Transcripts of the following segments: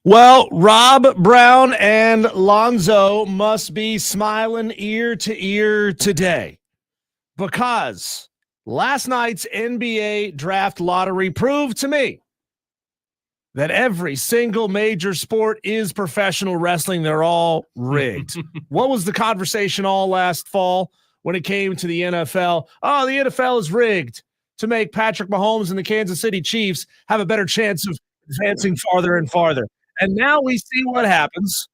Well, Rob Brown and Lonzo must be smiling ear to ear today because last night's NBA draft lottery proved to me that every single major sport is professional wrestling. They're all rigged. What was the conversation all last fall when it came to the NFL? Oh, the NFL is rigged to make Patrick Mahomes and the Kansas City Chiefs have a better chance of advancing farther and farther. And now we see what happens,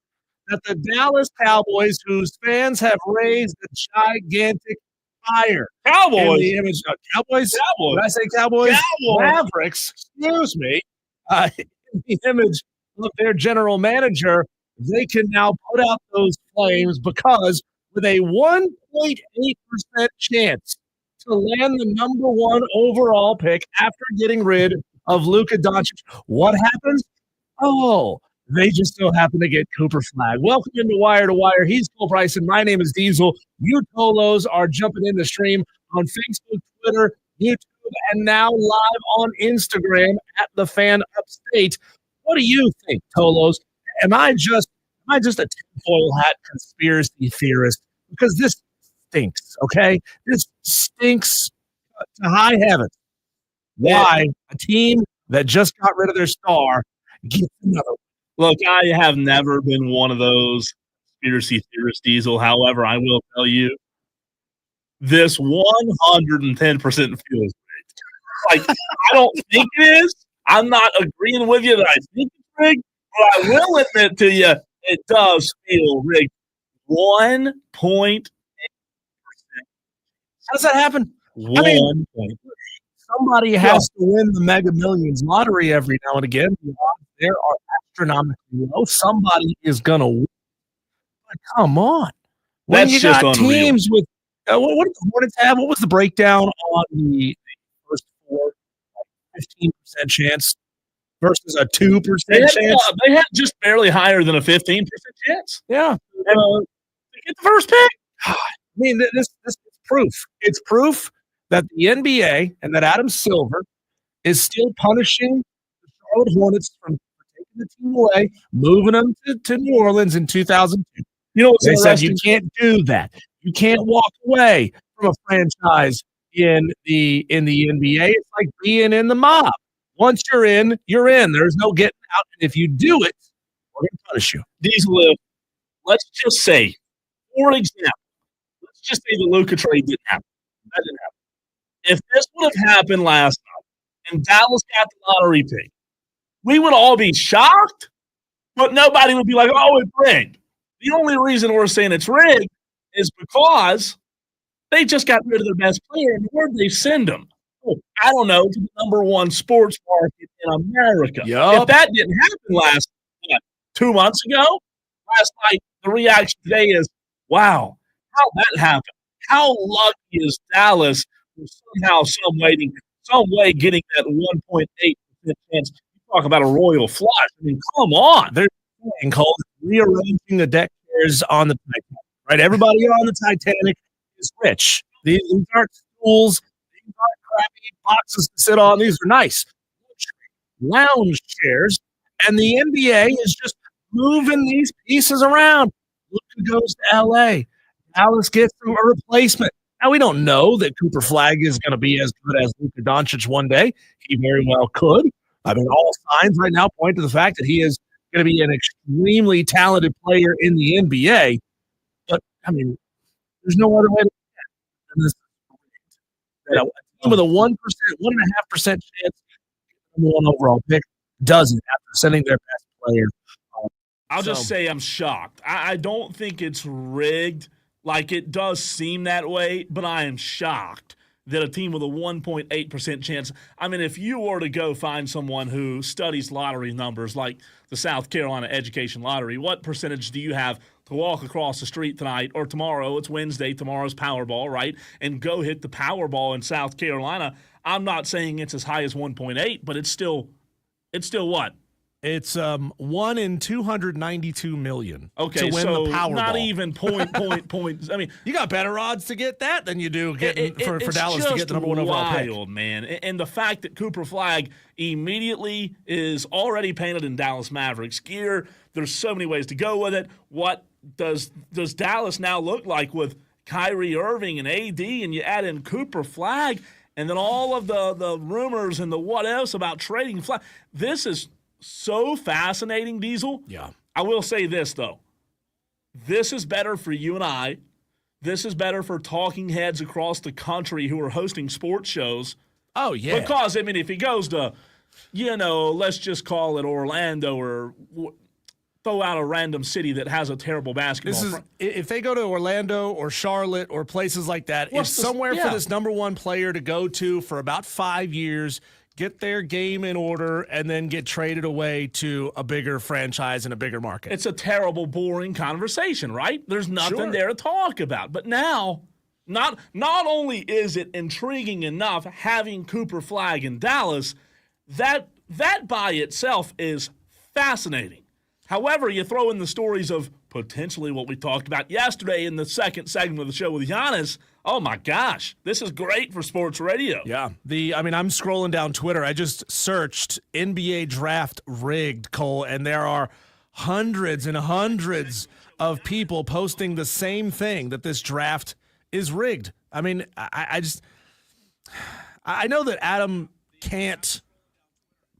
that the Dallas Cowboys, whose fans have raised a gigantic fire in Cowboys. the image of Cowboys. Cowboys. Did I say Cowboys? Cowboys. Mavericks. Excuse me. In the image of their general manager, they can now put out those flames because with a 1.8% chance to land the number one overall pick after getting rid of Luka Doncic, what happens? Oh, they just so happen to get Cooper Flagg. Welcome into Wire to Wire. He's Cole Bryson. My name is Diesel. You Tolos are jumping in the stream on Facebook, Twitter, YouTube, and now live on Instagram at the Fan Upstate. What do you think, Tolos? Am I just a tinfoil hat conspiracy theorist? Because this stinks, okay? This stinks to high heaven. Why a team that just got rid of their star gets another one? Look, I have never been one of those conspiracy theorists, Diesel. However, I will tell you, this 110% feels great. Like, I don't think it is. I'm not agreeing with you that I think it's rigged, but I will admit to you, it does feel rigged. 1.8%. How does that happen? Somebody has to win the Mega Millions lottery every now and again. There are astronomically low. Somebody is going to win. But come on. When That's you just got unreal. teams with what did the Hornets have? What was the breakdown on the first four? 15% chance versus a 2% chance? They had just barely higher than a 15% chance. Yeah. To get the first pick. I mean, this is proof. It's proof that the NBA and that Adam Silver is still punishing the Charlotte Hornets from taking the team away, moving them to New Orleans in 2002. You know what's They said interesting? you can't do that. You can't walk away from a franchise in the NBA. It's like being in the mob. Once you're in, you're in. There's no getting out. And if you do it, we're going to punish you. Diesel, let's just say, for example, let's just say the Luka trade didn't happen. That didn't happen. If this would have happened last night and Dallas got the lottery pick, we would all be shocked, but nobody would be like, oh, it's rigged. The only reason we're saying it's rigged is because they just got rid of their best player, and where'd they send them? Oh, I don't know, to the number one sports market in America. Yup. If that didn't happen 2 months ago, last night, the reaction today is, wow, how'd that happen? How lucky is Dallas for somehow, some way getting that 1.8% chance? You talk about a royal flush. I mean, come on. They're called rearranging the deck chairs on the Titanic, right? Everybody on the Titanic is rich. These aren't stools. These aren't crappy boxes to sit on. These are nice lounge chairs. And the NBA is just moving these pieces around. Luka goes to L.A. Dallas gets a replacement. Now, we don't know that Cooper Flagg is going to be as good as Luka Doncic one day. He very well could. I mean, all signs right now point to the fact that he is going to be an extremely talented player in the NBA. But, I mean, there's no other way to look at it. A team with a 1.5% chance number one overall pick doesn't after sending their best player. I'll just say I'm shocked. I don't think it's rigged. Like, it does seem that way, but I am shocked that a team with a 1.8% chance. I mean, if you were to go find someone who studies lottery numbers like the South Carolina Education Lottery, what percentage do you have to walk across the street tonight or tomorrow? It's Wednesday, tomorrow's Powerball, right? And go hit the Powerball in South Carolina. I'm not saying it's as high as 1.8, but it's still what? It's 1 in 292 million Okay, to win so the Powerball. not even point. I mean, you got better odds to get that than you do for Dallas to get the number one overall pick. Wild, man. And the fact that Cooper Flagg immediately is already painted in Dallas Mavericks gear. There's so many ways to go with it. What does Dallas now look like with Kyrie Irving and AD, and you add in Cooper Flagg, and then all of the rumors and the what else about trading Flagg? This is so fascinating, Diesel. Yeah. I will say this, though. This is better for you and I. This is better for talking heads across the country who are hosting sports shows. Oh, yeah. Because, I mean, if he goes to, let's just call it Orlando or throw out a random city that has a terrible basketball. If they go to Orlando or Charlotte or places like that, it's somewhere for this number one player to go to for about 5 years, get their game in order, and then get traded away to a bigger franchise and a bigger market. It's a terrible, boring conversation, right? There's nothing there to talk about. But now, not only is it intriguing enough having Cooper Flagg in Dallas, that by itself is fascinating. However, you throw in the stories of potentially what we talked about yesterday in the second segment of the show with Giannis. Oh my gosh, this is great for sports radio. Yeah. I'm scrolling down Twitter. I just searched NBA draft rigged, Cole, and there are hundreds and hundreds of people posting the same thing, that this draft is rigged. I mean, I know that Adam can't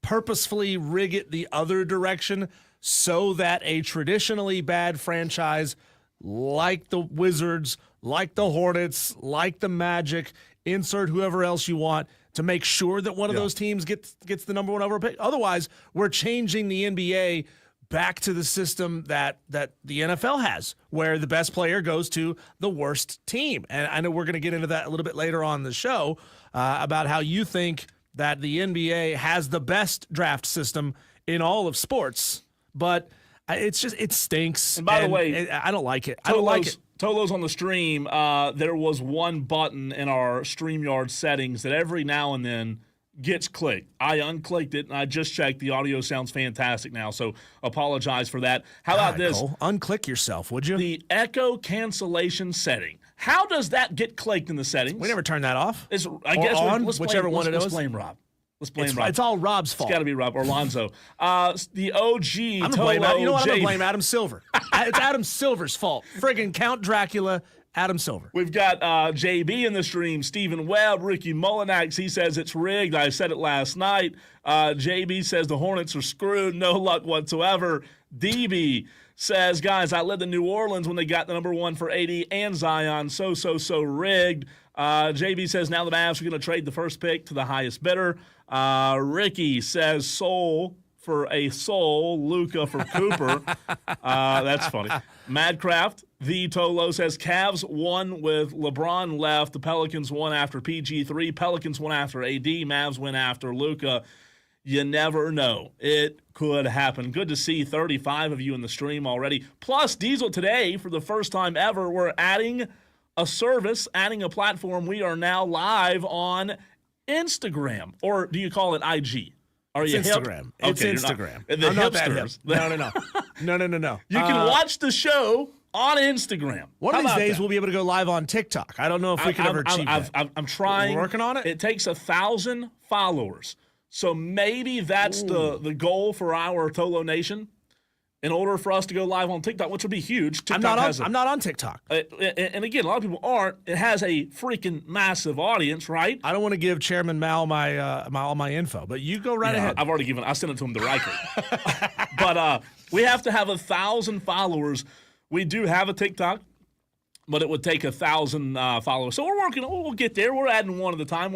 purposefully rig it the other direction so that a traditionally bad franchise like the Wizards, like the Hornets, like the Magic, insert whoever else you want, to make sure that one of those teams gets the number one overall pick. Otherwise, we're changing the NBA back to the system that the NFL has, where the best player goes to the worst team. And I know we're going to get into that a little bit later on in the show about how you think that the NBA has the best draft system in all of sports. But it stinks. And by the way, I don't like it. I don't like it. Tolo's on the stream. There was one button in our StreamYard settings that every now and then gets clicked. I unclicked it, and I just checked. The audio sounds fantastic now, so apologize for that. How about this? Cole, unclick yourself, would you? The echo cancellation setting. How does that get clicked in the settings? We never turn that off. I guess whichever one it is. Let's blame Rob. Let's blame Rob. It's all Rob's fault. It's got to be Rob or Lonzo. The OG. I'm gonna blame Adam. You know what? I'm gonna blame Adam Silver. It's Adam Silver's fault. Friggin' Count Dracula, Adam Silver. We've got JB in the stream. Stephen Webb, Ricky Mullinax. He says it's rigged. I said it last night. JB says the Hornets are screwed. No luck whatsoever. DB says, guys, I lived in New Orleans when they got the number one for AD and Zion. So rigged. JB says now the Mavs are going to trade the first pick to the highest bidder. Ricky says soul for a soul, Luka for Cooper. That's funny. Madcraft, the Tolo says Cavs won with LeBron left. The Pelicans won after PG3. Pelicans won after AD. Mavs win after Luka. You never know. It could happen. Good to see 35 of you in the stream already. Plus, Diesel, today, for the first time ever, we're adding a service, adding a platform. We are now live on Instagram. Or do you call it IG? Are you Instagram. Hip? It's okay, Instagram. I'm not that hip. No. You can watch the show on Instagram. One of these days, we'll be able to go live on TikTok. I don't know if we can ever achieve that. I'm trying. We're working on it. It takes 1,000 followers. So maybe that's the goal for our Tolo Nation. In order for us to go live on TikTok, which would be huge. I'm not on TikTok. And again, a lot of people aren't. It has a freaking massive audience, right? I don't want to give Chairman Mal all my info, but you go right ahead. I've already I sent it to him directly. But we have to have 1,000 followers. We do have a TikTok, but it would take 1,000 followers. So we're working. We'll get there. We're adding one at a time.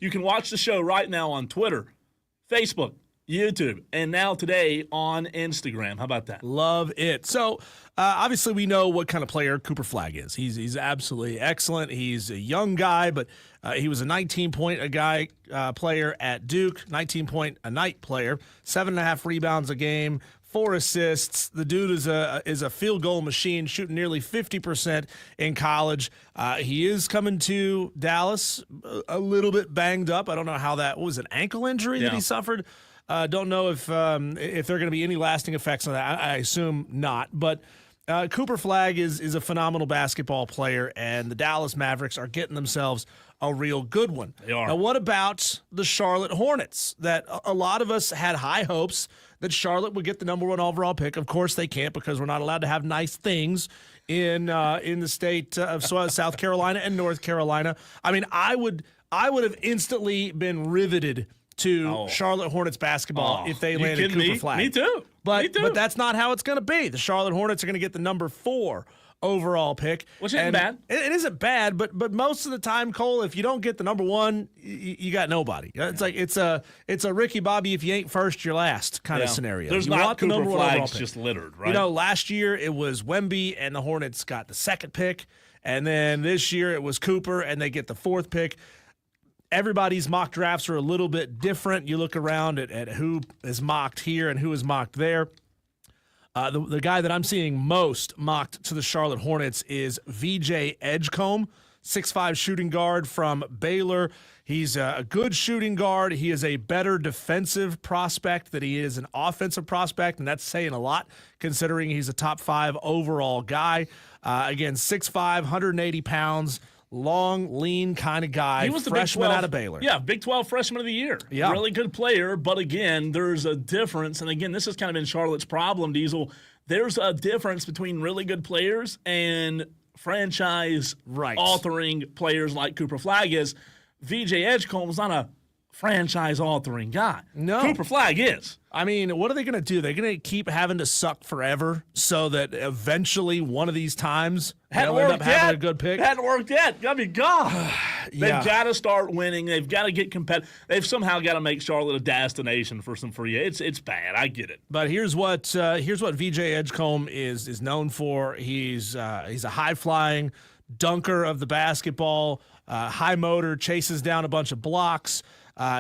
You can watch the show right now on Twitter, Facebook, YouTube, and now today on Instagram. How about that? Love it. So, obviously, we know what kind of player Cooper Flagg is. He's absolutely excellent. He's a young guy, but he was a 19-point player at Duke, 19-point-a-night player, 7.5 rebounds a game, 4 assists. The dude is a field goal machine, shooting nearly 50% in college. He is coming to Dallas a little bit banged up. I don't know how that was an ankle injury that he suffered. Don't know if there are going to be any lasting effects on that. I assume not. But Cooper Flagg is a phenomenal basketball player, and the Dallas Mavericks are getting themselves a real good one. They are. Now, what about the Charlotte Hornets? That a lot of us had high hopes that Charlotte would get the number 1 overall pick. Of course, they can't because we're not allowed to have nice things in the state of South Carolina and North Carolina. I mean, I would have instantly been riveted to Charlotte Hornets basketball if they landed Cooper Flagg. Me too. But that's not how it's going to be. The Charlotte Hornets are going to get the number 4 overall pick. Which isn't bad. It isn't bad, but most of the time, Cole, if you don't get the number 1, you got nobody. It's like it's a Ricky Bobby, if you ain't first, you're last kind of scenario. There's you not want the Cooper number 1 overall Flags pick. just littered, right? You know, last year it was Wemby and the Hornets got the 2nd pick, and then this year it was Cooper and they get the 4th pick. Everybody's mock drafts are a little bit different. You look around at who is mocked here and who is mocked there. The guy that I'm seeing most mocked to the Charlotte Hornets is VJ Edgecombe, 6'5" shooting guard from Baylor. He's a good shooting guard. He is a better defensive prospect than he is an offensive prospect, and that's saying a lot considering he's a top 5 overall guy. Again, 6'5", 180 pounds. Long, lean kind of guy. He was the freshman out of Baylor. Yeah, Big 12 freshman of the year. Yeah. Really good player, but again, there's a difference. And again, this has kind of been Charlotte's problem, Diesel. There's a difference between really good players and franchise altering players like Cooper Flagg is. VJ Edgecombe is not a franchise altering guy. No. Cooper Flagg is. I mean, what are they going to do? They're going to keep having to suck forever so that eventually one of these times they'll end up having a good pick? Hadn't worked yet. I mean, God. They've got to start winning. They've got to get competitive. They've somehow got to make Charlotte a destination for some free. It's bad. I get it. But here's what VJ Edgecombe is known for. He's a high-flying dunker of the basketball, high motor, chases down a bunch of blocks.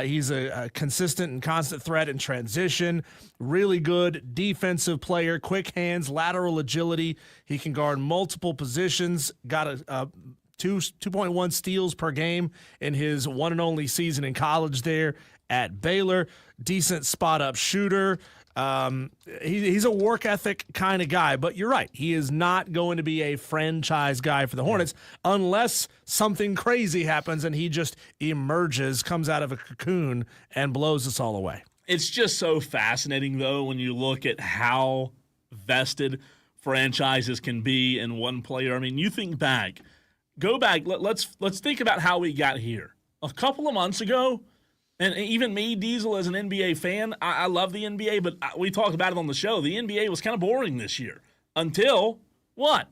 He's a consistent and constant threat in transition. Really good defensive player, quick hands, lateral agility. He can guard multiple positions. Got a 2.1 steals per game in his one and only season in college there at Baylor. Decent spot-up shooter. He's a work ethic kind of guy, but you're right. He is not going to be a franchise guy for the Hornets unless something crazy happens and he just emerges, comes out of a cocoon, and blows us all away. It's just so fascinating, though, when you look at how vested franchises can be in one player. I mean, you think back. Go back. Let's think about how we got here. A couple of months ago, and even me, Diesel, as an NBA fan, I love the NBA, but we talked about it on the show. The NBA was kind of boring this year. Until what?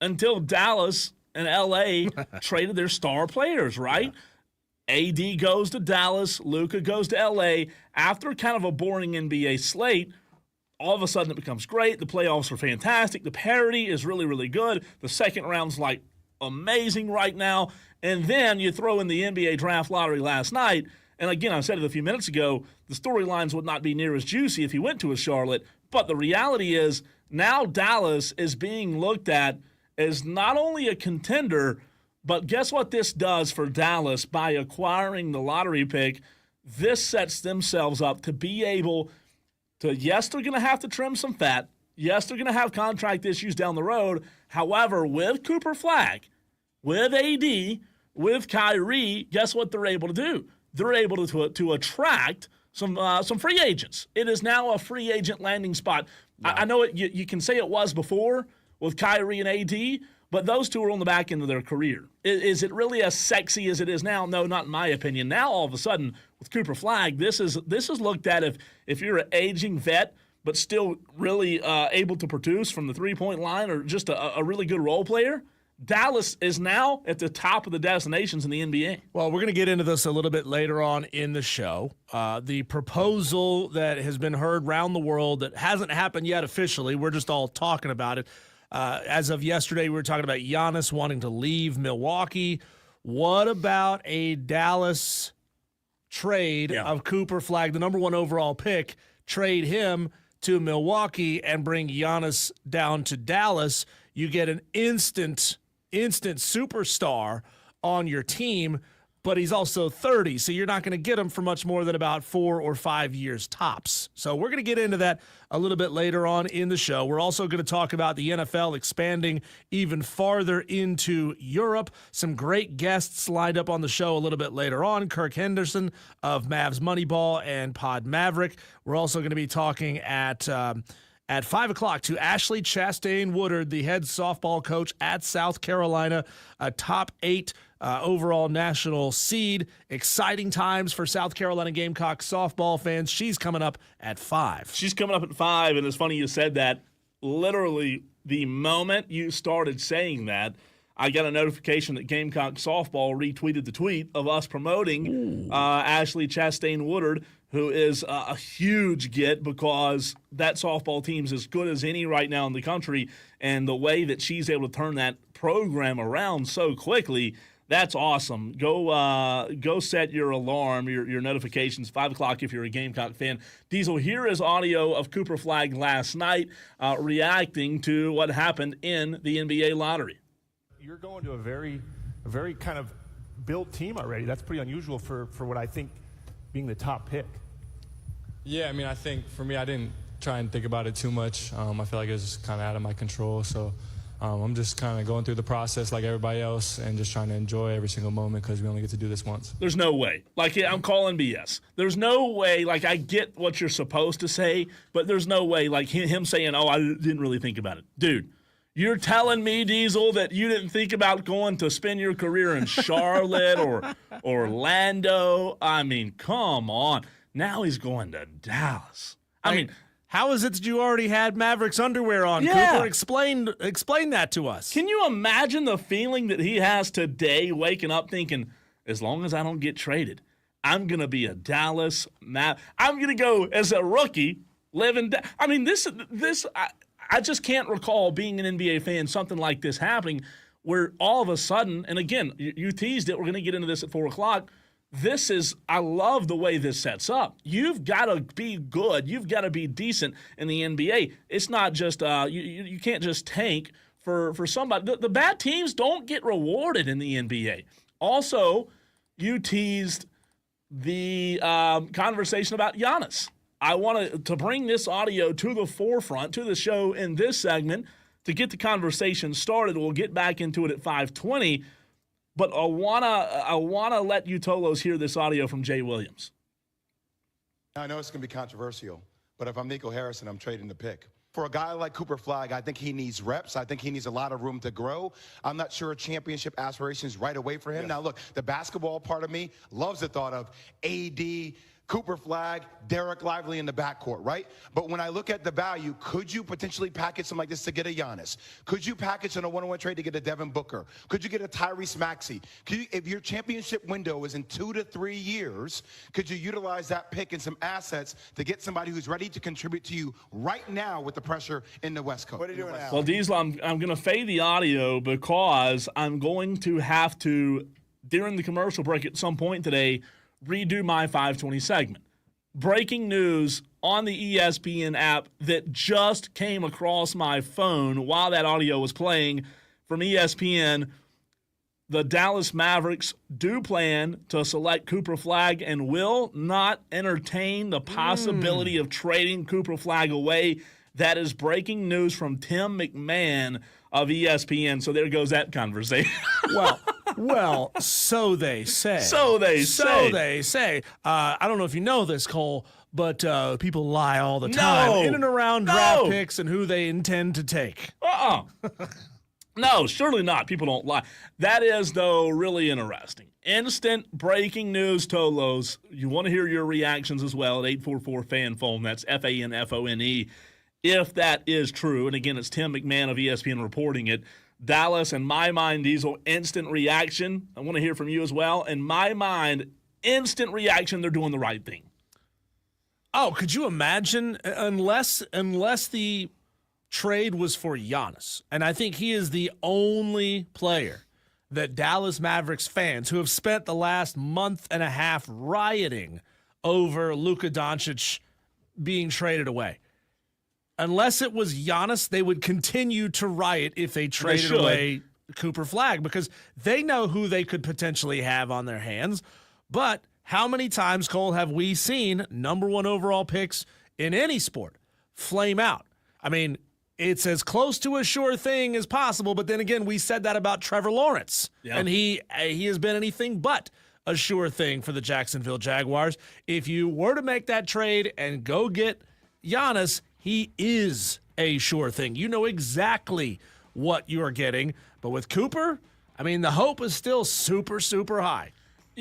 Until Dallas and LA traded their star players, right? Yeah. AD goes to Dallas. Luka goes to LA. After kind of a boring NBA slate, all of a sudden it becomes great. The playoffs are fantastic. The parity is really, really good. The second round's like amazing right now. And then you throw in the NBA draft lottery last night. And again, I said it a few minutes ago, the storylines would not be near as juicy if he went to a Charlotte. But the reality is now Dallas is being looked at as not only a contender, but guess what this does for Dallas by acquiring the lottery pick? This sets themselves up to be able to, yes, they're going to have to trim some fat. Yes, they're going to have contract issues down the road. However, with Cooper Flagg, with AD, with Kyrie, guess what they're able to do? They're able to attract some free agents. It is now a free agent landing spot. Yeah. I know you can say it was before with Kyrie and AD, but those two are on the back end of their career. Is it really as sexy as it is now? No, not in my opinion. Now, all of a sudden, with Cooper Flagg, this is looked at if you're an aging vet but still really able to produce from the three-point line or just a really good role player. Dallas is now at the top of the destinations in the NBA. Well, we're going to get into this a little bit later on in the show. The proposal that has been heard around the world that hasn't happened yet officially, we're just all talking about it. As of yesterday, we were talking about Giannis wanting to leave Milwaukee. What about a Dallas trade of Cooper Flagg, the number 1 overall pick, trade him to Milwaukee and bring Giannis down to Dallas? You get an instant superstar on your team. but he's also 30, so you're not going to get him for much more than about 4 or 5 years tops. So we're going to get into that a little bit later on in the show. We're also going to talk about the NFL expanding even farther into Europe. Some great guests lined up on the show a little bit later on. Kirk Henderson of Mavs Moneyball and Pod Maverick. We're also going to be talking at 5 o'clock to Ashley Chastain Woodward, the head softball coach at South Carolina, a top 8 overall national seed. Exciting times for South Carolina Gamecock softball fans. She's coming up at 5. She's coming up at 5, and it's funny you said that. Literally, the moment you started saying that, I got a notification that Gamecock Softball retweeted the tweet of us promoting Ashley Chastain Woodward, who is a huge get because that softball team's as good as any right now in the country, and the way that she's able to turn that program around so quickly, that's awesome. Go set your alarm, your notifications, 5 o'clock if you're a Gamecock fan. Diesel, here is audio of Cooper Flagg last night reacting to what happened in the NBA lottery. You're going to a very kind of built team already. That's pretty unusual for what I think being the top pick. Yeah, I mean, I think for me, I didn't try and think about it too much. I feel like it was kind of out of my control. So I'm just kind of going through the process like everybody else and just trying to enjoy every single moment because we only get to do this once. There's no way. Like, I'm calling BS. There's no way. Like, I get what you're supposed to say, but there's no way. Like, him saying, oh, I didn't really think about it. Dude. You're telling me, Diesel, that you didn't think about going to spend your career in Charlotte or Orlando? I mean, come on. Now he's going to Dallas. I mean, how is it that you already had Mavericks underwear on? Yeah. Cooper, explain that to us. Can you imagine the feeling that he has today, waking up thinking, as long as I don't get traded, I'm going to be a Dallas I'm going to go as a rookie, live in I mean, I just can't recall being an NBA fan, something like this happening, where all of a sudden, and again, you teased it, we're going to get into this at 4 o'clock. I love the way this sets up. You've got to be good. You've got to be decent in the NBA. It's not just, you can't just tank for somebody. The bad teams don't get rewarded in the NBA. Also, you teased the conversation about Giannis. I want to bring this audio to the forefront, to the show in this segment to get the conversation started. We'll get back into it at 5:20, but I wanna let you Tolos hear this audio from Jay Williams. I know it's going to be controversial, but if I'm Nico Harrison, I'm trading the pick. For a guy like Cooper Flagg, I think he needs reps. I think he needs a lot of room to grow. I'm not sure championship aspirations right away for him. Yeah. Now, look, the basketball part of me loves the thought of AD, Cooper Flagg, Derek Lively in the backcourt, right? But when I look at the value, could you potentially package something like this to get a Giannis? Could you package on a one-on-one trade to get a Devin Booker? Could you get a Tyrese Maxey? If your championship window is in 2 to 3 years, could you utilize that pick and some assets to get somebody who's ready to contribute to you right now with the pressure in the West Coast? What are you doing now? Well, Diesel, I'm going to fade the audio because I'm going to have to, during the commercial break at some point today, redo my 520 segment. Breaking news on the ESPN app that just came across my phone while that audio was playing from ESPN. The Dallas Mavericks do plan to select Cooper Flagg and will not entertain the possibility of trading Cooper Flagg away. That is breaking news from Tim McMahon of ESPN. So there goes that conversation. Well, so they say. So they say. I don't know if you know this, Cole, but people lie all the time in and around draft picks and who they intend to take. No, surely not. People don't lie. That is, though, really interesting. Instant breaking news, Tolos. You want to hear your reactions as well at 844-FAN-PHONE. That's FANFONE. If that is true, and again, it's Tim McMahon of ESPN reporting it, Dallas, in my mind, Diesel, instant reaction. I want to hear from you as well. In my mind, instant reaction, they're doing the right thing. Oh, could you imagine? Unless the trade was for Giannis, and I think he is the only player that Dallas Mavericks fans who have spent the last month and a half rioting over Luka Doncic being traded away. Unless it was Giannis, they would continue to riot if they traded away Cooper Flagg because they know who they could potentially have on their hands. But how many times, Cole, have we seen number 1 overall picks in any sport flame out? I mean, it's as close to a sure thing as possible, but then again, we said that about Trevor Lawrence, and he has been anything but a sure thing for the Jacksonville Jaguars. If you were to make that trade and go get Giannis, he is a sure thing. You know exactly what you're getting, but with Cooper, I mean, the hope is still super, super high.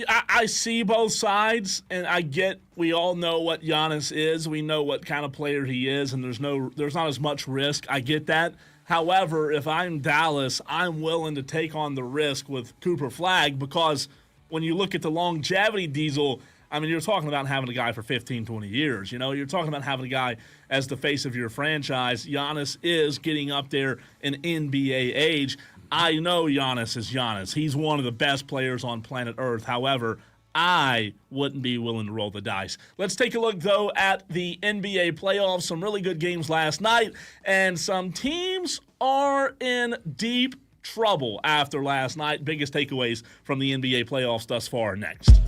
I see both sides, and I get we all know what Giannis is. We know what kind of player he is, and there's not as much risk. I get that. However, if I'm Dallas, I'm willing to take on the risk with Cooper Flagg because when you look at the longevity, Diesel, I mean, you're talking about having a guy for 15, 20 years. You know, you're talking about having a guy as the face of your franchise. Giannis is getting up there in NBA age. I know Giannis is Giannis. He's one of the best players on planet Earth. However, I wouldn't be willing to roll the dice. Let's take a look, though, at the NBA playoffs. Some really good games last night, and some teams are in deep trouble after last night. Biggest takeaways from the NBA playoffs thus far next.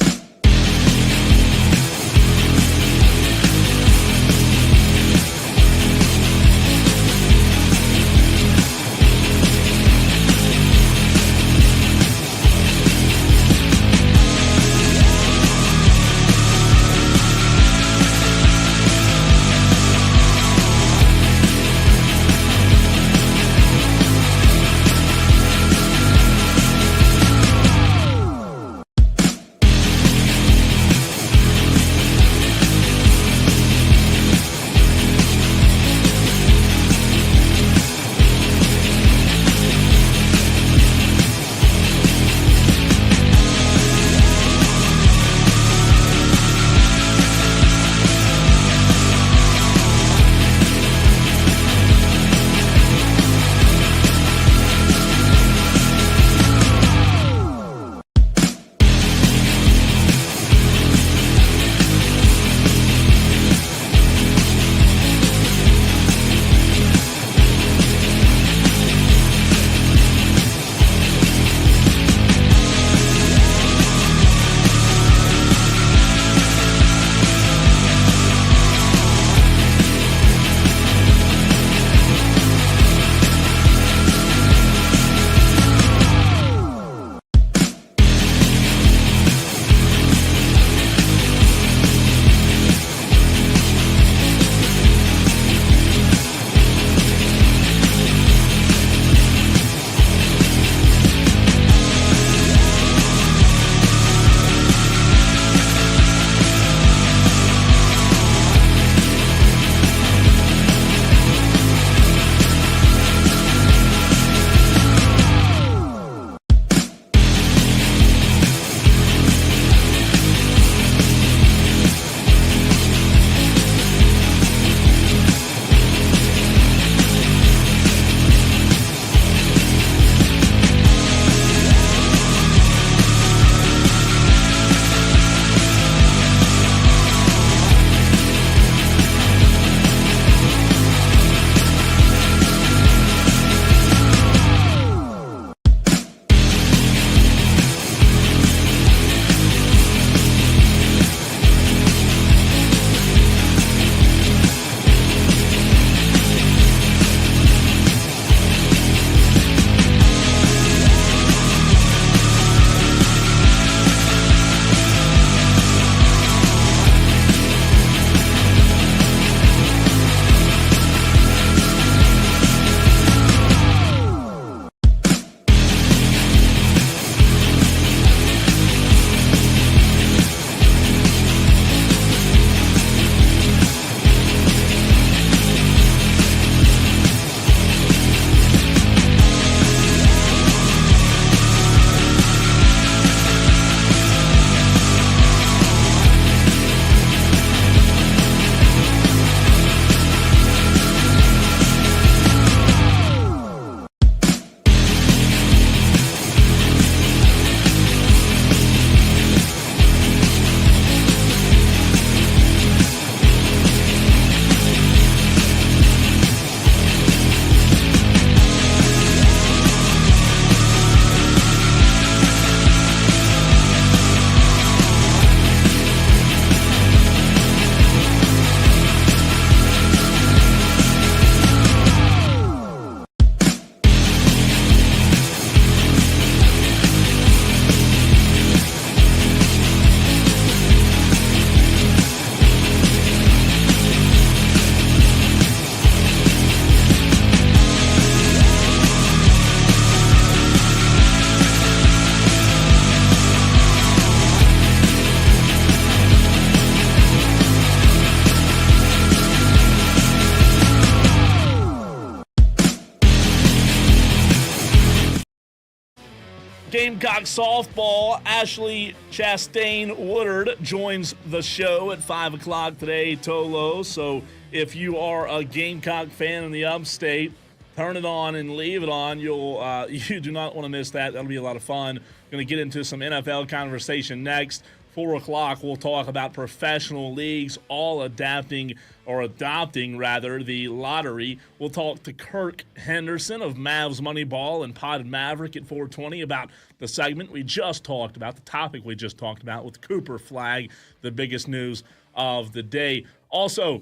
Gamecock softball, Ashley Chastain Woodward joins the show at 5 o'clock today, Tolo. So if you are a Gamecock fan in the upstate, turn it on and leave it on. You do not want to miss that. That'll be a lot of fun. Going to get into some NFL conversation next. 4 o'clock, we'll talk about professional leagues all adopting the lottery. We'll talk to Kirk Henderson of Mavs Moneyball and Potted Maverick at 4:20 about the segment we just talked about, the topic we just talked about with Cooper Flagg, the biggest news of the day. Also,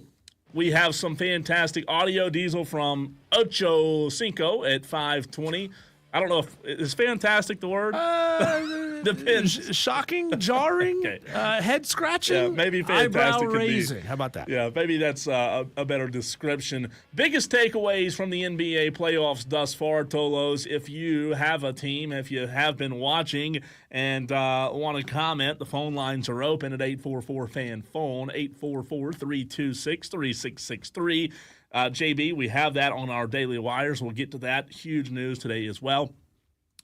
we have some fantastic audio, Diesel, from Ocho Cinco at 5:20. I don't know if is fantastic the word. Depends. Shocking, jarring, Okay. Head scratching, Yeah, maybe fantastic eyebrow could be. raising. How about that? Yeah, maybe that's a better description. Biggest takeaways from the NBA playoffs thus far, Tolos. If you have a team, if you have been watching and want to comment, the phone lines are open at 844-FAN-PHONE, 844-326-3663. JB, we have that on our daily wires. We'll get to that. Huge news today as well.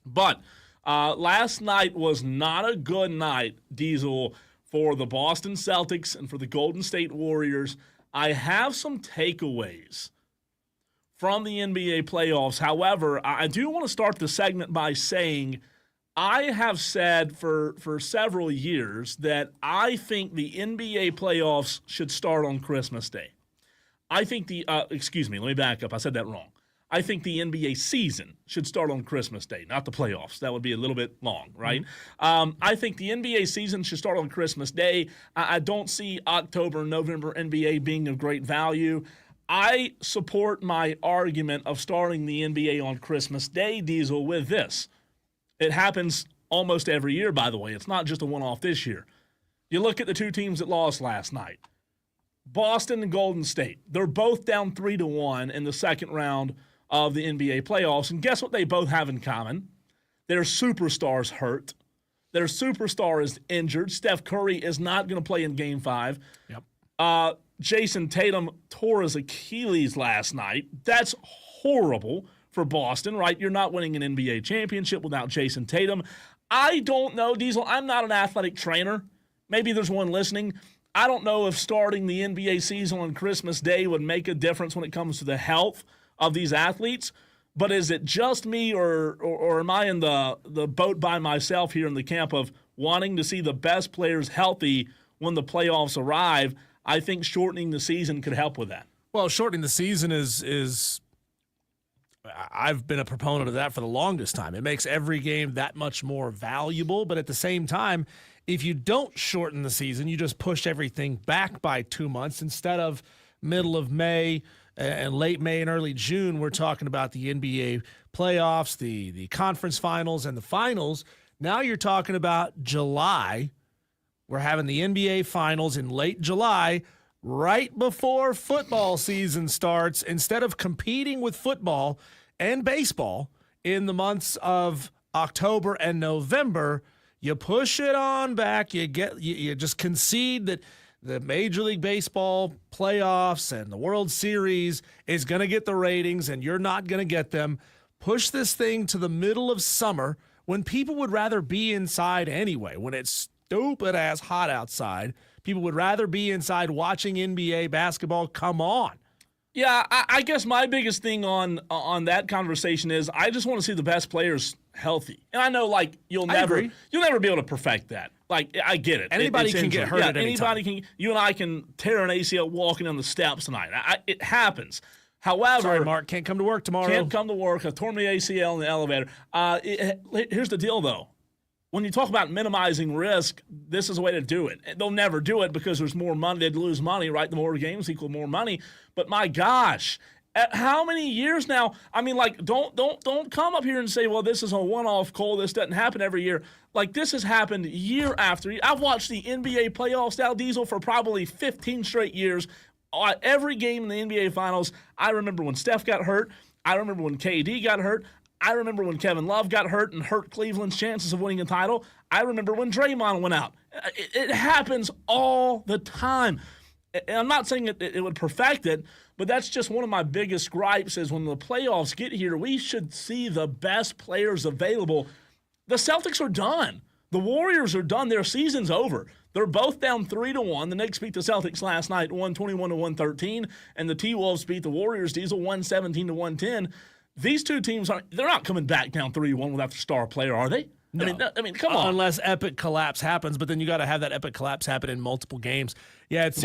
But last night was not a good night, Diesel, for the Boston Celtics and for the Golden State Warriors. I have some takeaways from the NBA playoffs. However, I do want to start the segment by saying I have said for several years that I think the NBA playoffs should start on Christmas Day. I think let me back up. I said that wrong. I think the NBA season should start on Christmas Day, not the playoffs. That would be a little bit long, right? Mm-hmm. I think the NBA season should start on Christmas Day. I don't see October and November NBA being of great value. I support my argument of starting the NBA on Christmas Day, Diesel, with this. It happens almost every year, by the way. It's not just a one-off this year. You look at the two teams that lost last night. Boston and Golden State. They're both down 3-1 in the second round of the NBA playoffs. And guess what they both have in common? Their superstars hurt. Their superstar is injured. Steph Curry is not going to play in Game 5. Yep. Jason Tatum tore his Achilles last night. That's horrible for Boston, right? You're not winning an NBA championship without Jason Tatum. I don't know, Diesel. I'm not an athletic trainer. Maybe there's one listening. I don't know if starting the NBA season on Christmas Day would make a difference when it comes to the health of these athletes. But is it just me or am I in the boat by myself here in the camp of wanting to see the best players healthy when the playoffs arrive? I think shortening the season could help with that. Well, shortening the season is I've been a proponent of that for the longest time. It makes every game that much more valuable, but at the same time, if you don't shorten the season, you just push everything back by 2 months instead of middle of May and late May and early June. We're talking about the NBA playoffs, the conference finals, and the finals. Now you're talking about July. We're having the NBA finals in late July, right before football season starts. Instead of competing with football and baseball in the months of October and November, you push it on back. You just concede that the Major League Baseball playoffs and the World Series is going to get the ratings, and you're not going to get them. Push this thing to the middle of summer when people would rather be inside anyway. When it's stupid-ass hot outside, people would rather be inside watching NBA basketball. Come on. Yeah, I guess my biggest thing on that conversation is I just want to see the best players healthy. And I know, like, you'll never be able to perfect that. Like, I get it. Anybody can get hurt at any time. You and I can tear an ACL walking on the steps tonight. It happens. However, sorry, Mark, can't come to work tomorrow. Can't come to work. I tore my ACL in the elevator. Here's the deal, though. When you talk about minimizing risk, this is a way to do it. They'll never do it because there's more money. They'd lose money, right? The more games equal more money. But my gosh, how many years now? I mean, like, don't come up here and say, well, this is a one-off call. This doesn't happen every year. Like, this has happened year after year. I've watched the NBA playoffs now, Diesel, for probably 15 straight years. Every game in the NBA Finals, I remember when Steph got hurt. I remember when KD got hurt. I remember when Kevin Love got hurt and hurt Cleveland's chances of winning a title. I remember when Draymond went out. It happens all the time. And I'm not saying it would perfect it, but that's just one of my biggest gripes is when the playoffs get here, we should see the best players available The Celtics are done. The Warriors are done. Their season's over. They're both down 3-1. The Knicks beat the Celtics last night, 121-113, and the T-Wolves beat the Warriors, Diesel, 117-110. They's two teams they're not coming back down 3-1 without their star player, are they? No. I mean, come on. Unless epic collapse happens, but then you got to have that epic collapse happen in multiple games. Yeah, it's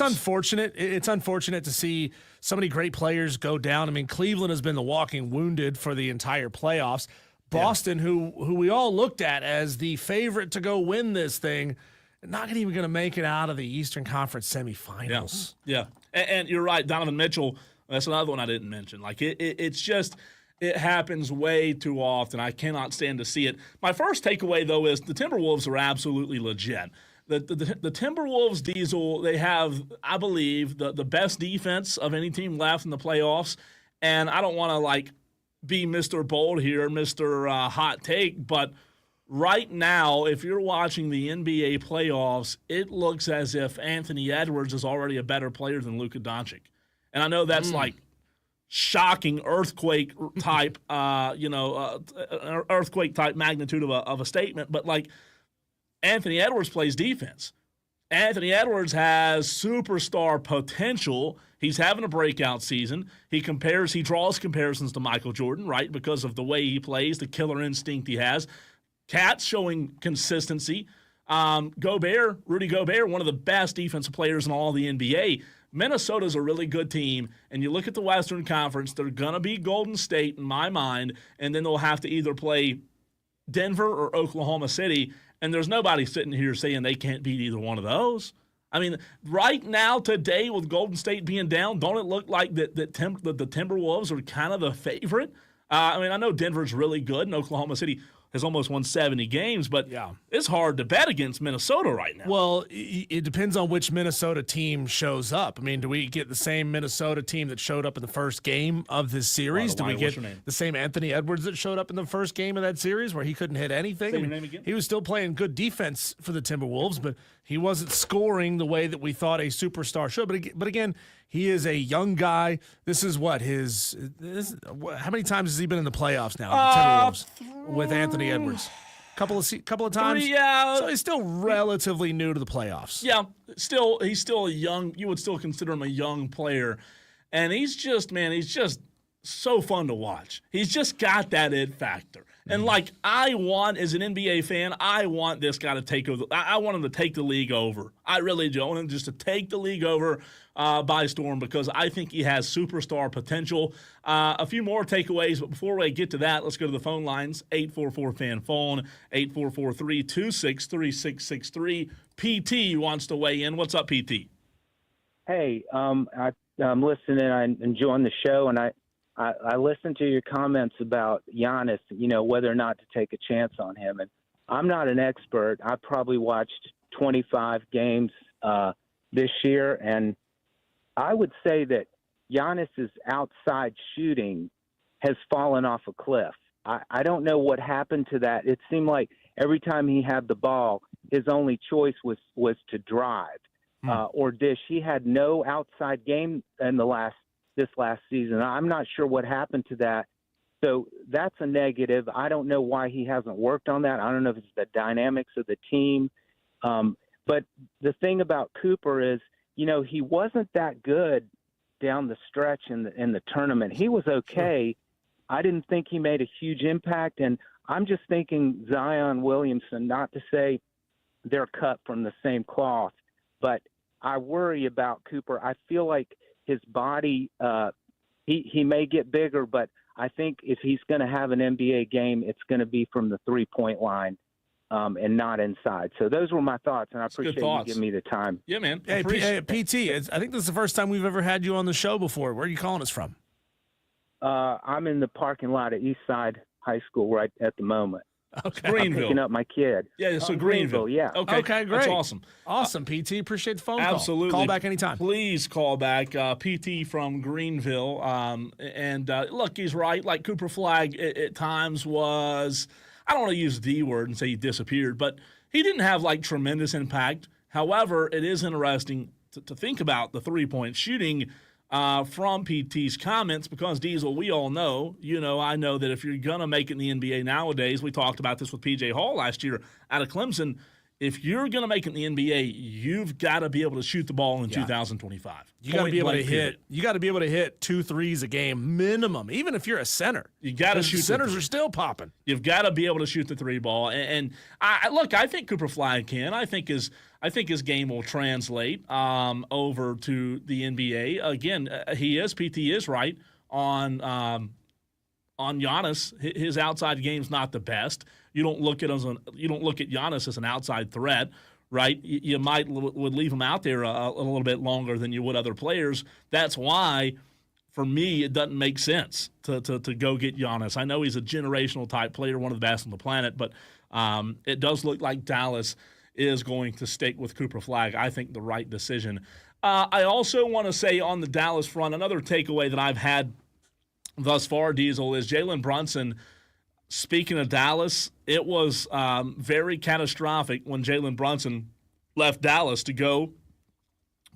unfortunate. It's unfortunate to see so many great players go down. I mean, Cleveland has been the walking wounded for the entire playoffs. Boston, who we all looked at as the favorite to go win this thing, not even going to make it out of the Eastern Conference semifinals. Yeah. And you're right, Donovan Mitchell. That's another one I didn't mention. Like it's just. It happens way too often. I cannot stand to see it. My first takeaway, though, is the Timberwolves are absolutely legit. The Timberwolves, Diesel, they have, I believe, the best defense of any team left in the playoffs. And I don't want to, be Mr. Bold here, Mr. Hot Take, but right now, if you're watching the NBA playoffs, it looks as if Anthony Edwards is already a better player than Luka Doncic. And I know that's shocking earthquake type, earthquake type magnitude of a statement. But Anthony Edwards plays defense. Anthony Edwards has superstar potential. He's having a breakout season. He draws comparisons to Michael Jordan, right? Because of the way he plays, the killer instinct he has. Cat's showing consistency. Rudy Gobert, one of the best defensive players in all of the NBA. Minnesota's a really good team, and you look at the Western Conference, they're going to be Golden State in my mind, and then they'll have to either play Denver or Oklahoma City, and there's nobody sitting here saying they can't beat either one of those. I mean, right now, today, with Golden State being down, don't it look like that the Timberwolves are kind of the favorite? I know Denver's really good, and Oklahoma City has almost won 70 games, but it's hard to bet against Minnesota right now. Well, it depends on which Minnesota team shows up. I mean, do we get the same Minnesota team that showed up in the first game of this series? Do we get the same Anthony Edwards that showed up in the first game of that series where he couldn't hit anything? Say your name again? He was still playing good defense for the Timberwolves, but he wasn't scoring the way that we thought a superstar should. But again, he is a young guy. This is how many times has he been in the playoffs now? The Timberwolves with Anthony Edwards, couple of times. So he's still relatively new to the playoffs. Yeah, he's still a young. You would still consider him a young player, and he's just so fun to watch. He's just got that it factor. And I want, as an NBA fan, I want this guy to take over. I want him to take the league over. I really do. I want him just to take the league over by storm because I think he has superstar potential. A few more takeaways, but before we get to that, let's go to the phone lines. 844-FAN-PHONE, 844-326-3663. PT wants to weigh in. What's up, PT? Hey, I'm listening. I'm enjoying the show, and I listened to your comments about Giannis, whether or not to take a chance on him. And I'm not an expert. I probably watched 25 games this year, and I would say that Giannis's outside shooting has fallen off a cliff. I don't know what happened to that. It seemed like every time he had the ball, his only choice was to drive or dish. He had no outside game in this last season. I'm not sure what happened to that. So that's a negative. I don't know why he hasn't worked on that. I don't know if it's the dynamics of the team. But the thing about Cooper is, he wasn't that good down the stretch in the tournament. He was okay. I didn't think he made a huge impact. And I'm just thinking Zion Williamson, not to say they're cut from the same cloth, but I worry about Cooper. I feel like his body, he may get bigger, but I think if he's going to have an NBA game, it's going to be from the three-point line and not inside. So those were my thoughts, and I appreciate you giving me the time. Yeah, man. Hey, PT, I think this is the first time we've ever had you on the show before. Where are you calling us from? I'm in the parking lot at Eastside High School right at the moment. Okay. Greenville. I'm picking up my kid. Yeah, so Greenville. Yeah. Okay, great. That's awesome. Awesome, PT. Appreciate the phone call. Absolutely. Call back anytime. Please call back. PT from Greenville. Look, he's right. Like Cooper Flagg at times was, I don't want to use the word and say he disappeared, but he didn't have tremendous impact. However, it is interesting to think about the three-point shooting. from PT's comments because, Diesel, we all know, I know that if you're going to make it in the NBA nowadays, we talked about this with P.J. Hall last year out of Clemson, if you're going to make it in the NBA, you've got to be able to shoot the ball in 2025. You got to be able to hit. You got to be able to hit 2 threes a game minimum, even if you're a center. You got to shoot. Centers are still popping. You've got to be able to shoot the 3 ball. And I think Cooper Flagg can. I think his game will translate over to the NBA. Again, PT is right on Giannis. His outside game's not the best. You don't look at Giannis as an outside threat, right? You would leave him out there a little bit longer than you would other players. That's why, for me, it doesn't make sense to go get Giannis. I know he's a generational type player, one of the best on the planet, but it does look like Dallas is going to stick with Cooper Flagg. I think the right decision. I also want to say on the Dallas front, another takeaway that I've had thus far, Diesel, is Jalen Brunson. Speaking of Dallas, it was very catastrophic when Jalen Brunson left Dallas to go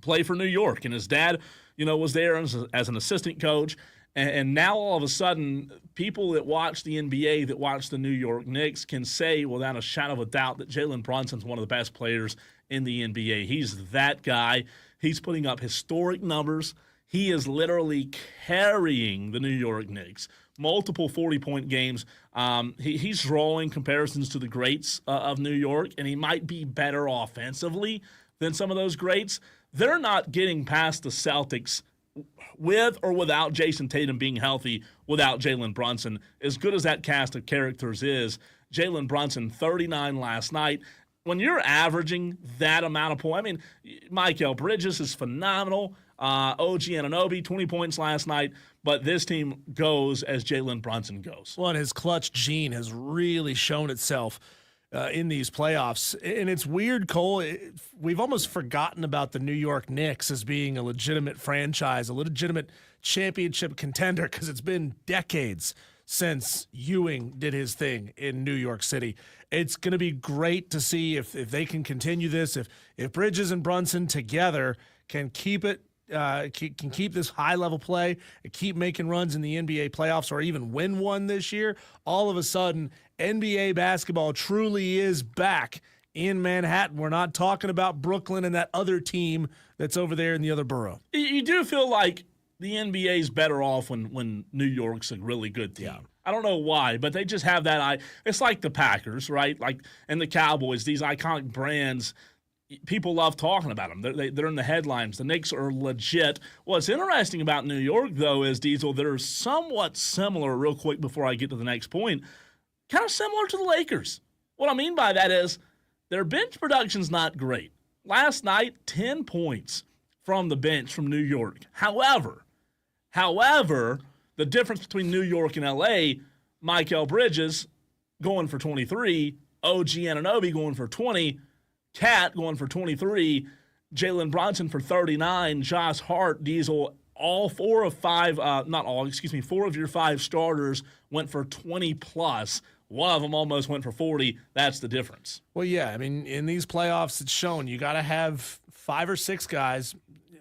play for New York. And his dad, was there as an assistant coach. And now all of a sudden, people that watch the NBA, that watch the New York Knicks, can say without a shadow of a doubt that Jalen Brunson's one of the best players in the NBA. He's that guy. He's putting up historic numbers. He is literally carrying the New York Knicks. Multiple 40-point games. He's drawing comparisons to the greats of New York, and he might be better offensively than some of those greats. They're not getting past the Celtics with or without Jason Tatum being healthy, without Jalen Brunson. As good as that cast of characters is, Jalen Brunson, 39 last night. When you're averaging that amount of points, Mikal Bridges is phenomenal. OG Anunoby, 20 points last night, but this team goes as Jalen Brunson goes. Well, and his clutch gene has really shown itself in these playoffs. And it's weird, Cole, we've almost forgotten about the New York Knicks as being a legitimate franchise, a legitimate championship contender, because it's been decades since Ewing did his thing in New York City. It's going to be great to see if they can continue this, if Bridges and Brunson together can keep it, can keep this high-level play and keep making runs in the NBA playoffs or even win one this year. All of a sudden, NBA basketball truly is back in Manhattan. We're not talking about Brooklyn and that other team that's over there in the other borough. You do feel like the NBA is better off when New York's a really good team. Yeah. I don't know why, but they just have that. It's like the Packers, right? And the Cowboys, these iconic brands. People love talking about them. They're in the headlines. The Knicks are legit. What's interesting about New York, though, is, Diesel, they're somewhat similar, real quick before I get to the next point, kind of similar to the Lakers. What I mean by that is their bench production's not great. Last night, 10 points from the bench from New York. However, the difference between New York and L.A., Mikal Bridges going for 23, OG Anunoby going for 20, Cat going for 23, Jalen Brunson for 39, Josh Hart, Diesel, four of your 5 starters went for 20 plus. One of them almost went for 40. That's the difference. Well, yeah, in these playoffs, it's shown you got to have 5 or 6 guys.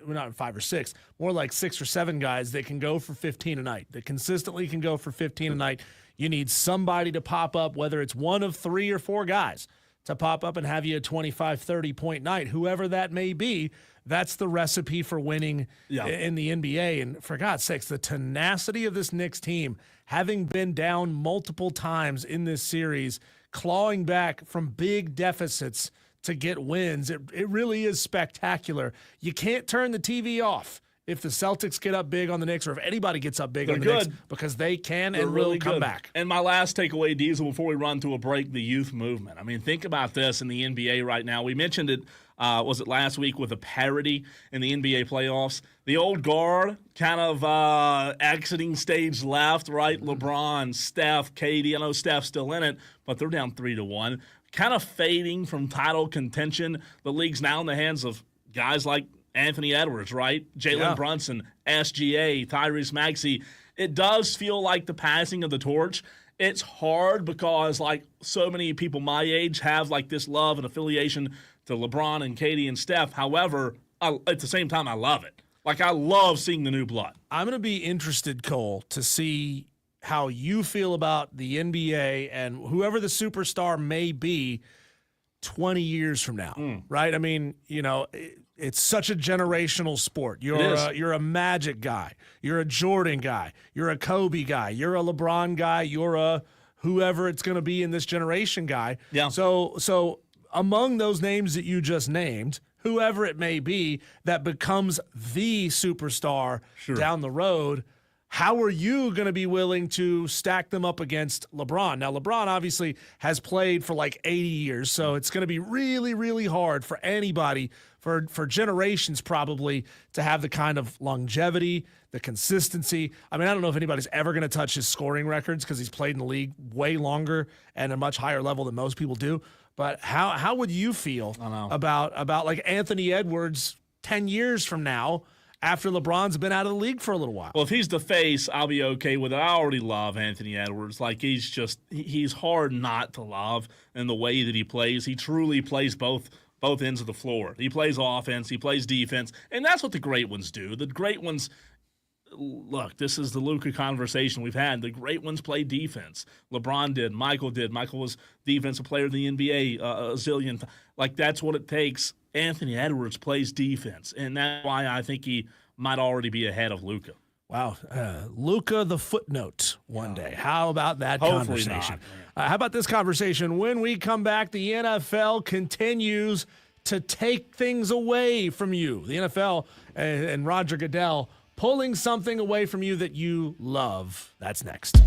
Well, not 5 or 6, more like 6 or 7 guys that can go for 15 a night, that consistently can go for 15 a night. You need somebody to pop up, whether it's one of 3 or 4 guys, to pop up and have you a 25, 30-point night. Whoever that may be, that's the recipe for winning in the NBA. And for God's sakes, the tenacity of this Knicks team, having been down multiple times in this series, clawing back from big deficits to get wins, it really is spectacular. You can't turn the TV off if the Celtics get up big on the Knicks, or if anybody gets up big on the Knicks, because they can and will come back. And my last takeaway, Diesel, before we run to a break, the youth movement. Think about this in the NBA right now. We mentioned it, was it last week, with a parity in the NBA playoffs. The old guard kind of exiting stage left, right? LeBron, Steph, KD. I know Steph's still in it, but they're down 3-1. Kind of fading from title contention. The league's now in the hands of guys like Anthony Edwards, right? Jalen Brunson, SGA, Tyrese Maxey. It does feel like the passing of the torch. It's hard because, so many people my age have, this love and affiliation to LeBron and KD and Steph. However, at the same time, I love it. Like, I love seeing the new blood. I'm going to be interested, Cole, to see how you feel about the NBA and whoever the superstar may be 20 years from now, right? I mean, it's such a generational sport. You're a Magic guy. You're a Jordan guy. You're a Kobe guy. You're a LeBron guy. You're a whoever it's going to be in this generation guy. Yeah. So among those names that you just named, whoever it may be that becomes the superstar down the road, how are you going to be willing to stack them up against LeBron? Now, LeBron obviously has played for like 80 years, so it's going to be really, really hard for anybody, for generations probably, to have the kind of longevity, the consistency. I mean, I don't know if anybody's ever going to touch his scoring records because he's played in the league way longer and at a much higher level than most people do. But how would you feel about like Anthony Edwards 10 years from now, after LeBron's been out of the league for a little while? Well, if he's the face, I'll be okay with it. I already love Anthony Edwards. Like, he's hard not to love in the way that he plays. He truly plays both ends of the floor. He plays offense, he plays defense, and that's what the great ones do. The great ones, look, this is the Luka conversation we've had. The great ones play defense. LeBron did. Michael did. Michael was defensive player of the NBA a zillion. Like, that's what it takes. Anthony Edwards plays defense, and that's why I think he might already be ahead of Luka. Wow. Luka the footnote one day. How about that Hopefully conversation? not, how about this conversation? When we come back, the NFL continues to take things away from you. The NFL and Roger Goodell pulling something away from you that you love. That's next.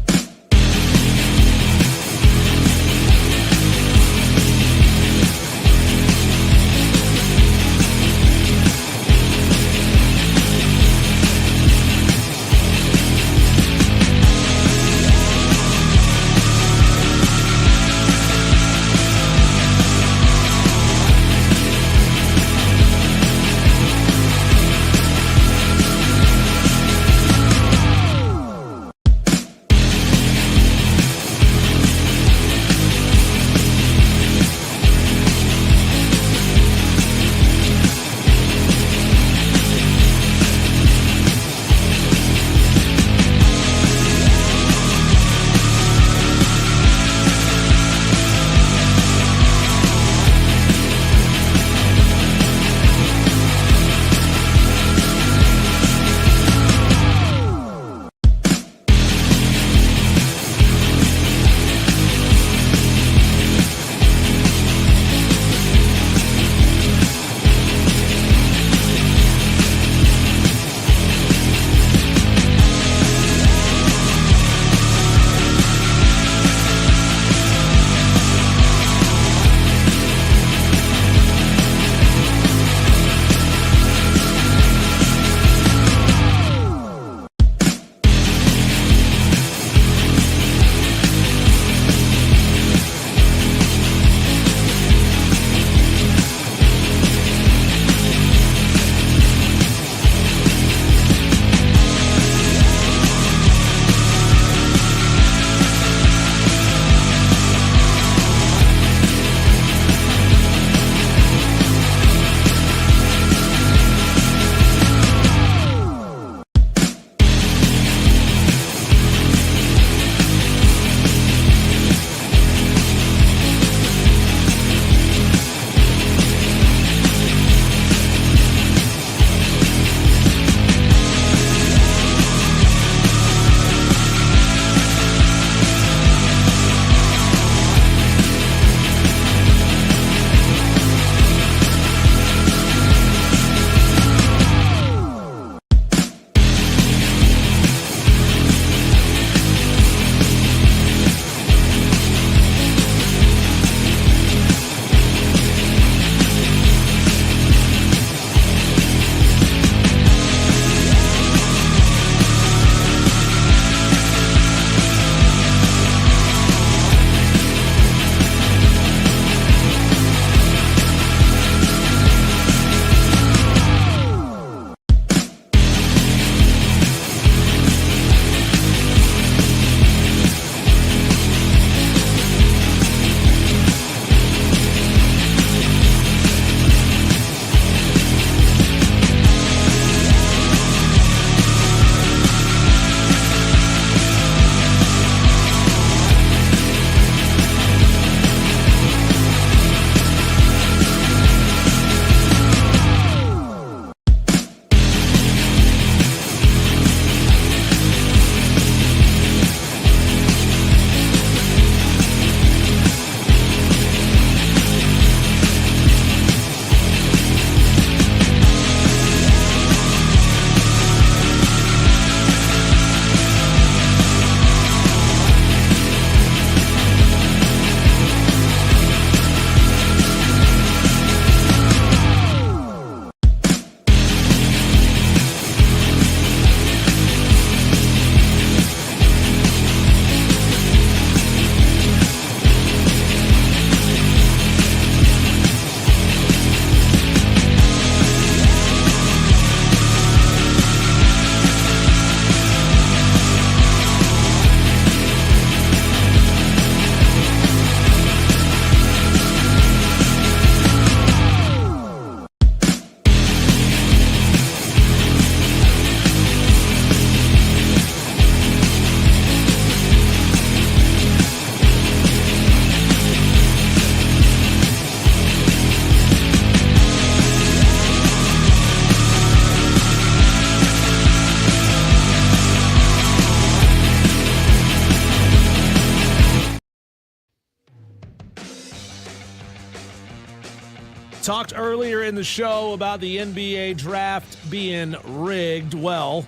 Talked earlier in the show about the NBA draft being rigged. Well,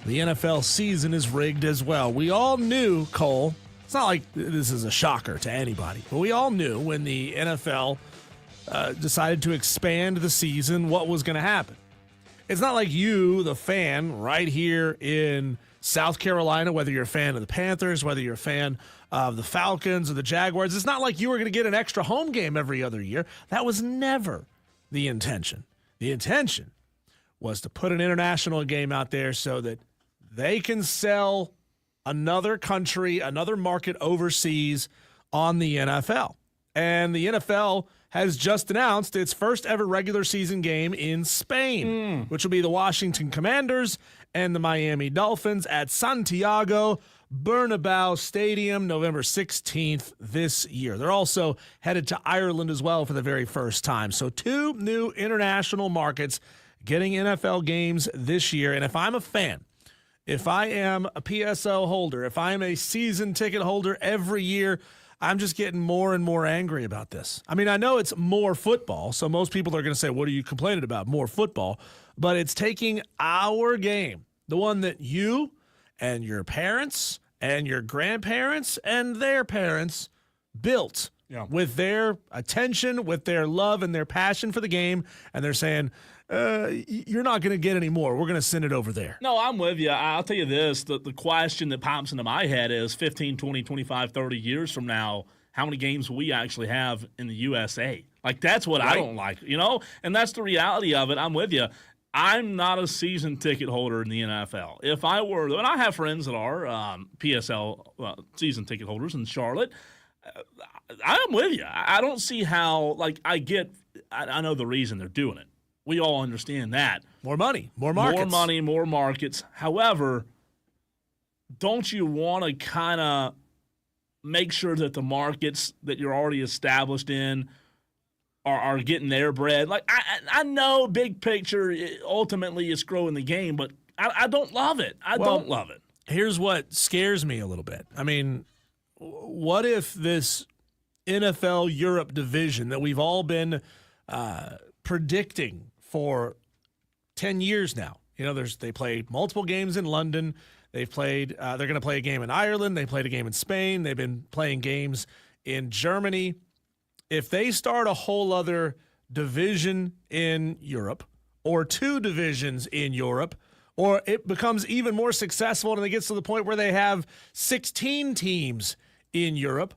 the NFL season is rigged as well. We all knew, Cole, it's not like this is a shocker to anybody, but we all knew when the NFL decided to expand the season what was going to happen. It's not like you, the fan, right here in South Carolina, whether you're a fan of the Panthers, whether you're a fan of the Falcons or the Jaguars, it's not like you were going to get an extra home game every other year. That was never the intention. The intention was to put an international game out there so that they can sell another country, another market overseas on the NFL. And the NFL has just announced its first ever regular season game in Spain, which will be the Washington Commanders and the Miami Dolphins at Santiago Bernabeu Stadium, November 16th this year. They're also headed to Ireland as well for the very first time. So 2 new international markets getting NFL games this year. And if I'm a fan, if I am a PSO holder, if I'm a season ticket holder every year, I'm just getting more and more angry about this. I mean, I know it's more football, so most people are going to say, what are you complaining about? More football. But it's taking our game, the one that you and your parents and your grandparents and their parents built with their attention, with their love and their passion for the game, and they're saying, you're not going to get any more. We're going to send it over there. No, I'm with you. I'll tell you this. The question that pops into my head is 15, 20, 25, 30 years from now, how many games will we actually have in the USA? Like, that's what I don't like, And that's the reality of it. I'm with you. I'm not a season ticket holder in the NFL. If I were, and I have friends that are PSL season ticket holders in Charlotte, I'm with you. I don't see how, I know the reason they're doing it. We all understand that. More money, more markets. More money, more markets. However, don't you want to kind of make sure that the markets that you're already established in are getting their bread? Like, I know big picture, ultimately it's growing the game, but I don't love it. I don't love it. Here's what scares me a little bit. I mean, what if this NFL Europe division that we've all been predicting for 10 years now. They played multiple games in London. They've played, they're going to play a game in Ireland. They played a game in Spain. They've been playing games in Germany. If they start a whole other division in Europe or 2 divisions in Europe, or it becomes even more successful and it gets to the point where they have 16 teams in Europe,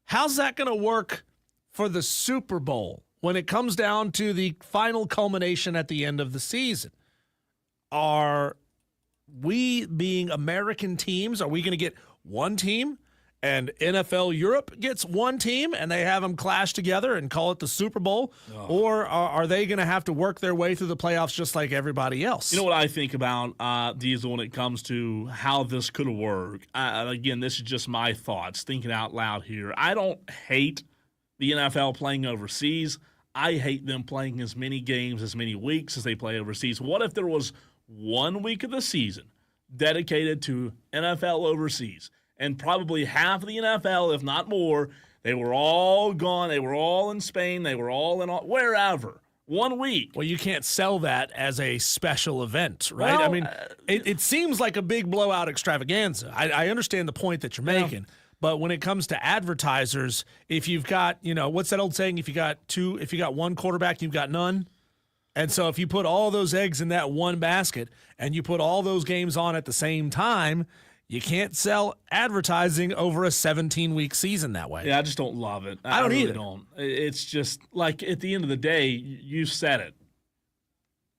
how's that going to work for the Super Bowl? When it comes down to the final culmination at the end of the season, are we being American teams, are we going to get one team and NFL Europe gets one team and they have them clash together and call it the Super Bowl? Oh. Or are they going to have to work their way through the playoffs just like everybody else? You know what I think about, Diesel, when it comes to how this could work? Again, this is just my thoughts, thinking out loud here. I don't hate the NFL playing overseas. I hate them playing as many games, as many weeks as they play overseas. What if there was 1 week of the season dedicated to NFL overseas, and probably half of the NFL, if not more, they were all gone. They were all in Spain. They were all in wherever. 1 week. Well, you can't sell that as a special event, right? Well, I mean, it seems like a big blowout extravaganza. I understand the point that you're making. But when it comes to advertisers, if you've got, what's that old saying? If you got one quarterback, you've got none. And so if you put all those eggs in that one basket and you put all those games on at the same time, you can't sell advertising over a 17-week season that way. Yeah, I just don't love it. I don't really either. Don't. It's just like at the end of the day, you said it.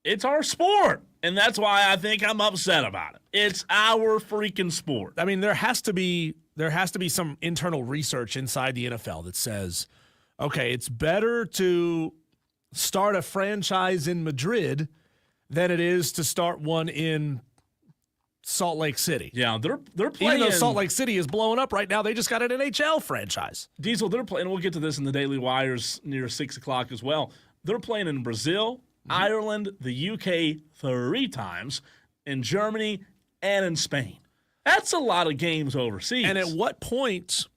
It's our sport. And that's why I think I'm upset about it. It's our freaking sport. I mean, there has to be some internal research inside the NFL that says, okay, it's better to start a franchise in Madrid than it is to start one in Salt Lake City. Yeah, they're playing. Even though Salt Lake City is blowing up right now, they just got an NHL franchise. Diesel, they're playing. We'll get to this in the Daily Wires near 6 o'clock as well. They're playing in Brazil, Ireland, the UK 3 times, in Germany, and in Spain. That's a lot of games overseas. And at what point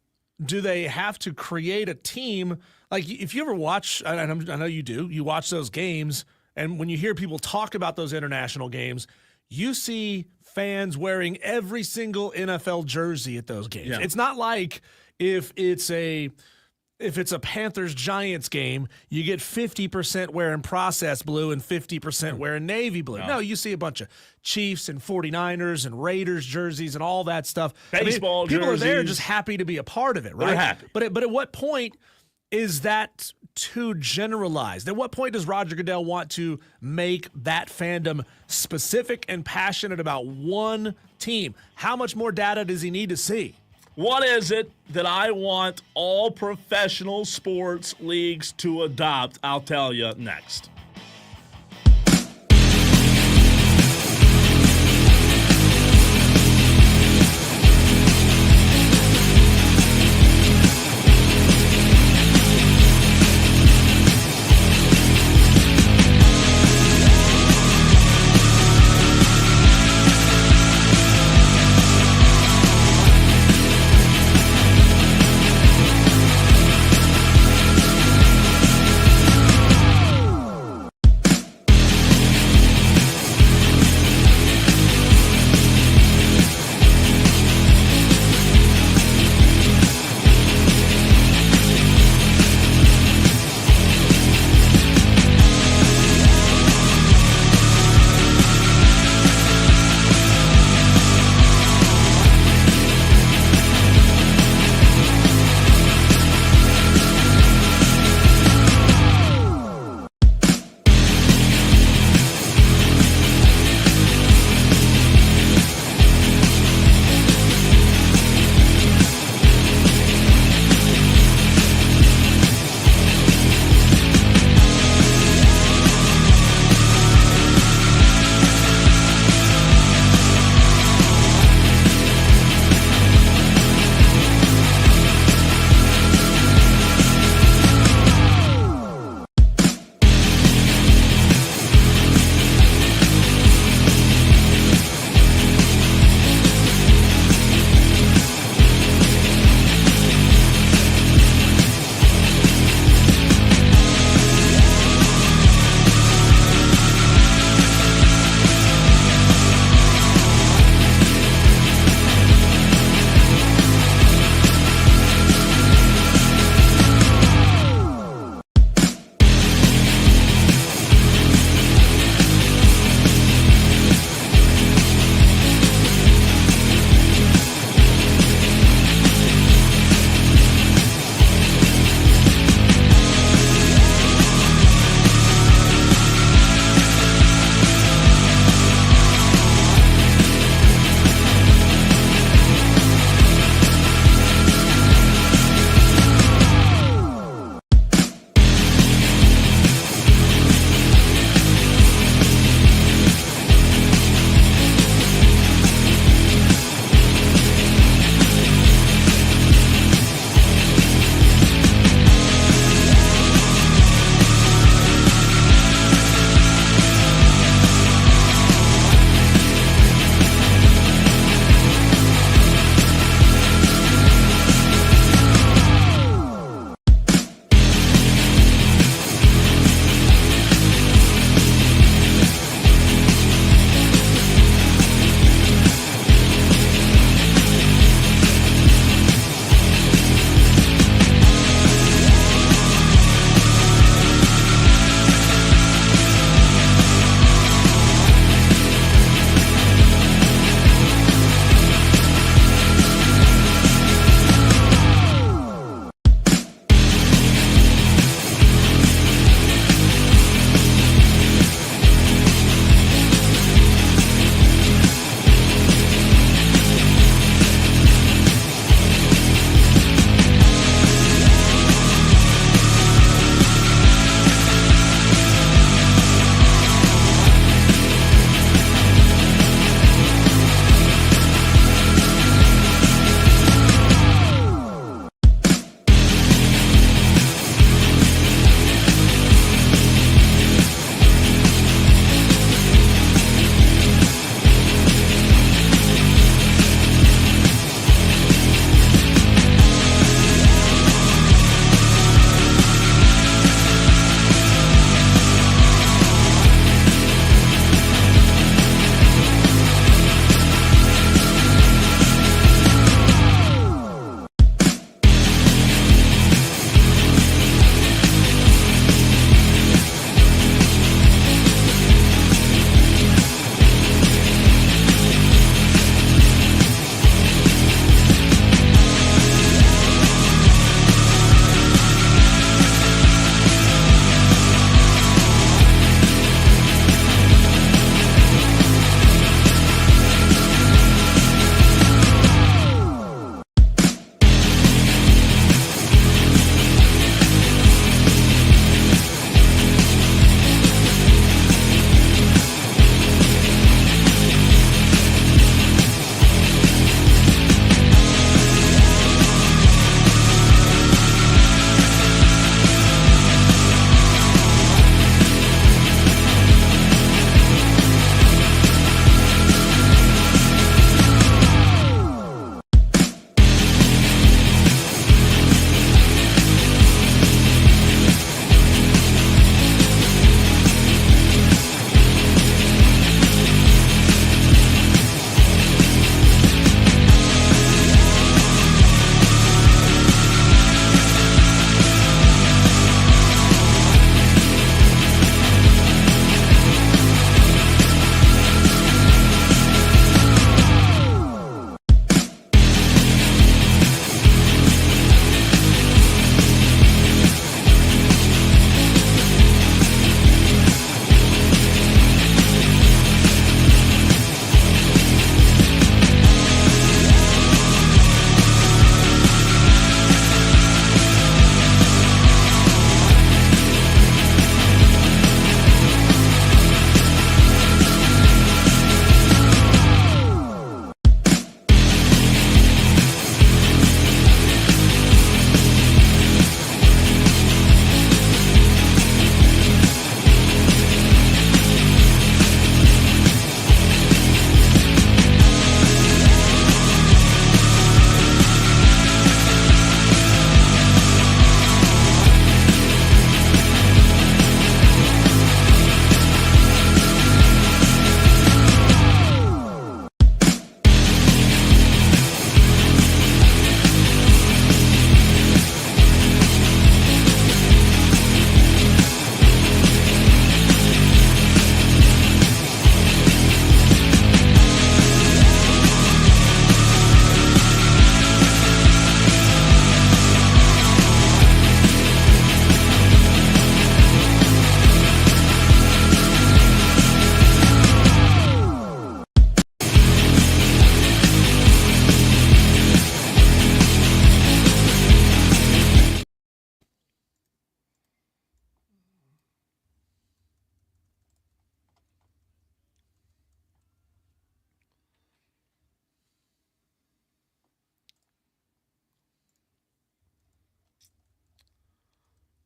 do they have to create a team? Like, if you ever watch, I know you do, you watch those games, and when you hear people talk about those international games, you see fans wearing every single NFL jersey at those games. Yeah. It's not like if it's a Panthers-Giants game, you get 50% wearing processed blue and 50% wearing navy blue. No, you see a bunch of Chiefs and 49ers and Raiders jerseys and all that stuff. Baseball people jerseys. are there just happy to be a part of it, right? They're happy. But at what point is that too generalized? At what point does Roger Goodell want to make that fandom specific and passionate about one team? How much more data does he need to see? What is it that I want all professional sports leagues to adopt? I'll tell you next.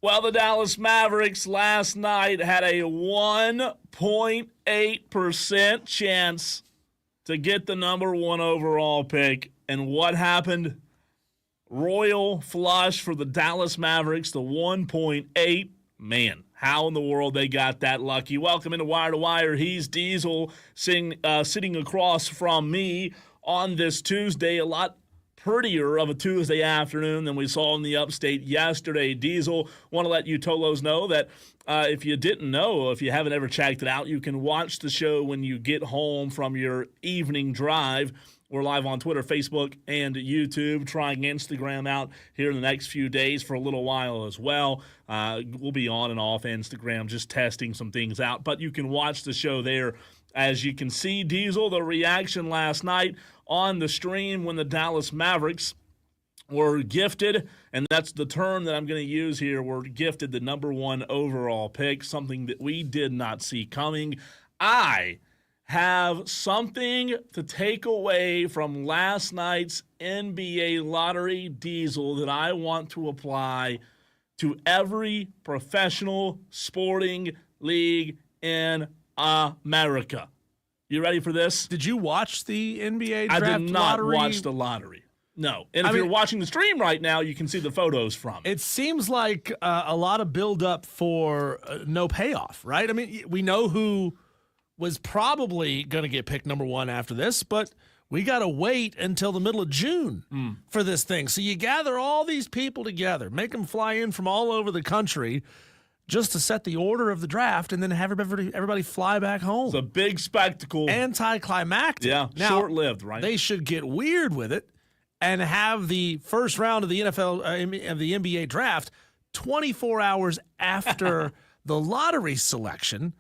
Well, the Dallas Mavericks last night had a 1.8% chance to get the number 1 overall pick. And what happened? Royal flush for the Dallas Mavericks, the 1.8. Man, how in the world they got that lucky. Welcome into Wire to Wire. He's Diesel sitting across from me on this Tuesday. A lot prettier of a Tuesday afternoon than we saw in the upstate yesterday. Diesel, want to let you Tolos know that if you didn't know, if you haven't ever checked it out, you can watch the show when you get home from your evening drive. We're live on Twitter, Facebook, and YouTube, trying Instagram out here in the next few days for a little while as well. We'll be on and off Instagram just testing some things out, but you can watch the show there. As you can see, Diesel, the reaction last night on the stream when the Dallas Mavericks were gifted, and that's the term that I'm going to use here, were gifted the number 1 overall pick, something that we did not see coming. I have something to take away from last night's NBA lottery, Diesel, that I want to apply to every professional sporting league in America. You ready for this? Did you watch the NBA draft lottery? I did not watch the lottery. No. And if you're watching the stream right now, you can see the photos from it. It seems like a lot of buildup for no payoff, right? I mean, we know who was probably going to get picked number 1 after this, but we got to wait until the middle of June for this thing. So you gather all these people together, make them fly in from all over the country just to set the order of the draft and then have everybody fly back home. It's a big spectacle. Anticlimactic. Yeah, now, short-lived, right? They should get weird with it and have the first round of the of the NBA draft 24 hours after the lottery selection.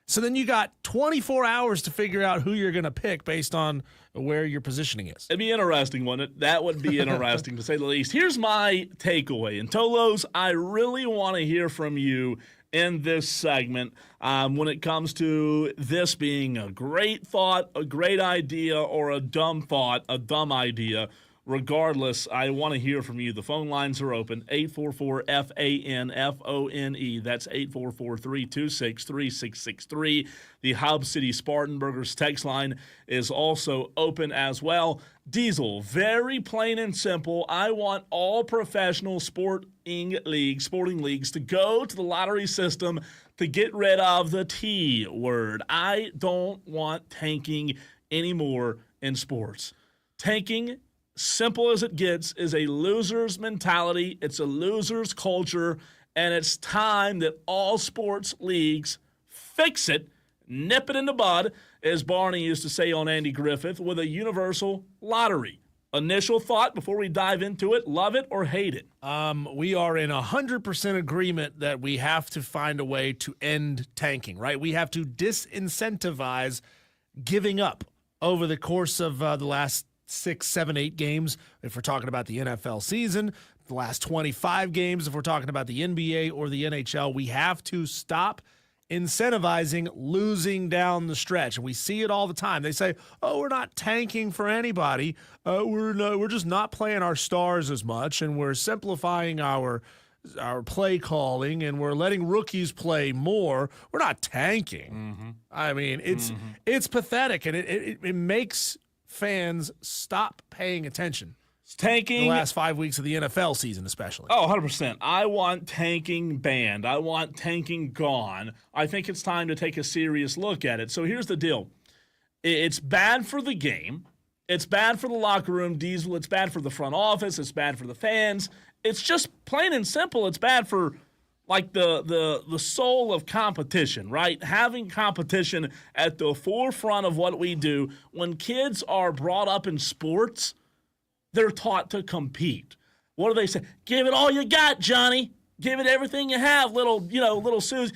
So then you got 24 hours to figure out who you're going to pick based on where your positioning is. It'd be interesting, wouldn't it? That would be interesting, to say the least. Here's my takeaway. And Tolos, I really want to hear from you in this segment when it comes to this being a great thought, a great idea, or a dumb thought, a dumb idea. Regardless, I want to hear from you. The phone lines are open, 844-FANFONE. That's 844-326-3663. The Hub City Spartanburgers text line is also open as well. Diesel, very plain and simple. I want all professional sporting leagues to go to the lottery system to get rid of the T word. I don't want tanking anymore in sports. Tanking, simple as it gets, is a loser's mentality. It's a loser's culture, and it's time that all sports leagues fix it, nip it in the bud, as Barney used to say on Andy Griffith, with a universal lottery. Initial thought before we dive into it, love it or hate it? We are in 100% agreement that we have to find a way to end tanking, right? We have to disincentivize giving up over the course of the last 6, 7, 8 games, if we're talking about the NFL season, the last 25 games, if we're talking about the NBA or the NHL. We have to stop incentivizing losing down the stretch. And we see it all the time. They say, oh, we're not tanking for anybody. We're just not playing our stars as much, and we're simplifying our play calling, and we're letting rookies play more. We're not tanking. Mm-hmm. I mean, it's pathetic, and it makes fans stop paying attention. It's tanking. The last 5 weeks of the NFL season, especially. Oh, 100%. I want tanking banned. I want tanking gone. I think it's time to take a serious look at it. So here's the deal. It's bad for the game. It's bad for the locker room, Diesel. It's bad for the front office. It's bad for the fans. It's just plain and simple. It's bad for like the soul of competition, right? Having competition at the forefront of what we do. When kids are brought up in sports, they're taught to compete. What do they say? Give it all you got, Johnny. Give it everything you have, little Suze.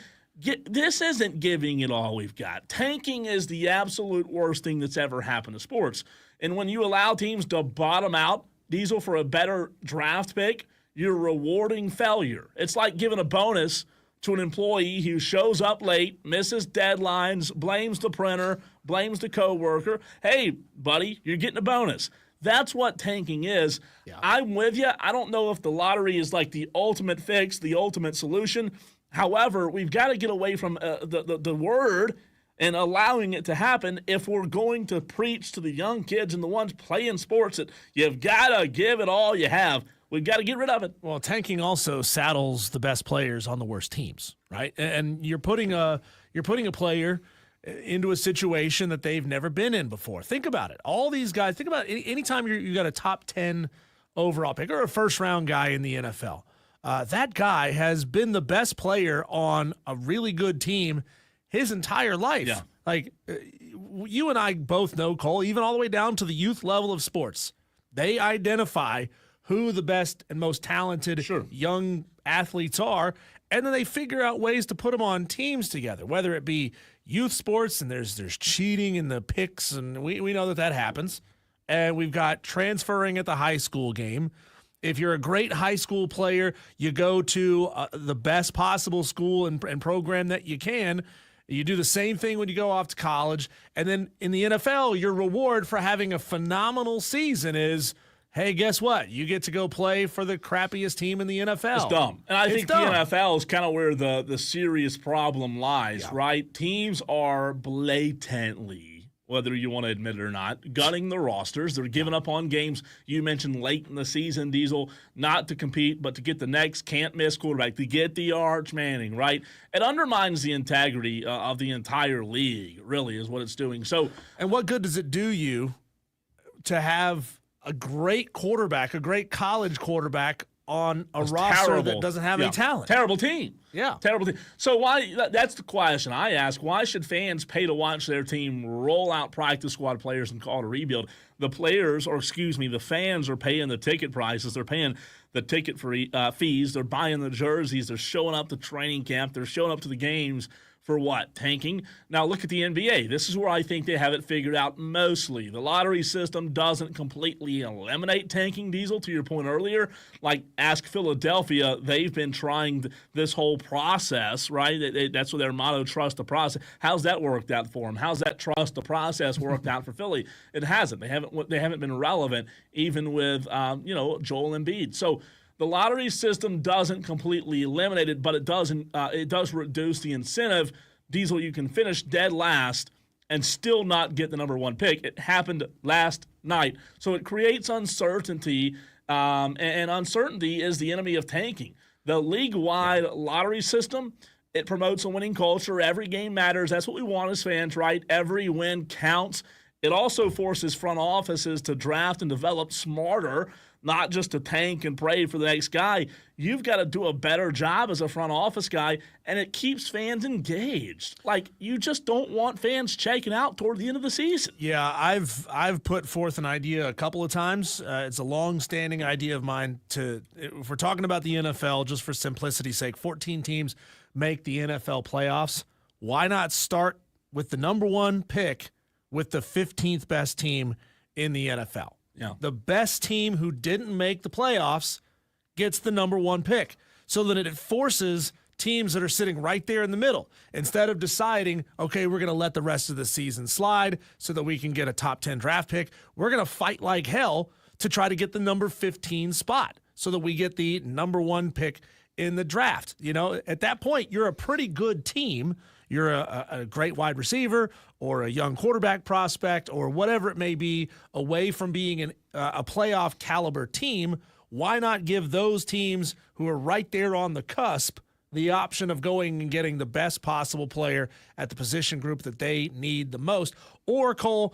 This isn't giving it all we've got. Tanking is the absolute worst thing that's ever happened to sports. And when you allow teams to bottom out, Diesel, for a better draft pick, you're rewarding failure. It's like giving a bonus to an employee who shows up late, misses deadlines, blames the printer, blames the coworker. Hey, buddy, you're getting a bonus. That's what tanking is. Yeah. I'm with you. I don't know if the lottery is like the ultimate fix, the ultimate solution. However, we've got to get away from the word and allowing it to happen if we're going to preach to the young kids and the ones playing sports that you've got to give it all you have. We've got to get rid of it. Well, tanking also saddles the best players on the worst teams, right? And you're putting a player into a situation that they've never been in before. Think about it. All these guys, think about it. Anytime you got a top 10 overall pick or a first-round guy in the NFL, that guy has been the best player on a really good team his entire life. Yeah. Like, you and I both know, Cole, even all the way down to the youth level of sports, they identify who the best and most talented young athletes are, and then they figure out ways to put them on teams together, whether it be youth sports, and there's cheating in the picks, and we know that happens. And we've got transferring at the high school game. If you're a great high school player, you go to the best possible school and program that you can. You do the same thing when you go off to college. And then in the NFL, your reward for having a phenomenal season is, hey, guess what? You get to go play for the crappiest team in the NFL. It's dumb. And I think the NFL is kind of where the serious problem lies, right? Teams are blatantly, whether you want to admit it or not, gutting the rosters. They're giving up on games you mentioned late in the season, Diesel, not to compete, but to get the next can't-miss quarterback, to get the Arch Manning, right? It undermines the integrity of the entire league, really, is what it's doing. So, and what good does it do you to have a great quarterback, a great college quarterback on a roster that doesn't have any talent? Terrible team. Yeah. Terrible team. So that's the question I ask. Why should fans pay to watch their team roll out practice squad players and call it a rebuild? The fans are paying the ticket prices. They're paying the ticket fees. They're buying the jerseys. They're showing up to training camp. They're showing up to the games. For what? Tanking? Now look at the NBA. This is where I think they have it figured out mostly. The lottery system doesn't completely eliminate tanking, Diesel, to your point earlier. Like, ask Philadelphia. They've been trying this whole process, right? That's what their motto, trust the process. How's that worked out for them? How's that trust the process worked out for Philly? It hasn't. They haven't been relevant even with Joel Embiid. So the lottery system doesn't completely eliminate it, but it does reduce the incentive. Diesel, you can finish dead last and still not get the number one pick. It happened last night. So it creates uncertainty, and uncertainty is the enemy of tanking. The league-wide lottery system, it promotes a winning culture. Every game matters. That's what we want as fans, right? Every win counts. It also forces front offices to draft and develop smarter, not just to tank and pray for the next guy. You've got to do a better job as a front office guy, and it keeps fans engaged. Like, you just don't want fans checking out toward the end of the season. Yeah, I've put forth an idea a couple of times. It's a long-standing idea of mine if we're talking about the NFL, just for simplicity's sake, 14 teams make the NFL playoffs. Why not start with the number one pick with the 15th best team in the NFL? Yeah. The best team who didn't make the playoffs gets the number one pick, so that it forces teams that are sitting right there in the middle, instead of deciding, okay, we're going to let the rest of the season slide so that we can get a top 10 draft pick. We're going to fight like hell to try to get the number 15 spot so that we get the number one pick in the draft. At that point, you're a pretty good team. You're a great wide receiver or a young quarterback prospect or whatever it may be, away from being a playoff caliber team. Why not give those teams who are right there on the cusp the option of going and getting the best possible player at the position group that they need the most? Or, Cole,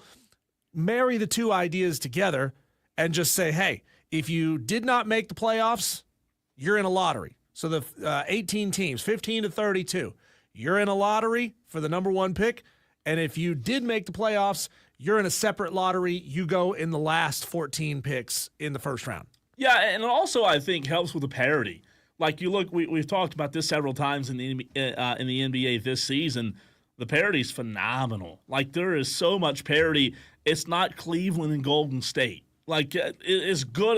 marry the two ideas together and just say, hey, if you did not make the playoffs, you're in a lottery. So the 18 teams, 15 to 32, you're in a lottery for the number one pick. And if you did make the playoffs, you're in a separate lottery. You go in the last 14 picks in the first round. Yeah, and it also, I think, helps with the parity. Like, you look, we've talked about this several times in the NBA this season. The parity's phenomenal. Like, there is so much parity. It's not Cleveland and Golden State. Like, as good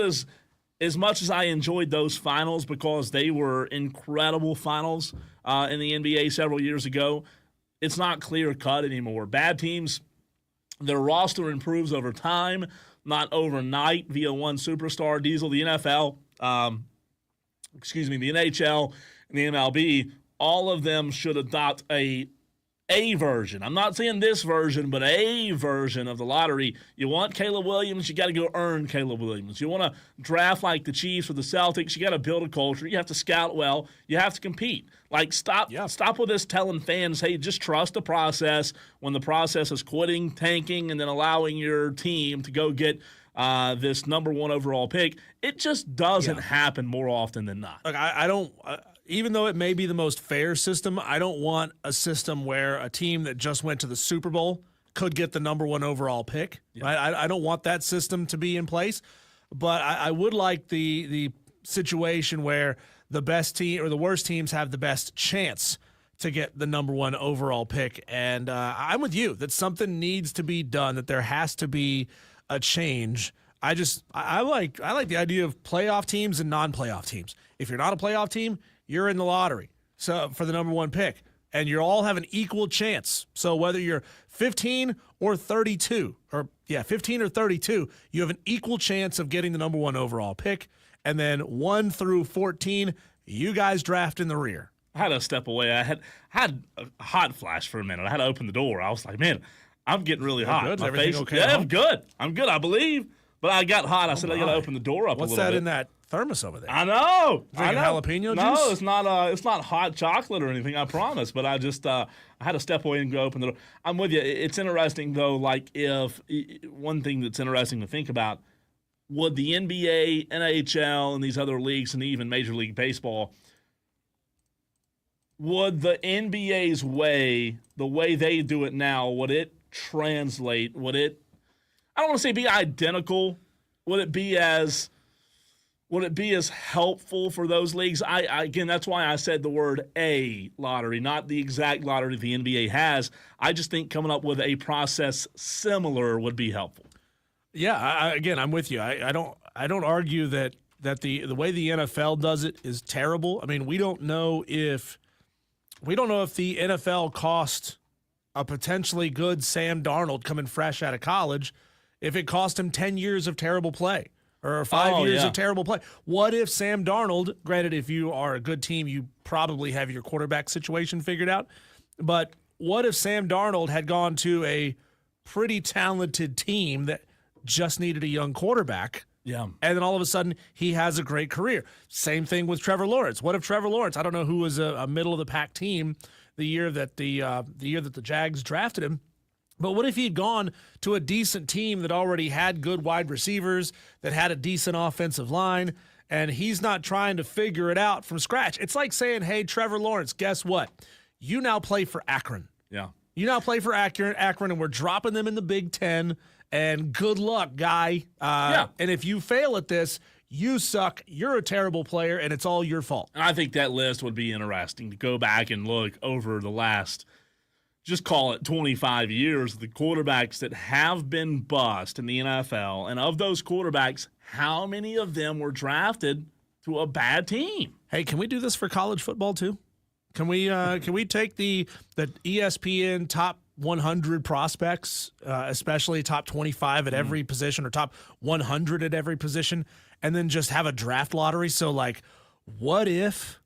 as much as I enjoyed those finals because they were incredible finals in the NBA several years ago, it's not clear-cut anymore. Bad teams, their roster improves over time, not overnight via one superstar. Diesel, the NFL, the NHL, and the MLB, all of them should adopt a version. I'm not saying this version, but a version of the lottery. You want Caleb Williams, you got to go earn Caleb Williams. You want to draft like the Chiefs or the Celtics, you got to build a culture. You have to scout well. You have to compete. Like, stop with this telling fans, hey, just trust the process when the process is quitting, tanking, and then allowing your team to go get this number one overall pick. It just doesn't happen more often than not. Look, I don't even though it may be the most fair system, I don't want a system where a team that just went to the Super Bowl could get the number one overall pick. Right? I don't want that system to be in place, but I would like the situation where the best team or the worst teams have the best chance to get the number one overall pick. And I'm with you that something needs to be done, that there has to be a change. I like the idea of playoff teams and non-playoff teams. If you're not a playoff team, you're in the lottery so for the number one pick, and you all have an equal chance. So whether you're 15 or 32, you have an equal chance of getting the number one overall pick. And then 1 through 14, you guys draft in the rear. I had to step away. I had a hot flash for a minute. I had to open the door. I was like, man, I'm getting really hot. Good? My Everything face, okay? Yeah, I'm good. I believe. But I got hot. I said, I got to open the door up What's a little bit. What's that in that thermos over there? I know. Drinking jalapeno juice? No, it's not. It's not hot chocolate or anything. I promise. But I just I had to step away and go open the door. I'm with you. It's interesting though. Like, if one thing that's interesting to think about, would the NBA, NHL, and these other leagues, and even Major League Baseball, would the NBA's way, the way they do it now, would it translate? Would it? I don't want to say be identical. Would it be as helpful for those leagues? I again, that's why I said the word a lottery, not the exact lottery the NBA has. I just think coming up with a process similar would be helpful. Yeah, I'm with you. I don't argue that the way the NFL does it is terrible. I mean, we don't know if the NFL cost a potentially good Sam Darnold coming fresh out of college if it cost him 10 years of terrible play or 5 years of terrible play. What if Sam Darnold, granted, if you are a good team, you probably have your quarterback situation figured out, but what if Sam Darnold had gone to a pretty talented team that just needed a young quarterback? Yeah. And then all of a sudden he has a great career. Same thing with Trevor Lawrence. What if Trevor Lawrence, I don't know who was a middle of the pack team the year that the Jags drafted him, but what if he'd gone to a decent team that already had good wide receivers, that had a decent offensive line, and he's not trying to figure it out from scratch? It's like saying, hey, Trevor Lawrence, guess what? You now play for Akron. Yeah. You now play for Akron, and we're dropping them in the Big Ten, and good luck, guy. And if you fail at this, you suck, you're a terrible player, and it's all your fault. And I think that list would be interesting to go back and look over the last, just call it 25 years, the quarterbacks that have been bust in the NFL. And of those quarterbacks, how many of them were drafted to a bad team? Hey, can we do this for college football too? Can we take the ESPN top 100 prospects, especially top 25 at every position or top 100 at every position, and then just have a draft lottery? So, like, what if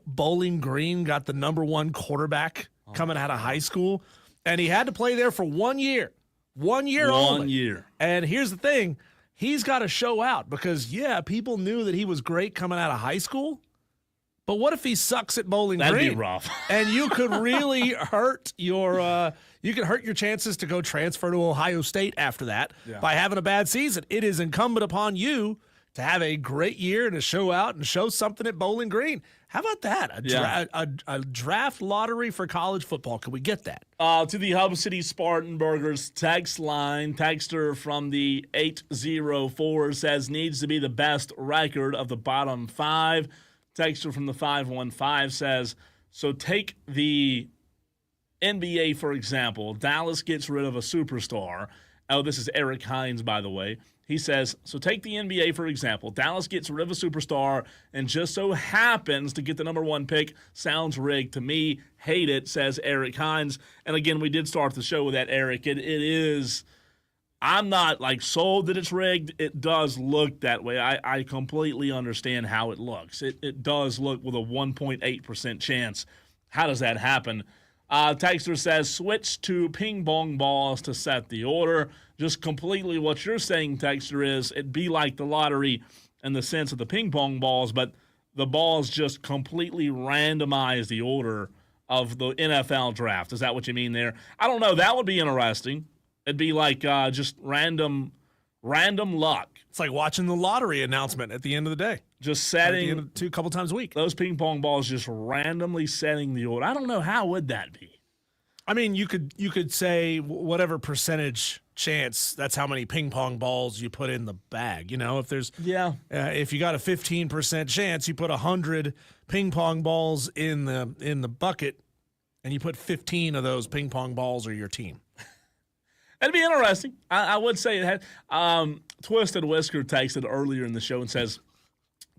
Bowling Green got the number one quarterback coming out of high school, and he had to play there for 1 year? 1 year only. 1 year. And here's the thing. He's got to show out because, people knew that he was great coming out of high school. But what if he sucks at Bowling Green? That'd be rough. And you could really hurt your chances to go transfer to Ohio State after that by having a bad season. It is incumbent upon you to have a great year and to show out and show something at Bowling Green. How about that? A draft lottery for college football. Can we get that? To the Hub City Spartanburgers text line, texter from the 804 says needs to be the best record of the bottom five. Texter from the 515 says, so take the NBA, for example. Dallas gets rid of a superstar. Oh, this is Eric Hines, by the way. He says, so take the NBA, for example. Dallas gets rid of a superstar and just so happens to get the number one pick. Sounds rigged to me. Hate it, says Eric Hines. And again, we did start the show with that, Eric. It is, I'm not like sold that it's rigged. It does look that way. I completely understand how it looks. It does look with a 1.8% chance. How does that happen? Texter says, switch to ping pong balls to set the order. Just completely what you're saying, Texter, is it'd be like the lottery in the sense of the ping pong balls, but the balls just completely randomize the order of the NFL draft. Is that what you mean there? I don't know. That would be interesting. It'd be like just random luck. It's like watching the lottery announcement at the end of the day. Just setting a couple times a week. Those ping pong balls just randomly setting the order. I don't know, how would that be? I mean, you could say whatever percentage chance, that's how many ping pong balls you put in the bag. You know, if there's if you got a 15% chance, you put 100 ping pong balls in the bucket, and you put 15 of those ping pong balls are your team. That'd be interesting. I would say it had. Twisted Whisker texted earlier in the show and says,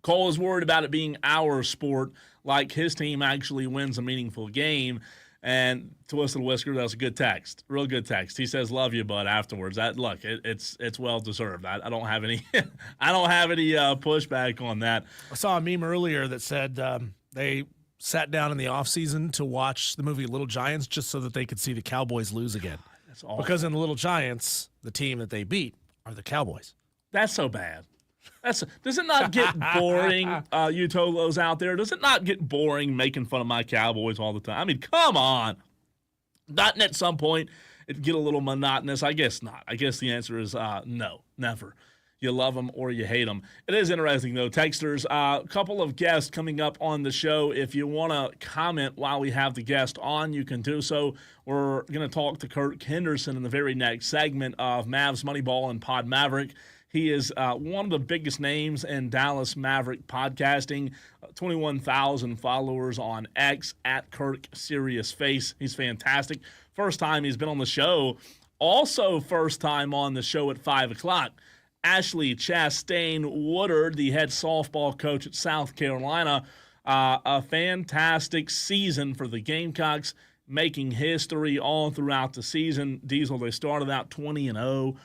Cole is worried about it being our sport, like his team actually wins a meaningful game. And Twisted Whisker, that's a good text, real good text. He says, "Love you, bud." Afterwards, it's well deserved. I don't have any, pushback on that. I saw a meme earlier that said they sat down in the offseason to watch the movie Little Giants just so that they could see the Cowboys lose again. That's awful. Because in the Little Giants, the team that they beat are the Cowboys. That's so bad. Does it not get boring, you Tolos out there? Does it not get boring making fun of my Cowboys all the time? I mean, come on. Not at some point it'd get a little monotonous. I guess not. I guess the answer is no, never. You love them or you hate them. It is interesting, though. Texters, a couple of guests coming up on the show. If you want to comment while we have the guest on, you can do so. We're going to talk to Kirk Henderson in the very next segment of Mavs Moneyball and Pod Maverick. He is one of the biggest names in Dallas Maverick podcasting. 21,000 followers on X at Kirk Serious Face. He's fantastic. First time he's been on the show. Also first time on the show at 5 o'clock. Ashley Chastain Woodward, the head softball coach at South Carolina. A fantastic season for the Gamecocks, making history all throughout the season. Diesel, they started out 20-0.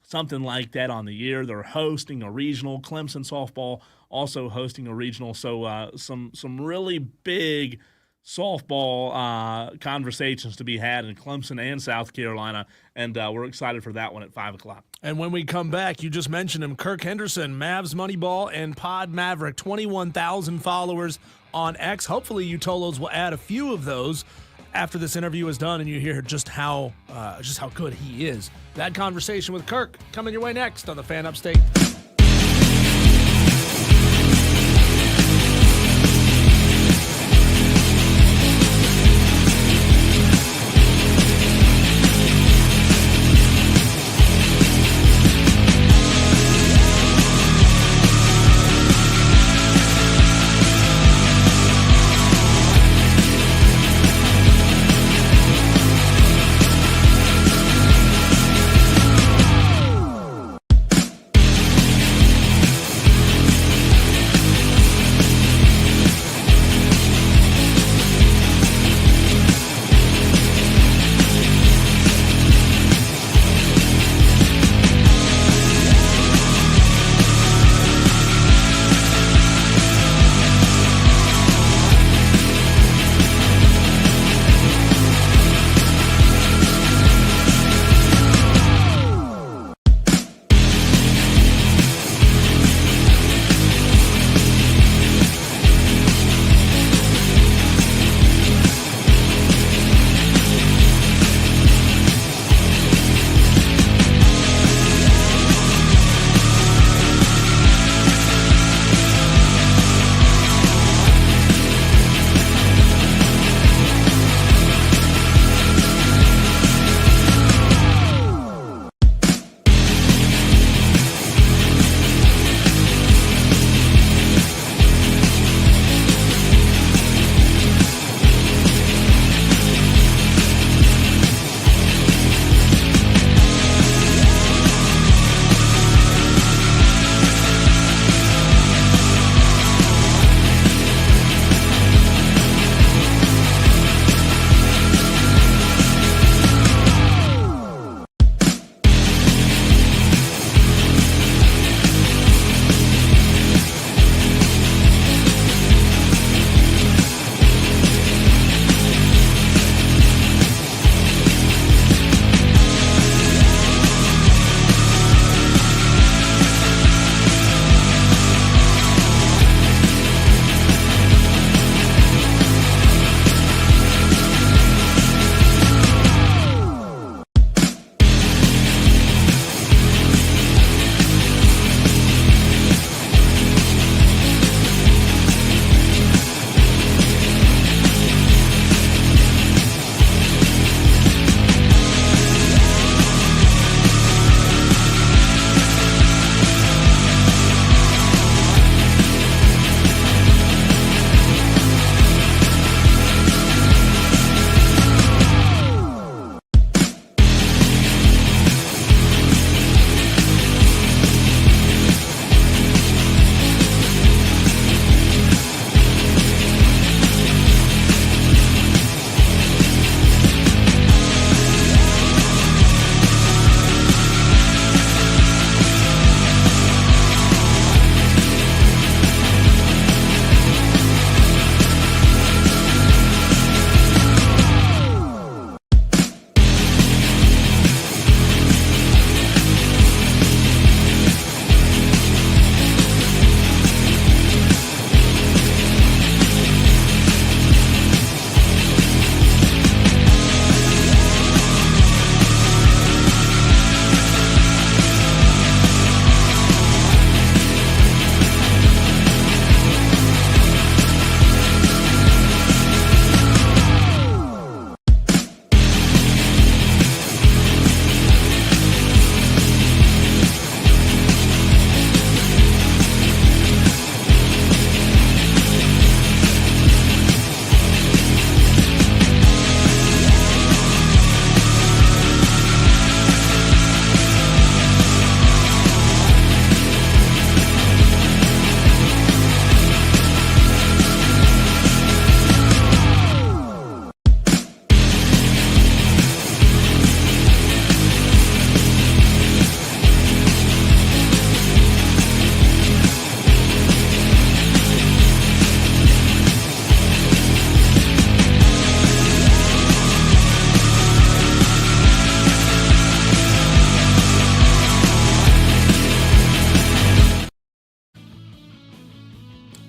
Something like that on the year. They're hosting a regional. Clemson softball also hosting a regional. So some really big softball conversations to be had in Clemson and South Carolina, and we're excited for that one at 5 o'clock. And when we come back, you just mentioned him, Kirk Henderson, Mavs Moneyball and Pod Maverick, 21,000 followers on X. Hopefully you Tolos will add a few of those after this interview is done and you hear just how good he is. That conversation with Kirk coming your way next on the Fan Upstate.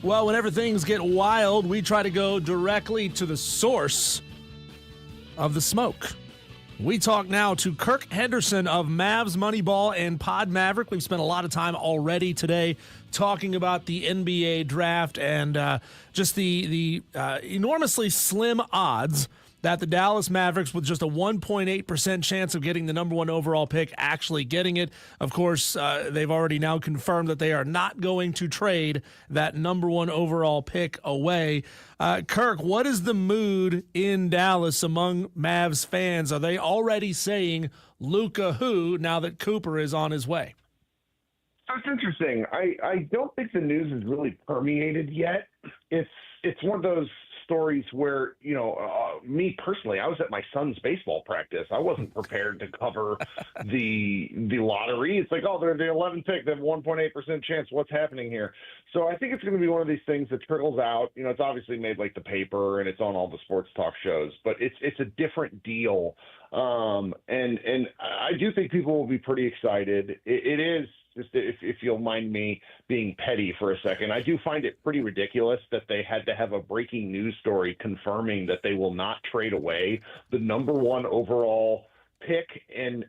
Well, whenever things get wild, we try to go directly to the source of the smoke. We talk now to Kirk Henderson of Mavs Moneyball and Pod Maverick. We've spent a lot of time already today talking about the NBA draft and just the enormously slim odds that the Dallas Mavericks, with just a 1.8% chance of getting the number one overall pick, actually getting it. Of course, they've already now confirmed that they are not going to trade that number one overall pick away. Kirk, what is the mood in Dallas among Mavs fans? Are they already saying Luka who now that Cooper is on his way? That's interesting. I don't think the news is really permeated yet. It's one of those stories where, me personally, I was at my son's baseball practice. I wasn't prepared to cover the lottery. It's like, oh, they're the 11th pick. They have 1.8% chance. What's happening here? So I think it's going to be one of these things that trickles out. It's obviously made like the paper and it's on all the sports talk shows, but it's a different deal. And I do think people will be pretty excited. It is. Just if you'll mind me being petty for a second, I do find it pretty ridiculous that they had to have a breaking news story confirming that they will not trade away the number one overall pick, and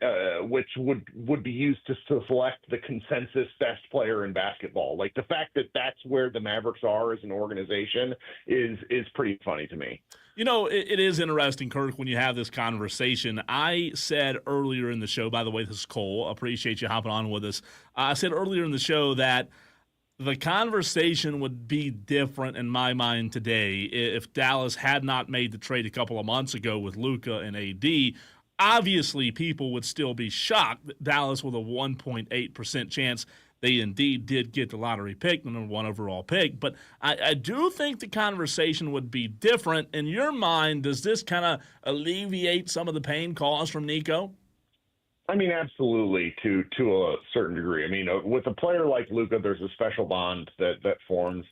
which would be used to select the consensus best player in basketball. Like, the fact that that's where the Mavericks are as an organization is pretty funny to me. It is interesting, Kirk, when you have this conversation. I said earlier in the show, by the way, this is Cole. Appreciate you hopping on with us. I said earlier in the show that the conversation would be different in my mind today if Dallas had not made the trade a couple of months ago with Luka and AD. Obviously, people would still be shocked that Dallas, with a 1.8% chance, they indeed did get the lottery pick, the number one overall pick. But I do think the conversation would be different. In your mind, does this kind of alleviate some of the pain caused from Nico? I mean, absolutely, to a certain degree. I mean, with a player like Luka, there's a special bond that forms.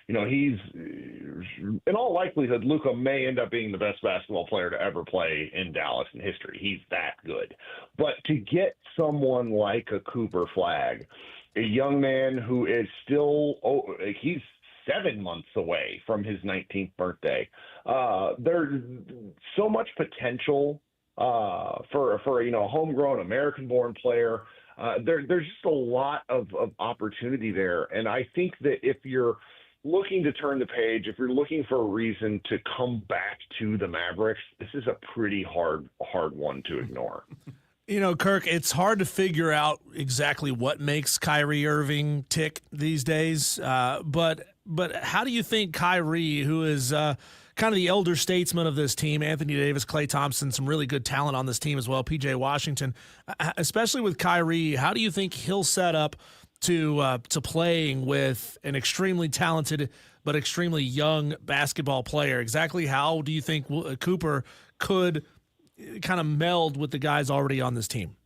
He's, in all likelihood, Luka may end up being the best basketball player to ever play in Dallas in history. He's that good. But to get someone like a Cooper Flagg, a young man who is still, he's 7 months away from his 19th birthday. There's so much potential for a homegrown American-born player. There's just a lot of opportunity there, and I think that if you're looking to turn the page, if you're looking for a reason to come back to the Mavericks, this is a pretty hard one to ignore. Kirk, it's hard to figure out exactly what makes Kyrie Irving tick these days. But how do you think Kyrie, who is kind of the elder statesman of this team, Anthony Davis, Klay Thompson, some really good talent on this team as well, PJ Washington, especially with Kyrie, how do you think he'll set up to playing with an extremely talented but extremely young basketball player? Exactly how do you think Cooper could kind of meld with the guys already on this team?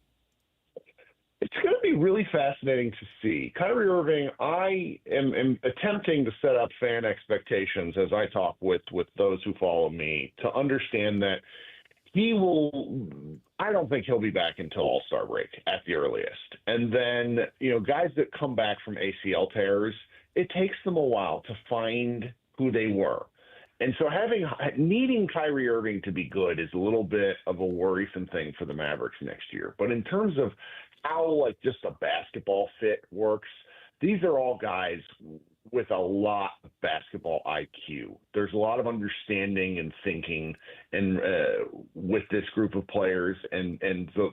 It's going to be really fascinating to see. Kyrie Irving, I am attempting to set up fan expectations as I talk with those who follow me to understand that I don't think he'll be back until All-Star break at the earliest. And then, guys that come back from ACL tears, it takes them a while to find who they were. And so needing Kyrie Irving to be good is a little bit of a worrisome thing for the Mavericks next year. But in terms of how just a basketball fit works, these are all guys with a lot of basketball IQ. There's a lot of understanding and thinking and with this group of players.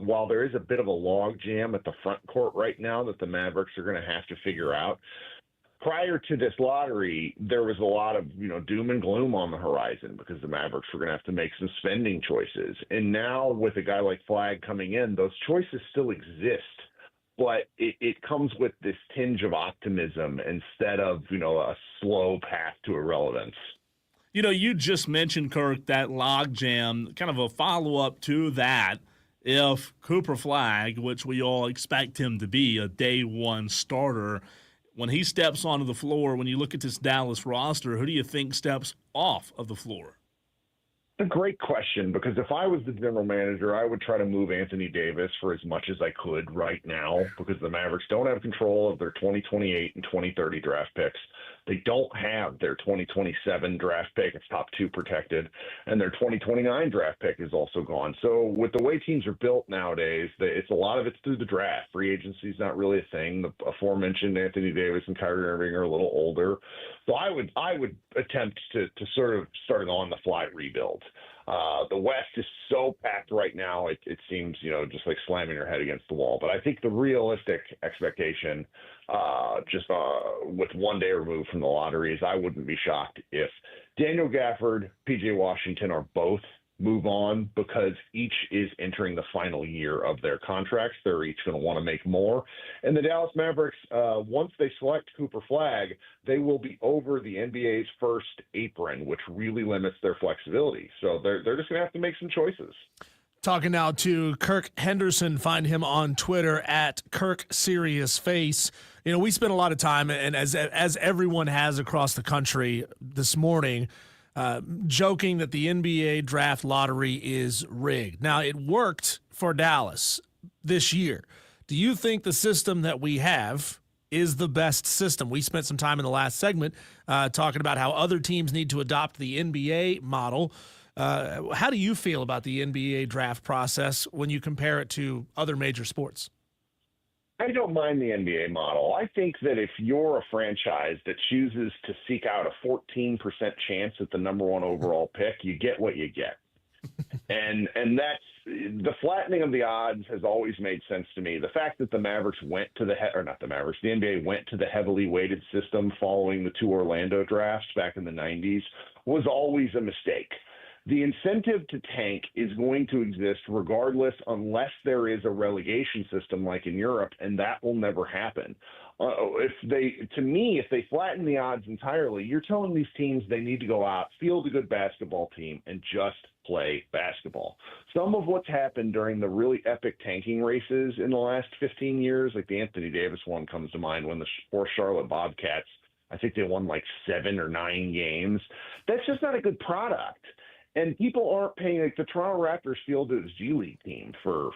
While there is a bit of a log jam at the front court right now that the Mavericks are going to have to figure out, prior to this lottery, there was a lot of doom and gloom on the horizon because the Mavericks were going to have to make some spending choices. And now with a guy like Flagg coming in, those choices still exist, but it comes with this tinge of optimism instead of a slow path to irrelevance. You just mentioned, Kirk, that logjam, kind of a follow-up to that. If Cooper Flagg, which we all expect him to be a day one starter, when he steps onto the floor, when you look at this Dallas roster, who do you think steps off of the floor? A great question, because if I was the general manager, I would try to move Anthony Davis for as much as I could right now, because the Mavericks don't have control of their 2028 and 2030 draft picks. They don't have their 2027 draft pick. It's top 2 protected, and their 2029 draft pick is also gone. So with the way teams are built nowadays, it's a lot of it's through the draft. Free agency is not really a thing. The aforementioned Anthony Davis and Kyrie Irving are a little older. So I would attempt to sort of start an on-the-fly rebuild. The West is so packed right now, it seems, just like slamming your head against the wall. But I think the realistic expectation, with 1 day removed from the lottery, is I wouldn't be shocked if Daniel Gafford, PJ Washington are both move on, because each is entering the final year of their contracts. They're each going to want to make more. And the Dallas Mavericks, once they select Cooper Flagg, they will be over the NBA's first apron, which really limits their flexibility. So they're just going to have to make some choices. Talking now to Kirk Henderson. Find him on Twitter at KirkSeriousFace. We spent a lot of time, and as everyone has across the country this morning, joking that the NBA draft lottery is rigged. Now, it worked for Dallas this year. Do you think the system that we have is the best system? We spent some time in the last segment talking about how other teams need to adopt the NBA model. How do you feel about the NBA draft process when you compare it to other major sports? I don't mind the NBA model. I think that if you're a franchise that chooses to seek out a 14% chance at the number 1 overall pick, you get what you get. and that's the flattening of the odds has always made sense to me. The fact that the Mavericks went to the NBA went to the heavily weighted system following the 2 Orlando drafts back in the 90s was always a mistake. The incentive to tank is going to exist regardless, unless there is a relegation system like in Europe, and that will never happen. If they flatten the odds entirely, you're telling these teams they need to go out, field a good basketball team, and just play basketball. Some of what's happened during the really epic tanking races in the last 15 years, like the Anthony Davis one comes to mind, when the Charlotte Bobcats, I think they won like 7 or 9 games. That's just not a good product. And people aren't paying, like the Toronto Raptors fielded its G League team for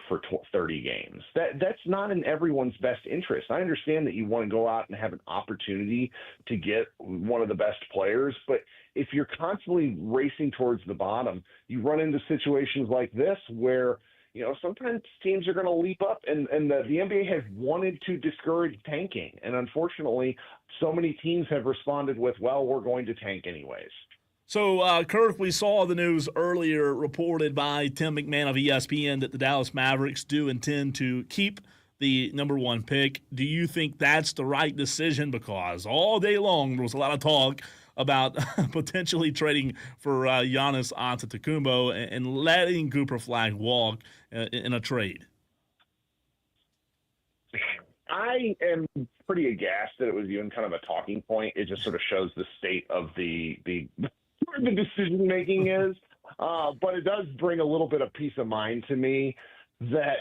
30 games. That's not in everyone's best interest. I understand that you want to go out and have an opportunity to get one of the best players, but if you're constantly racing towards the bottom, you run into situations like this where, sometimes teams are going to leap up, and the NBA has wanted to discourage tanking. And unfortunately, so many teams have responded with, well, we're going to tank anyways. So, Kirk, we saw the news earlier reported by Tim McMahon of ESPN that the Dallas Mavericks do intend to keep the number 1 pick. Do you think that's the right decision? Because all day long there was a lot of talk about potentially trading for Giannis Antetokounmpo and letting Cooper Flagg walk in a trade. I am pretty aghast that it was even kind of a talking point. It just sort of shows the state of the decision making is, but it does bring a little bit of peace of mind to me that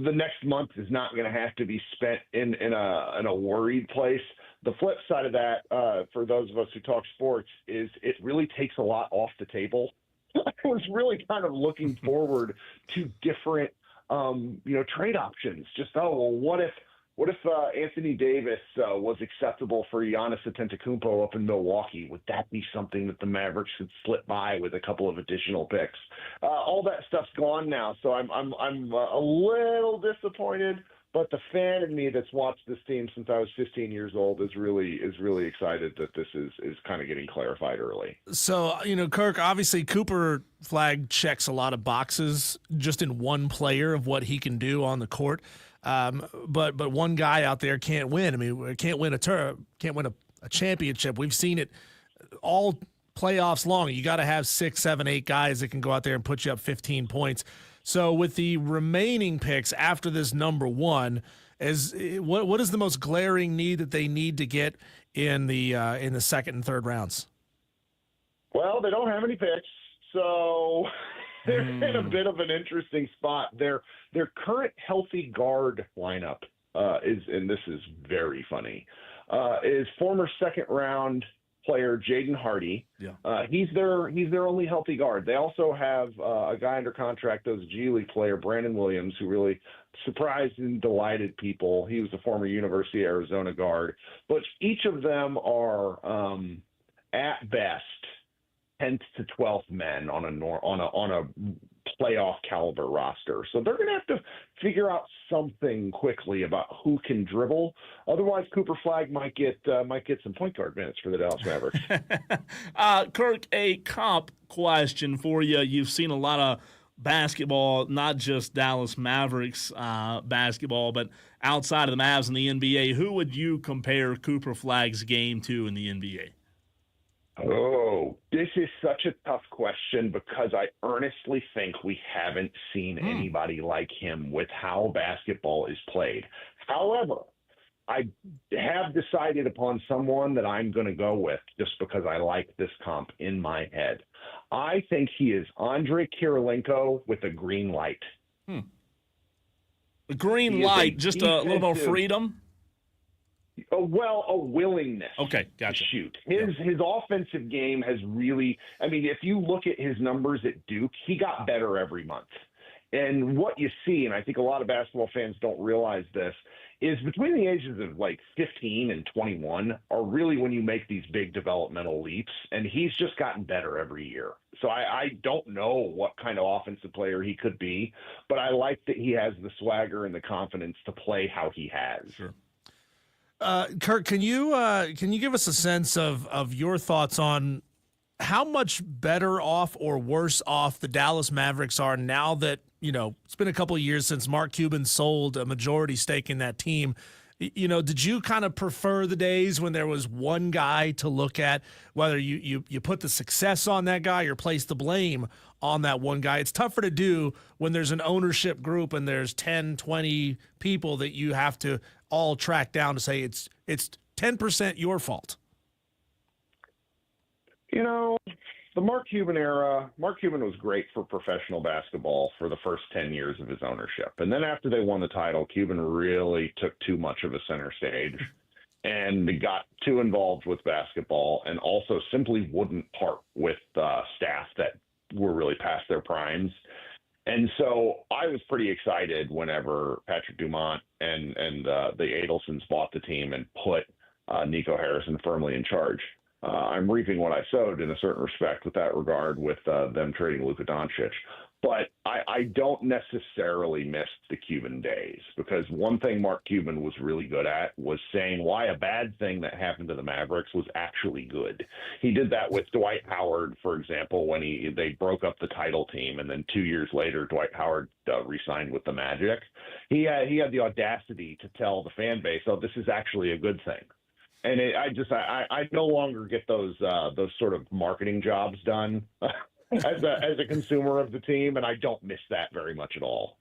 the next month is not going to have to be spent in a worried place. The flip side of that, for those of us who talk sports, is it really takes a lot off the table. I was really kind of looking forward to different, trade options. Just, what if Anthony Davis was acceptable for Giannis Antetokounmpo up in Milwaukee? Would that be something that the Mavericks could slip by with a couple of additional picks? All that stuff's gone now, so I'm a little disappointed. But the fan in me that's watched this team since I was 15 years old is really excited that this is kind of getting clarified early. So, Kirk, obviously Cooper Flagg checks a lot of boxes just in one player of what he can do on the court. But one guy out there can't win. I mean, can't win a championship. We've seen it all playoffs long. You got to have 6, 7, 8 guys that can go out there and put you up 15 points. So with the remaining picks after this number 1, what is the most glaring need that they need to get in the second and third rounds? Well, they don't have any picks, so they're in a bit of an interesting spot. Their current healthy guard lineup is, and this is very funny, is former second round player, Jaden Hardy. Yeah. He's their only healthy guard. They also have a guy under contract, as a G League player, Brandon Williams, who really surprised and delighted people. He was a former University of Arizona guard. But each of them are at best 10th to 12th men on a playoff caliber roster. So they're going to have to figure out something quickly about who can dribble. Otherwise, Cooper Flagg might get some point guard minutes for the Dallas Mavericks. Kirk, a comp question for you. You've seen a lot of basketball, not just Dallas Mavericks basketball, but outside of the Mavs and the NBA. Who would you compare Cooper Flagg's game to in the NBA? Oh, this is such a tough question because I earnestly think we haven't seen anybody like him with how basketball is played. However, I have decided upon someone that I'm going to go with just because I like this comp in my head. I think he is Andrei Kirilenko with a green light. A green light, just a little more freedom? A willingness gotcha. to shoot. His offensive game has really, I mean, if you look at his numbers at Duke, he got better every month. And what you see, and I think a lot of basketball fans don't realize this, is between the ages of like 15 and 21 are really when you make these big developmental leaps. And he's just gotten better every year. So I don't know what kind of offensive player he could be, but I like that he has the swagger and the confidence to play how he has. Sure. Kurt, can you give us a sense of your thoughts on how much better off or worse off the Dallas Mavericks are now that, it's been a couple of years since Mark Cuban sold a majority stake in that team? Did you kind of prefer the days when there was one guy to look at, whether you put the success on that guy or place the blame on that one guy? It's tougher to do when there's an ownership group and there's 10, 20 people that you have to all track down to say it's 10% your fault. The Mark Cuban era, Mark Cuban was great for professional basketball for the first 10 years of his ownership. And then after they won the title, Cuban really took too much of a center stage and got too involved with basketball and also simply wouldn't part with staff that were really past their primes. And so I was pretty excited whenever Patrick Dumont and the Adelsons bought the team and put Nico Harrison firmly in charge. I'm reaping what I sowed in a certain respect with that regard with them trading Luka Doncic. But I don't necessarily miss the Cuban days because one thing Mark Cuban was really good at was saying why a bad thing that happened to the Mavericks was actually good. He did that with Dwight Howard, for example, when they broke up the title team, and then 2 years later, Dwight Howard re-signed with the Magic. He had the audacity to tell the fan base, "Oh, this is actually a good thing." And I no longer get those sort of marketing jobs done as a consumer of the team, and I don't miss that very much at all.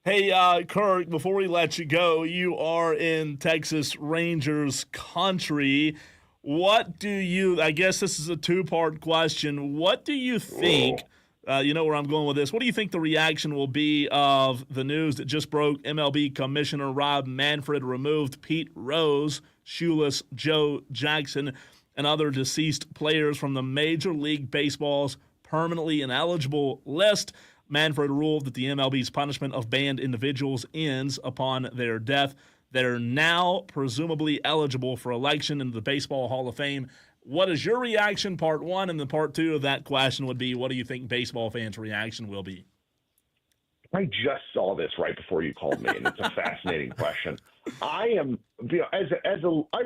Hey, Kirk, before we let you go, you are in Texas Rangers country. I guess this is a two-part question. What do you think, you know where I'm going with this, what do you think the reaction will be of the news that just broke? MLB Commissioner Rob Manfred removed Pete Rose, Shoeless Joe Jackson, and other deceased players from the Major League Baseball's permanently ineligible list. Manfred ruled that the MLB's punishment of banned individuals ends upon their death. They're now presumably eligible for election into the Baseball Hall of Fame. What is your reaction, part one? And the part two of that question would be, what do you think baseball fans' reaction will be? I just saw this right before you called me, and it's a fascinating question. I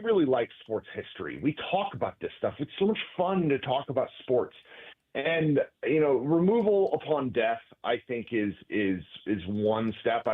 really like sports history. We talk about this stuff. It's so much fun to talk about sports. And, removal upon death, I think is one step.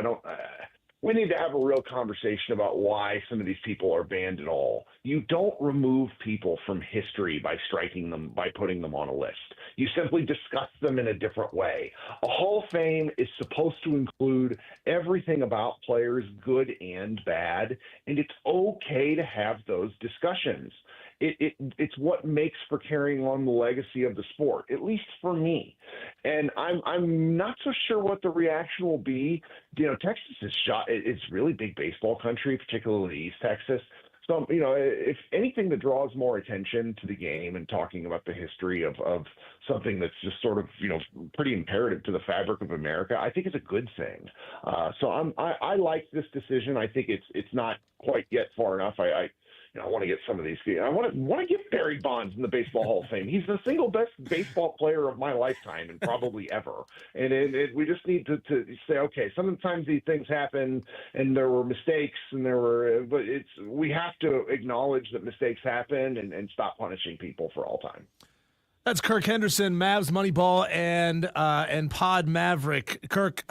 We need to have a real conversation about why some of these people are banned at all. You don't remove people from history by striking them, by putting them on a list. You simply discuss them in a different way. A Hall of Fame is supposed to include everything about players, good and bad, and it's okay to have those discussions. It's what makes for carrying on the legacy of the sport, at least for me. And I'm not so sure what the reaction will be. Texas is it's really big baseball country, particularly East Texas. some, if anything that draws more attention to the game and talking about the history of something that's just sort of, pretty imperative to the fabric of America, I think it's a good thing. So I like this decision. I think it's not quite yet far enough. I want to get some of these. I want to get Barry Bonds in the Baseball Hall of Fame. He's the single best baseball player of my lifetime and probably ever. And we just need to say, okay, sometimes these things happen and there were mistakes but we have to acknowledge that mistakes happen and stop punishing people for all time. That's Kirk Henderson, Mavs Moneyball, and Pod Maverick. Kirk,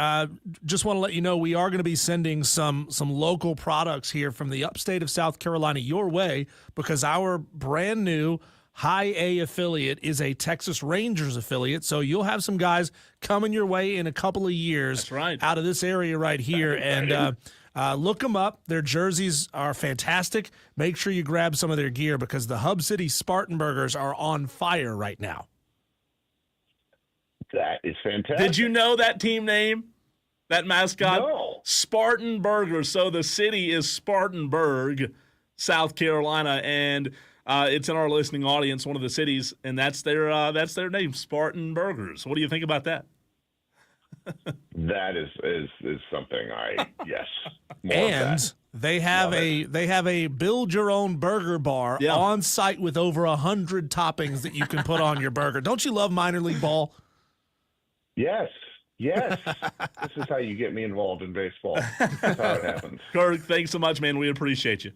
just want to let you know we are going to be sending some local products here from the upstate of South Carolina your way, because our brand new High A affiliate is a Texas Rangers affiliate. So you'll have some guys coming your way in a couple of years. That's right. Out of this area right here. And look them up. Their jerseys are fantastic. Make sure you grab some of their gear, because the Hub City Spartanburgers are on fire right now. That is fantastic. Did you know that team name? That mascot? No. Spartanburgers. So the city is Spartanburg, South Carolina, and it's in our listening audience, one of the cities, and that's their name, Spartanburgers. What do you think about that? That is something yes. And they have a build your own burger bar on site with over 100 toppings that you can put on your burger. Don't you love minor league ball? Yes. This is how you get me involved in baseball. That's how it happens. Kirk, thanks so much, man. We appreciate you.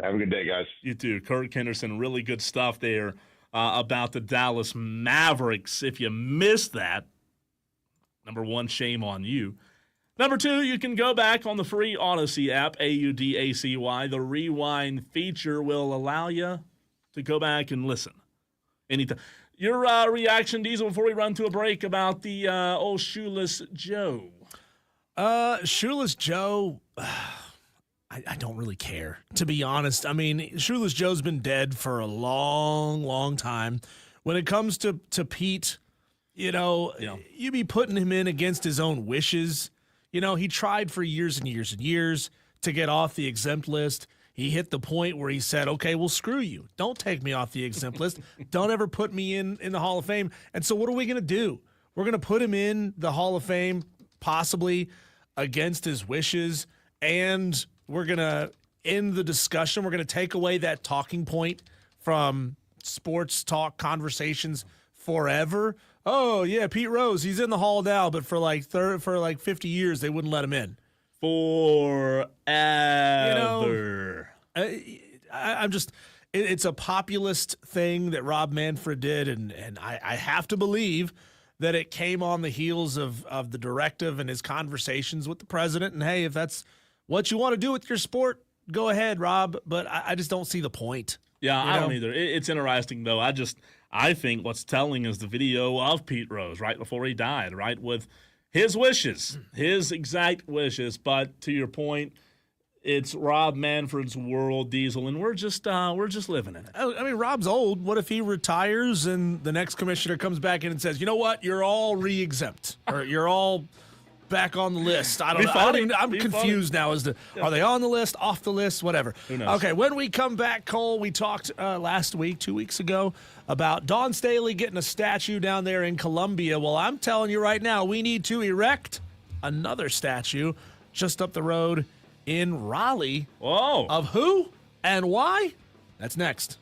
Have a good day, guys. You too. Kirk Henderson, really good stuff there about the Dallas Mavericks. If you missed that, number one, shame on you. Number two, you can go back on the free Odyssey app, AUDACY. The rewind feature will allow you to go back and listen anytime. Your reaction, Diesel, before we run to a break about the old Shoeless Joe. Shoeless Joe, I don't really care, to be honest. I mean, Shoeless Joe's been dead for a long, long time. When it comes to Pete, you be putting him in against his own wishes. He tried for years and years and years to get off the exempt list. He hit the point where he said, okay, well, screw you. Don't take me off the exempt list. Don't ever put me in the Hall of Fame. And so what are we going to do? We're going to put him in the Hall of Fame, possibly against his wishes, and we're going to end the discussion. We're going to take away that talking point from sports talk conversations forever. Oh, yeah, Pete Rose, he's in the Hall now, but for like 50 years, they wouldn't let him in. Forever. I'm just – it's a populist thing that Rob Manfred did, and I have to believe that it came on the heels of the directive and his conversations with the president. And, hey, if that's what you want to do with your sport, go ahead, Rob. But I just don't see the point. Yeah, I don't either. It's interesting, though. I think what's telling is the video of Pete Rose right before he died, right, with his wishes, his exact wishes. But to your point, it's Rob Manfred's world, Diesel, and we're just living in it. I mean, Rob's old. What if he retires and the next commissioner comes back in and says, you know what, you're all re-exempt, or you're all back on the list? I'm confused now as to, are they on the list, off the list, whatever. Who knows? Okay, when we come back, Cole, we talked last week, 2 weeks ago, about Dawn Staley getting a statue down there in Columbia. Well, I'm telling you right now, we need to erect another statue just up the road in Raleigh. Whoa. Of who and why? That's next.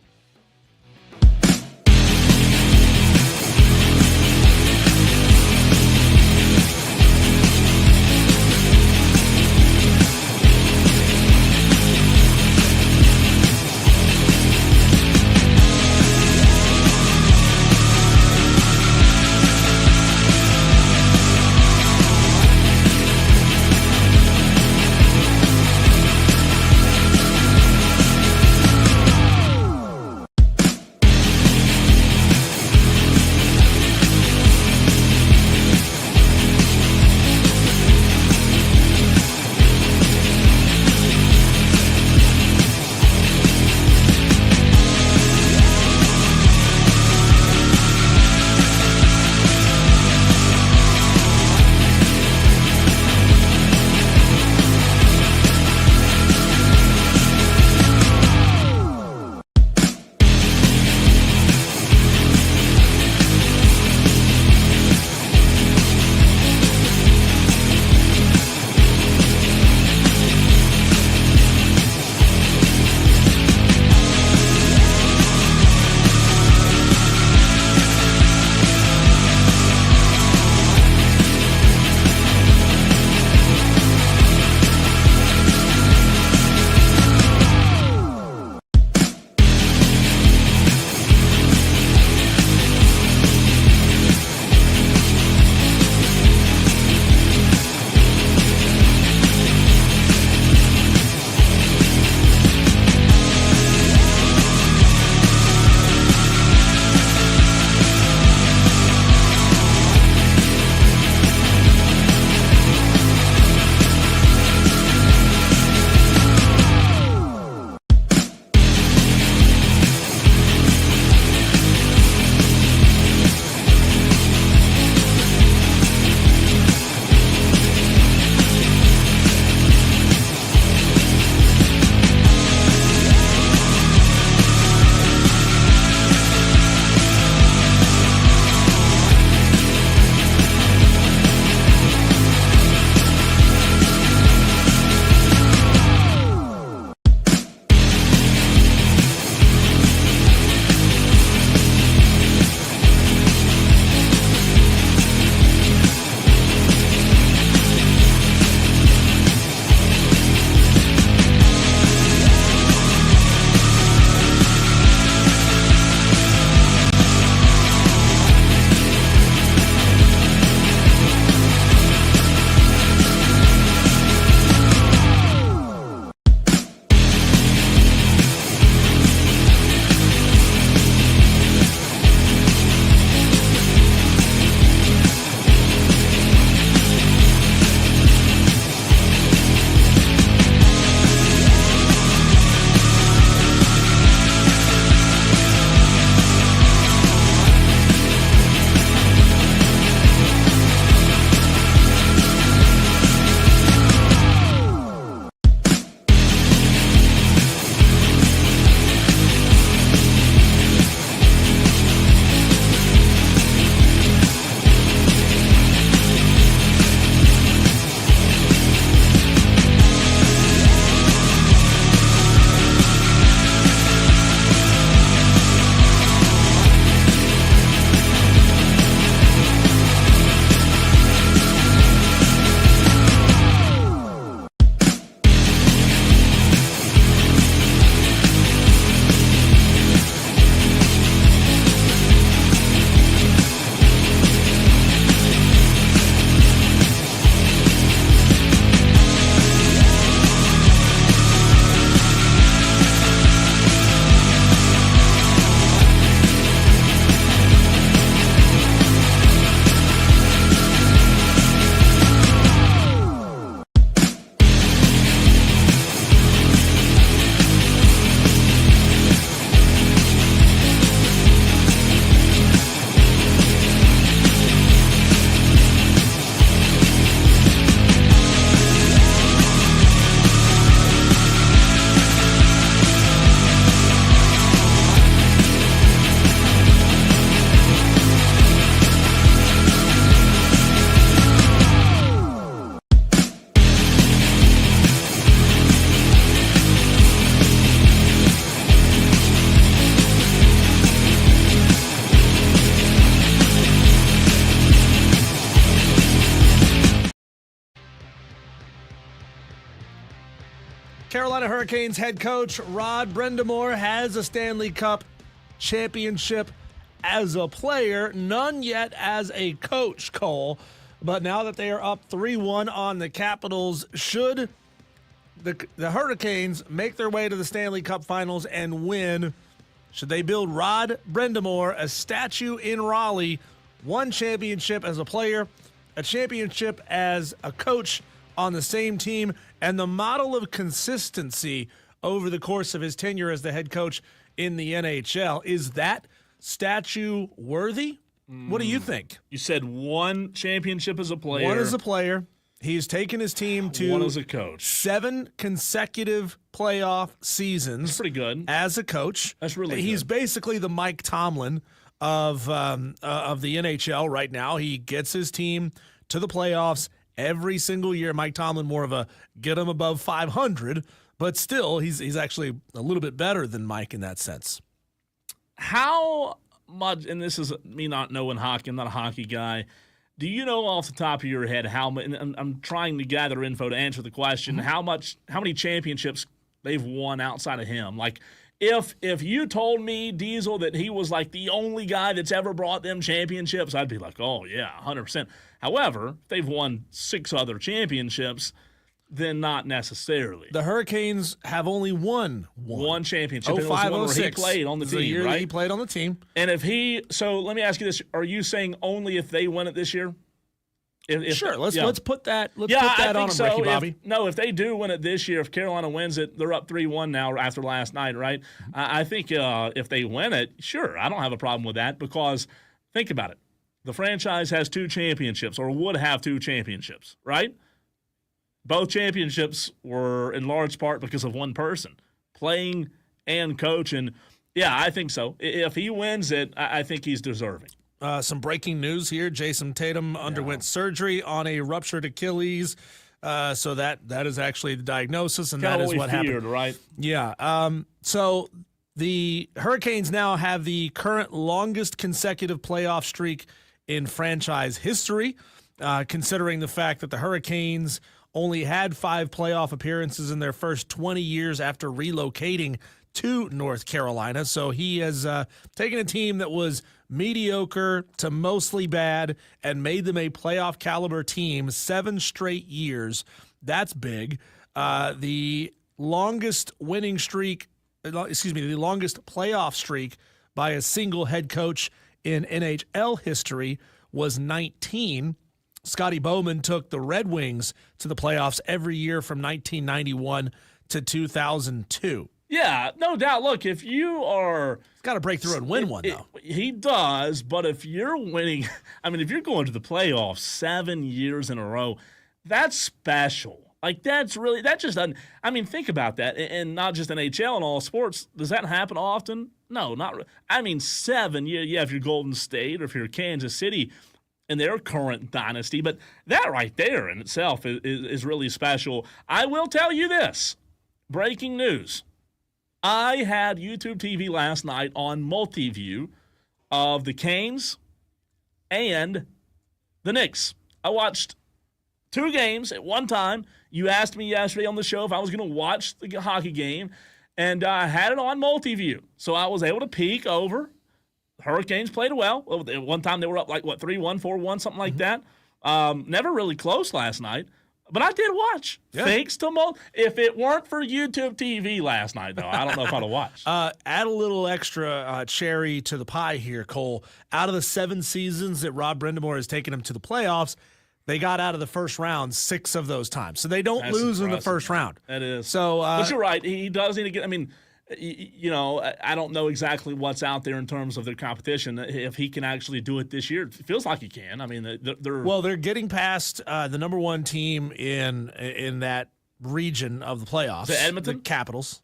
Carolina Hurricanes head coach Rod Brind'Amour has a Stanley Cup championship as a player, none yet as a coach, Cole. But now that they are up 3-1 on the Capitals, should the Hurricanes make their way to the Stanley Cup Finals and win, should they build Rod Brind'Amour a statue in Raleigh, one championship as a player, a championship as a coach on the same team, and the model of consistency over the course of his tenure as the head coach in the NHL? Is that statue worthy? What do you think? You said one championship as a player. One as a player. He's taken his team to one as a coach. 7 consecutive playoff seasons. That's pretty good. As a coach. That's really good. He's basically the Mike Tomlin of the NHL right now. He gets his team to the playoffs every single year. Mike Tomlin more of a get him above 500, but still he's actually a little bit better than Mike in that sense. How much, and this is me not knowing hockey, I'm not a hockey guy, do you know off the top of your head how much, and I'm trying to gather info to answer the question, how many championships they've won outside of him? Like, if you told me, Diesel, that he was like the only guy that's ever brought them championships, I'd be like, oh, yeah, 100%. However, if they've won 6 other championships, then not necessarily. The Hurricanes have only won one championship. 05, and it was the one where 06. he played on the This is team, year right? that he played on the team. And so let me ask you this: are you saying only if they win it this year? Sure. Let's put that. Let's yeah, put that I on think him, so. Ricky Bobby. If they do win it this year, if Carolina wins it, they're up 3-1 now after last night, right? I think if they win it, sure, I don't have a problem with that because think about it: the franchise has 2 championships, or would have 2 championships, right? Both championships were in large part because of one person playing and coaching. Yeah, I think so. If he wins it, I think he's deserving. Some breaking news here. Jason Tatum underwent surgery on a ruptured Achilles. So that is actually the diagnosis, and Kinda that is what feared, happened. Right? Yeah. So the Hurricanes now have the current longest consecutive playoff streak in franchise history, considering the fact that the Hurricanes only had 5 playoff appearances in their first 20 years after relocating to North Carolina. So he has taken a team that was mediocre to mostly bad and made them a playoff caliber team 7 straight years. That's big. The longest winning streak, the longest playoff streak by a single head coach in NHL history was 19. Scotty Bowman took the Red Wings to the playoffs every year from 1991 to 2002. Yeah, no doubt. Look, if you are... He's got to break through and win one, though. He does, but if you're winning... I mean, if you're going to the playoffs 7 years in a row, that's special. Like, that's really... That just doesn't... I mean, think about that. And not just NHL and all sports. Does that happen often? No, not... I mean, 7 years... Yeah, if you're Golden State or if you're Kansas City... in their current dynasty, but that right there in itself is really special. I will tell you this, breaking news. I had YouTube TV last night on multi-view of the Canes and the Knicks. I watched 2 games at one time. You asked me yesterday on the show if I was going to watch the hockey game, and I had it on multi-view, so I was able to peek over. Hurricanes played well. At one time they were up 3-1, 4-1, something like that. Never really close last night, but I did watch. Yeah. Thanks to if it weren't for YouTube TV last night, though, I don't know if I'd have watched. Add a little extra cherry to the pie here, Cole. Out of the 7 seasons that Rod Brind'Amour has taken them to the playoffs, they got out of the first round 6 of those times. So they don't lose in the first round. That is. So, but you're right. He does need to get – I mean – I don't know exactly what's out there in terms of their competition. If he can actually do it this year, it feels like he can. I mean, they're getting past the number 1 team in that region of the playoffs. The Edmonton? The Capitals.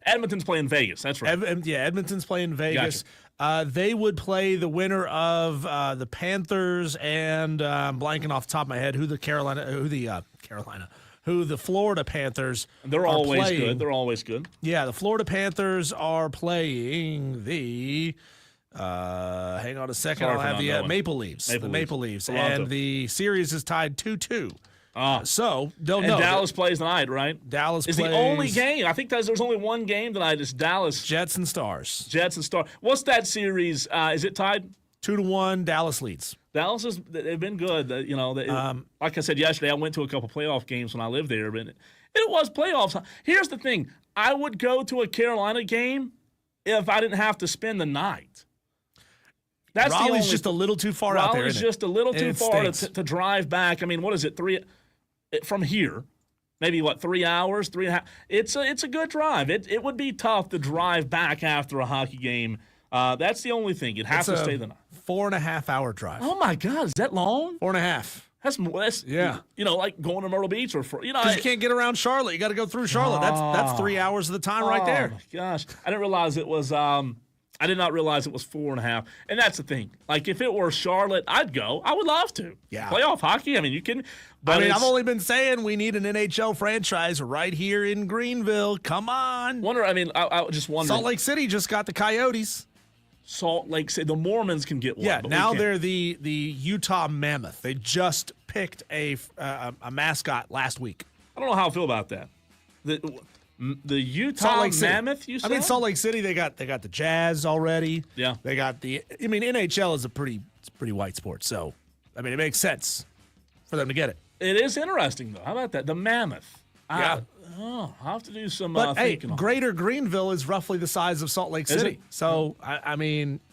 Edmonton's playing Vegas. That's right. Edmonton's playing Vegas. Gotcha. They would play the winner of the Panthers and I'm blanking off the top of my head who the Florida Panthers They're are always playing. good. They're always good. Yeah, the Florida Panthers are playing the hang on a second, I'll have the Maple Leafs. The Maple Leafs. Toronto. And the series is tied 2-2 So they'll and know. Dallas plays tonight, right? Dallas is plays the only game. I think there's only one game tonight. It's Dallas. Jets and Stars. Jets and Stars. What's that series? Is it tied? 2-1. Dallas leads. Dallas they've been good. Like I said yesterday, I went to a couple playoff games when I lived there, but it was playoffs. Here's the thing: I would go to a Carolina game if I didn't have to spend the night. That's Raleigh's just a little too far out there. Raleigh's just a little too far to drive back. I mean, what is it? From here? Maybe 3 hours, 3.5. It's a good drive. It would be tough to drive back after a hockey game. That's the only thing. You'd have to stay the night. 4.5 hour drive. Oh my God, is that long? 4.5. That's yeah. Like going to Myrtle Beach or you can't get around Charlotte. You got to go through Charlotte. That's 3 hours of the time right there. Oh my gosh, I didn't realize it was. I did not realize it was 4.5. And that's the thing. Like, if it were Charlotte, I'd go. I would love to. Yeah. Playoff hockey, I mean, you can. But I've only been saying we need an NHL franchise right here in Greenville. Come on. I just wonder. Salt Lake City just got the Coyotes. Salt Lake City. The Mormons can get one. Yeah, now they're the Utah Mammoth. They just picked a mascot last week. I don't know how I feel about that. The Utah Mammoth, you said? Salt Lake City, they got the Jazz already. Yeah. They got NHL is a pretty white sport, so it makes sense for them to get it. It is interesting though. How about that? The Mammoth. Yeah. I'll have to do some thinking. But Greater Greenville is roughly the size of Salt Lake City. So how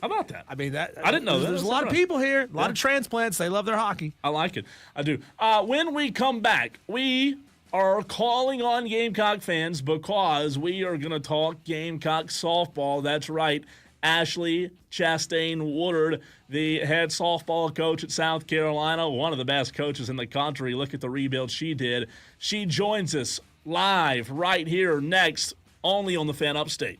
about that? I didn't know that. There's a lot of people here, a lot of transplants. They love their hockey. I like it. I do. When we come back, we are calling on Gamecock fans because we are going to talk Gamecock softball. That's right. Ashley Chastain Woodward, the head softball coach at South Carolina, one of the best coaches in the country. Look at the rebuild she did. She joins us live right here next, only on the Fan Upstate.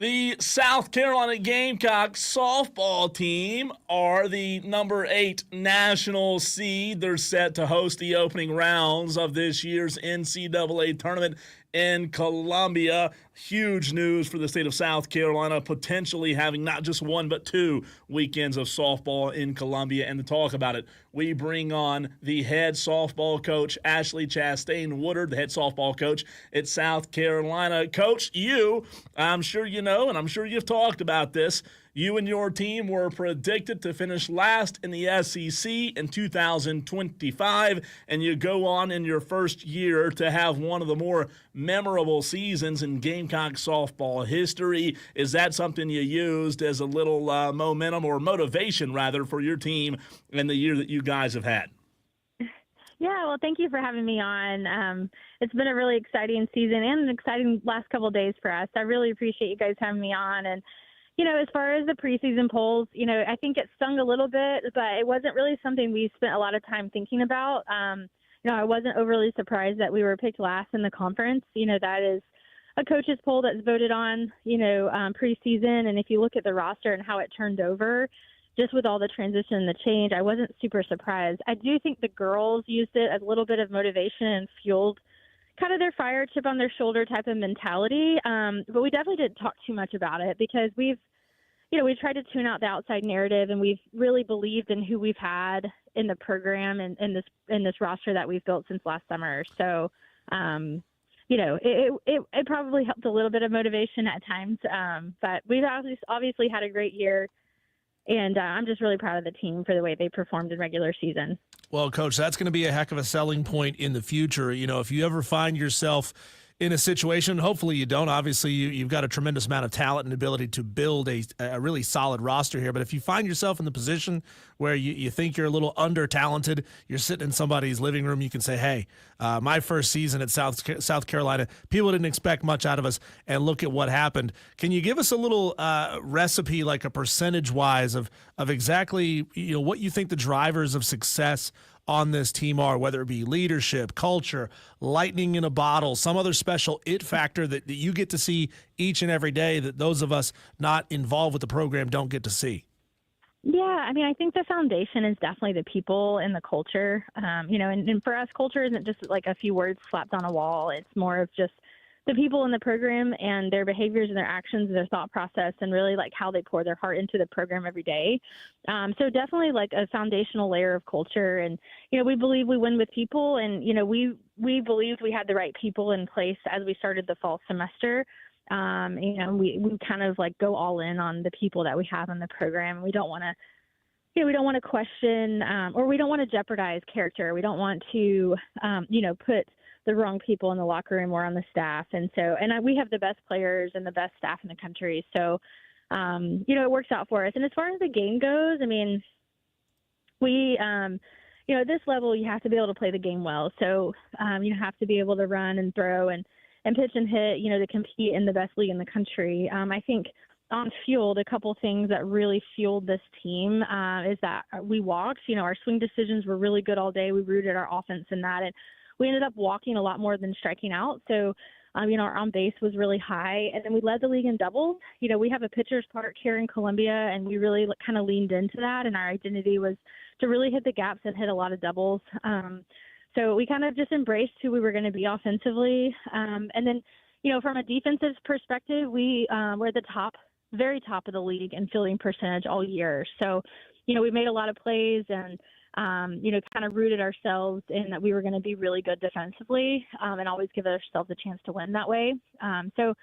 The South Carolina Gamecocks softball team are the number 8 national seed. They're set to host the opening rounds of this year's NCAA tournament in Columbia. Huge news for the state of South Carolina, potentially having not just one but 2 weekends of softball in Columbia. And to talk about it, we bring on the head softball coach, Ashley Chastain Woodward, the head softball coach at South Carolina. Coach, I'm sure you know, and I'm sure you've talked about this. You and your team were predicted to finish last in the SEC in 2025, and you go on in your first year to have one of the more memorable seasons in Gamecock softball history. Is that something you used as a little momentum or motivation, rather, for your team in the year that you guys have had? Yeah, well, thank you for having me on. It's been a really exciting season and an exciting last couple of days for us. I really appreciate you guys having me on. And as far as the preseason polls, I think it stung a little bit, but it wasn't really something we spent a lot of time thinking about. I wasn't overly surprised that we were picked last in the conference. That is a coach's poll that's voted on, preseason. And if you look at the roster and how it turned over, just with all the transition and the change, I wasn't super surprised. I do think the girls used it as a little bit of motivation and fueled kind of their fire chip on their shoulder type of mentality. But we definitely didn't talk too much about it because we tried to tune out the outside narrative, and we've really believed in who we've had in the program and in this roster that we've built since last summer. So, it probably helped a little bit of motivation at times. But we've obviously had a great year, and I'm just really proud of the team for the way they performed in regular season. Well, Coach, that's going to be a heck of a selling point in the future. If you ever find yourself in a situation, hopefully you don't. Obviously, you've got a tremendous amount of talent and ability to build a really solid roster here. But if you find yourself in the position where you think you're a little under-talented, you're sitting in somebody's living room, you can say, hey, my first season at South Carolina, people didn't expect much out of us, and look at what happened. Can you give us a little recipe, like a percentage-wise, of exactly what you think the drivers of success on this team are, whether it be leadership, culture, lightning in a bottle, some other special it factor that you get to see each and every day that those of us not involved with the program don't get to see? Yeah, I think the foundation is definitely the people and the culture. And for us, culture isn't just like a few words slapped on a wall. It's more of just the people in the program and their behaviors and their actions, their thought process, and really like how they pour their heart into the program every day. So definitely like a foundational layer of culture. And, we believe we win with people, and, we believed we had the right people in place as we started the fall semester. We kind of like go all in on the people that we have in the program. We don't want to question, or we don't want to jeopardize character. We don't want to, put the wrong people in the locker room or on the staff. And so, we have the best players and the best staff in the country. So, it works out for us. And as far as the game goes, we, at this level, you have to be able to play the game well. So, you have to be able to run and throw and pitch and hit, to compete in the best league in the country. I think on field, a couple things that really fueled this team is that we walked. Our swing decisions were really good all day. We rooted our offense in that. And we ended up walking a lot more than striking out. So, our on base was really high. And then we led the league in doubles. We have a pitcher's park here in Columbia, and we really kind of leaned into that. And our identity was to really hit the gaps and hit a lot of doubles. So we kind of just embraced who we were going to be offensively. And then, from a defensive perspective, we were at the very top of the league in fielding percentage all year. So, we made a lot of plays and, kind of rooted ourselves in that we were going to be really good defensively and always give ourselves a chance to win that way. So,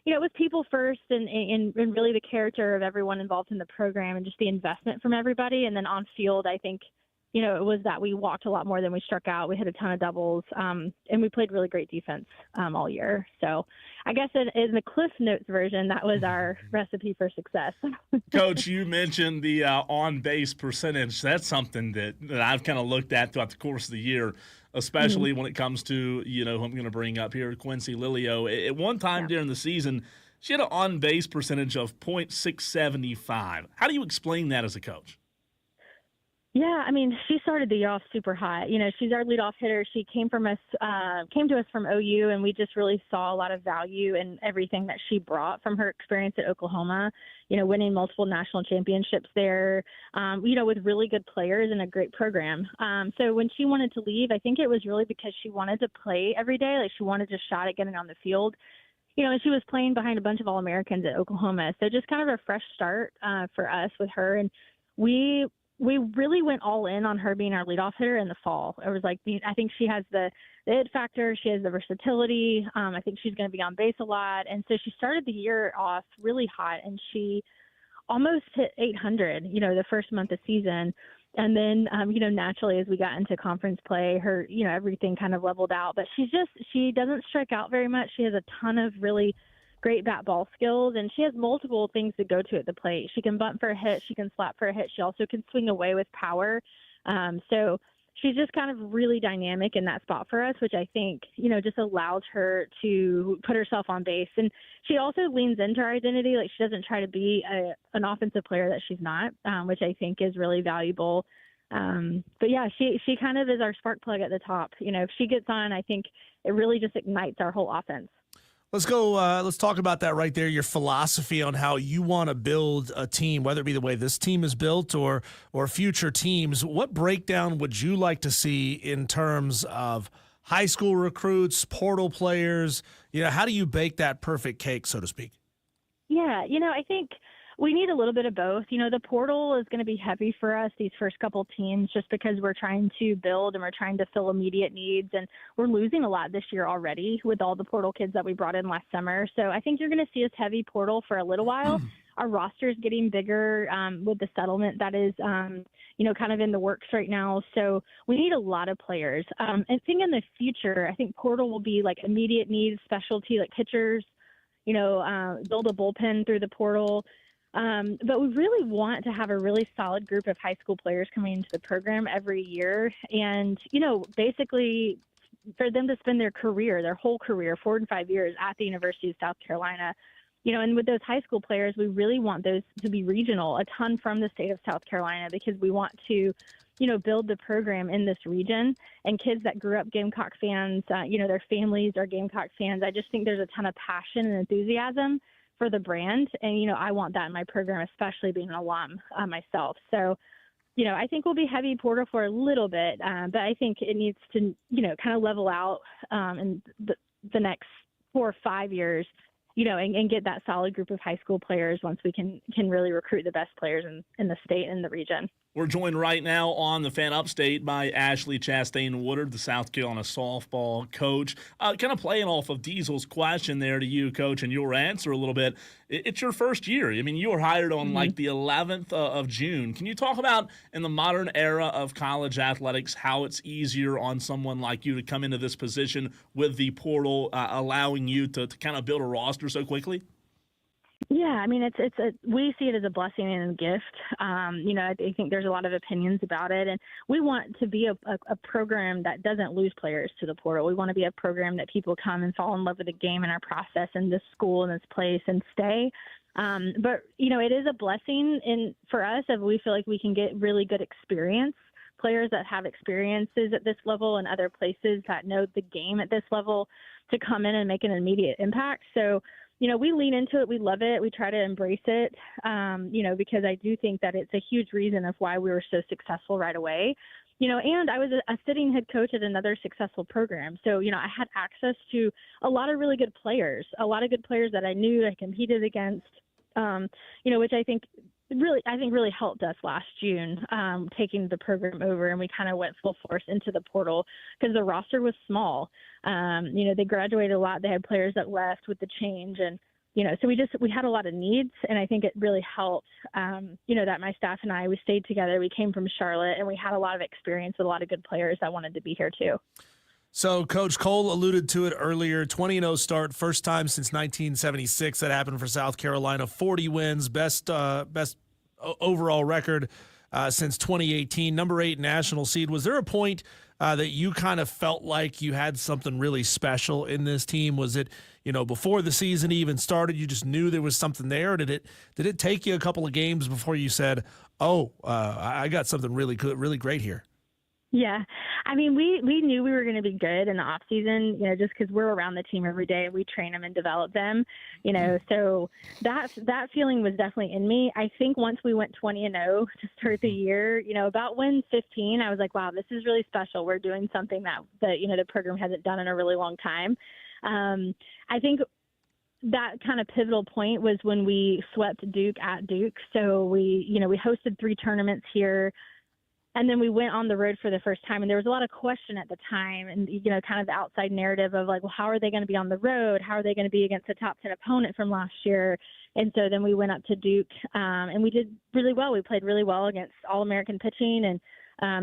it was people first and really the character of everyone involved in the program and just the investment from everybody. And then on field, I think, it was that we walked a lot more than we struck out. We hit a ton of doubles, and we played really great defense all year. So I guess in the Cliff Notes version, that was our recipe for success. Coach, you mentioned the on-base percentage. That's something that I've kind of looked at throughout the course of the year, especially when it comes to, who I'm going to bring up here, Quincy Lilio. At one time during the season, she had an on-base percentage of .675. How do you explain that as a coach? Yeah, I mean, she started the year off super hot. She's our leadoff hitter. She came to us from OU, and we just really saw a lot of value in everything that she brought from her experience at Oklahoma. Winning multiple national championships there. With really good players and a great program. So when she wanted to leave, I think it was really because she wanted to play every day. Like she wanted a shot at getting on the field. And she was playing behind a bunch of All-Americans at Oklahoma. So just kind of a fresh start for us with her, and we really went all in on her being our leadoff hitter in the fall. It was like, I think she has the it factor. She has the versatility. I think she's going to be on base a lot. And so she started the year off really hot, and she almost hit 800, the first month of season. And then, naturally, as we got into conference play, her, everything kind of leveled out. But she doesn't strike out very much. She has a ton of really great bat ball skills, and she has multiple things to go to at the plate. She can bunt for a hit. She can slap for a hit. She also can swing away with power. So she's just kind of really dynamic in that spot for us, which I think, just allows her to put herself on base. And she also leans into her identity. Like she doesn't try to be an offensive player that she's not, which I think is really valuable. But yeah, she kind of is our spark plug at the top. If she gets on, I think it really just ignites our whole offense. Let's go. Let's talk about that right there. Your philosophy on how you want to build a team, whether it be the way this team is built or future teams. What breakdown would you like to see in terms of high school recruits, portal players? How do you bake that perfect cake, so to speak? Yeah, I think we need a little bit of both. The portal is going to be heavy for us, these first couple teams, just because we're trying to build and we're trying to fill immediate needs. And we're losing a lot this year already with all the portal kids that we brought in last summer. So I think you're going to see us heavy portal for a little while. Our roster is getting bigger with the settlement that is, kind of in the works right now. So we need a lot of players. And I think in the future, I think portal will be like immediate needs, specialty, like pitchers, build a bullpen through the portal. But we really want to have a really solid group of high school players coming into the program every year. And, basically for them to spend their whole career, 4 and 5 years at the University of South Carolina, and with those high school players, we really want those to be regional, a ton from the state of South Carolina, because we want to, build the program in this region. And kids that grew up Gamecock fans, their families are Gamecock fans. I just think there's a ton of passion and enthusiasm for the brand. And, I want that in my program, especially being an alum myself. So, I think we'll be heavy portal for a little bit, but I think it needs to, kind of level out in the next 4 or 5 years, and get that solid group of high school players once we can really recruit the best players in the state and the region. We're joined right now on the Fan Upstate by Ashley Chastain Woodward, the South Carolina softball coach. Kind of playing off of Diesel's question there to you, Coach, and your answer a little bit. It's your first year. I mean, you were hired on like the 11th of June. Can you talk about, in the modern era of college athletics, how it's easier on someone like you to come into this position with the portal allowing you to kind of build a roster so quickly? Yeah, I mean, we see it as a blessing and a gift. I think there's a lot of opinions about it, and we want to be a program that doesn't lose players to the portal. We want to be a program that people come and fall in love with the game and our process and this school and this place and stay. But it is a blessing for us if we feel like we can get really good experience, players that have experiences at this level and other places that know the game at this level to come in and make an immediate impact. So, we lean into it. We love it. We try to embrace it, because I do think that it's a huge reason of why we were so successful right away. And I was a sitting head coach at another successful program. So, I had access to a lot of really good players, that I knew I competed against, which I think really helped us last June, taking the program over, and we kind of went full force into the portal because the roster was small. They graduated a lot. They had players that left with the change, and so we had a lot of needs, and I think it really helped. That my staff and we stayed together. We came from Charlotte, and we had a lot of experience with a lot of good players that wanted to be here too. So, Coach Cole alluded to it earlier, 20-0 start, first time since 1976 that happened for South Carolina, 40 wins, best overall record since 2018, number 8 national seed. Was there a point that you kind of felt like you had something really special in this team? Was it, before the season even started, you just knew there was something there? Or did it take you a couple of games before you said, I got something really good, really great here? Yeah. I mean, we knew we were going to be good in the off season, just because we're around the team every day. We train them and develop them, so that feeling was definitely in me. I think once we went 20-0 to start the year, about win 15, I was like, wow, this is really special. We're doing something that the program hasn't done in a really long time. I think that kind of pivotal point was when we swept Duke at Duke. So we hosted 3 tournaments here. And then we went on the road for the first time, and there was a lot of question at the time, and kind of the outside narrative of like, well, how are they going to be on the road? How are they going to be against a top 10 opponent from last year? And so then we went up to Duke, and we did really well. We played really well against All-American pitching, and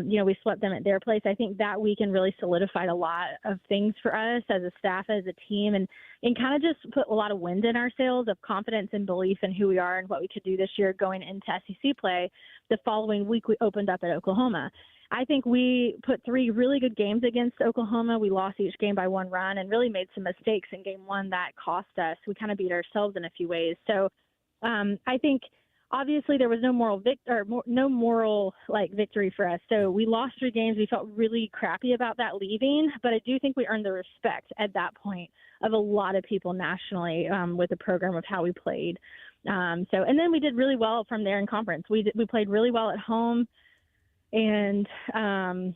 we swept them at their place. I think that weekend really solidified a lot of things for us as a staff, as a team, and kind of just put a lot of wind in our sails of confidence and belief in who we are and what we could do this year going into SEC play. The following week, we opened up at Oklahoma. I think we put 3 really good games against Oklahoma. We lost each game by 1 run and really made some mistakes in game 1 that cost us. We kind of beat ourselves in a few ways. So I think obviously there was no moral victory for us. So we lost 3 games. We felt really crappy about that leaving, but I do think we earned the respect at that point of a lot of people nationally with the program of how we played. And then we did really well from there in conference. We played really well at home, and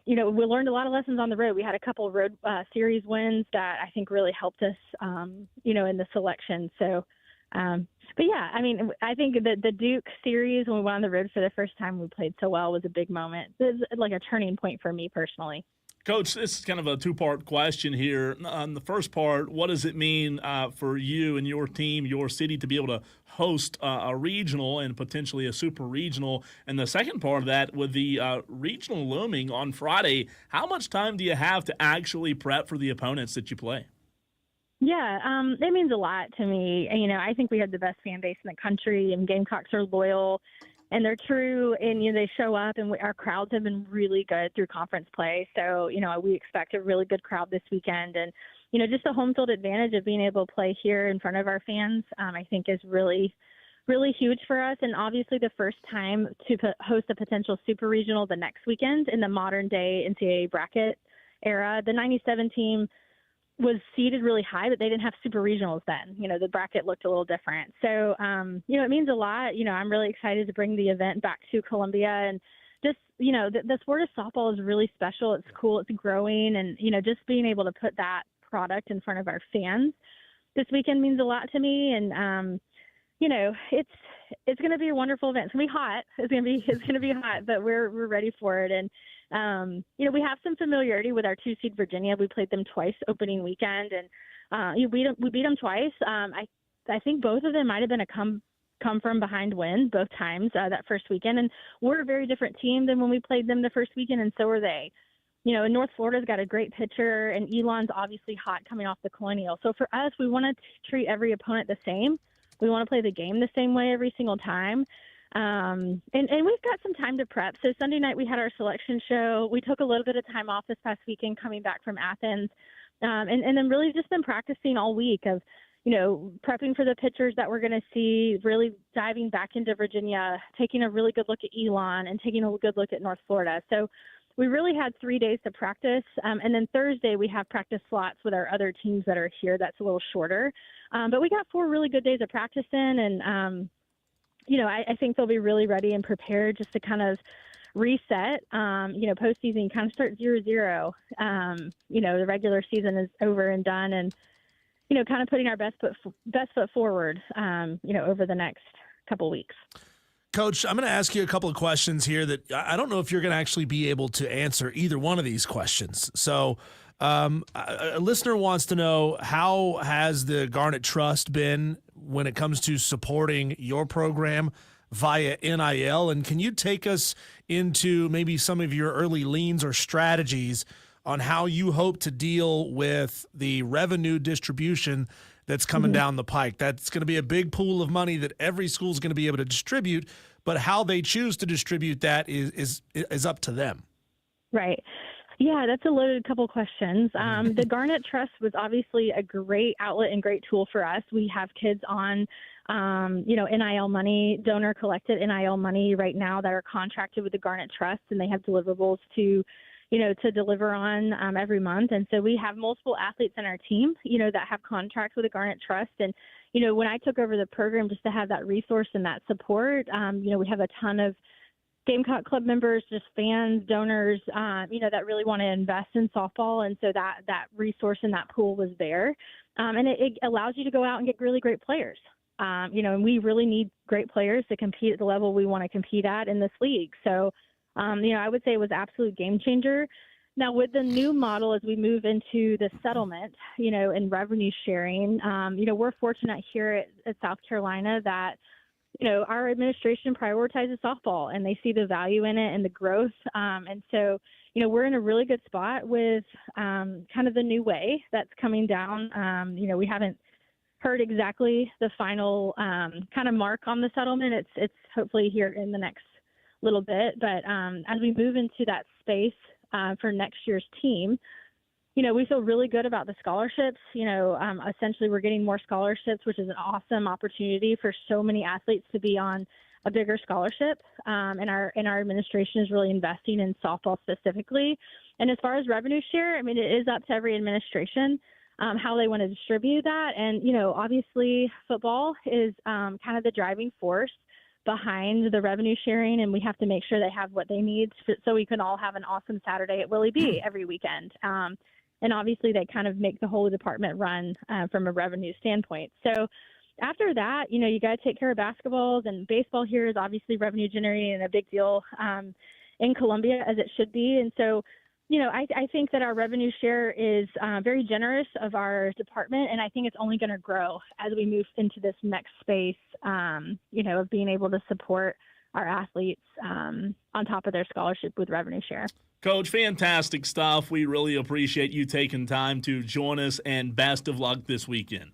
we learned a lot of lessons on the road. We had a couple of road series wins that I think really helped us, in the selection. So. But yeah, I mean, I think that the Duke series, when we went on the road for the first time, we played so well, was a big moment. It was like a turning point for me personally. Coach, this is kind of a 2-part question here. On the first part, what does it mean for you and your team, your city, to be able to host a regional and potentially a super regional? And the second part of that, with the regional looming on Friday, how much time do you have to actually prep for the opponents that you play? Yeah, it means a lot to me. I think we have the best fan base in the country, and Gamecocks are loyal, and they're true, and they show up, and our crowds have been really good through conference play. So we expect a really good crowd this weekend, and just the home field advantage of being able to play here in front of our fans, I think is really, really huge for us. And obviously the first time to host a potential super regional the next weekend in the modern day NCAA bracket era. The 97 team was seeded really high, but they didn't have super regionals then. The bracket looked a little different. So, it means a lot. I'm really excited to bring the event back to Columbia, and just, the sport of softball is really special. It's cool. It's growing, and, just being able to put that product in front of our fans this weekend means a lot to me. And, it's going to be a wonderful event. It's going to be hot. It's going to be hot, but we're ready for it. And, we have some familiarity with our 2-seed Virginia. We played them twice opening weekend, and we beat them twice. I think both of them might have been a come from behind win both times that first weekend. And we're a very different team than when we played them the first weekend, and so are they. And North Florida's got a great pitcher, and Elon's obviously hot coming off the Colonial. So for us, we want to treat every opponent the same. We want to play the game the same way every single time. And we've got some time to prep. So Sunday night we had our selection show. We took a little bit of time off this past weekend coming back from Athens. And then really just been practicing all week of, prepping for the pitchers that we're going to see, really diving back into Virginia, taking a really good look at Elon, and taking a good look at North Florida. So we really had 3 days to practice. And then Thursday we have practice slots with our other teams that are here. That's a little shorter. But we got 4 really good days of practice in, and, I think they'll be really ready and prepared just to kind of reset, postseason, kind of start 0-0. The regular season is over and done, and, kind of putting our best foot forward, over the next couple weeks. Coach, I'm going to ask you a couple of questions here that I don't know if you're going to actually be able to answer either one of these questions. So a listener wants to know, how has the Garnet Trust been when it comes to supporting your program via NIL? And can you take us into maybe some of your early leans or strategies on how you hope to deal with the revenue distribution that's coming down the pike? That's going to be a big pool of money that every school is going to be able to distribute, but how they choose to distribute that is up to them. Right. Yeah, that's a loaded couple questions. The Garnet Trust was obviously a great outlet and great tool for us. We have kids on, NIL money, donor collected NIL money right now that are contracted with the Garnet Trust, and they have deliverables to deliver on every month. And so we have multiple athletes in our team, that have contracts with the Garnet Trust. And, when I took over the program, just to have that resource and that support, we have a ton of Gamecock Club members, just fans, donors, that really want to invest in softball. And so that resource and that pool was there. And it allows you to go out and get really great players. And we really need great players to compete at the level we want to compete at in this league. So, I would say it was absolute game changer. Now, with the new model, as we move into the settlement, and revenue sharing, we're fortunate here at South Carolina that, our administration prioritizes softball and they see the value in it and the growth. And so, we're in a really good spot with kind of the new way that's coming down. We haven't heard exactly the final kind of mark on the settlement. It's hopefully here in the next little bit. But as we move into that space for next year's team, we feel really good about the scholarships. Essentially we're getting more scholarships, which is an awesome opportunity for so many athletes to be on a bigger scholarship. And our administration is really investing in softball specifically. And as far as revenue share, it is up to every administration how they want to distribute that. And, obviously football is kind of the driving force behind the revenue sharing, and we have to make sure they have what they need so we can all have an awesome Saturday at Willie B every weekend. And obviously they kind of make the whole department run from a revenue standpoint. So after that, you got to take care of basketballs, and baseball here is obviously revenue generating and a big deal in Columbia, as it should be. And so, I think that our revenue share is very generous of our department, and I think it's only going to grow as we move into this next space, of being able to support our athletes on top of their scholarship with revenue share. Coach, fantastic stuff. We really appreciate you taking time to join us, and best of luck this weekend.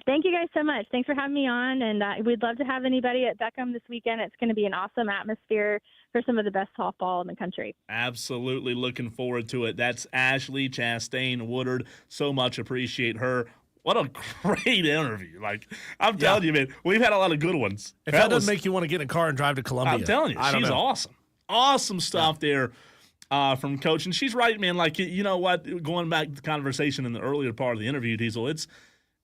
Thank you guys so much. Thanks for having me on, and we'd love to have anybody at Beckham this weekend. It's going to be an awesome atmosphere for some of the best softball in the country. Absolutely looking forward to it. That's Ashley Chastain Woodward. So much appreciate her. What a great interview. I'm telling you, man, we've had a lot of good ones. If that doesn't make you want to get in a car and drive to Columbia. I'm telling you, she's awesome. Awesome stuff there from Coach. And she's right, man. You know what? Going back to the conversation in the earlier part of the interview, Diesel,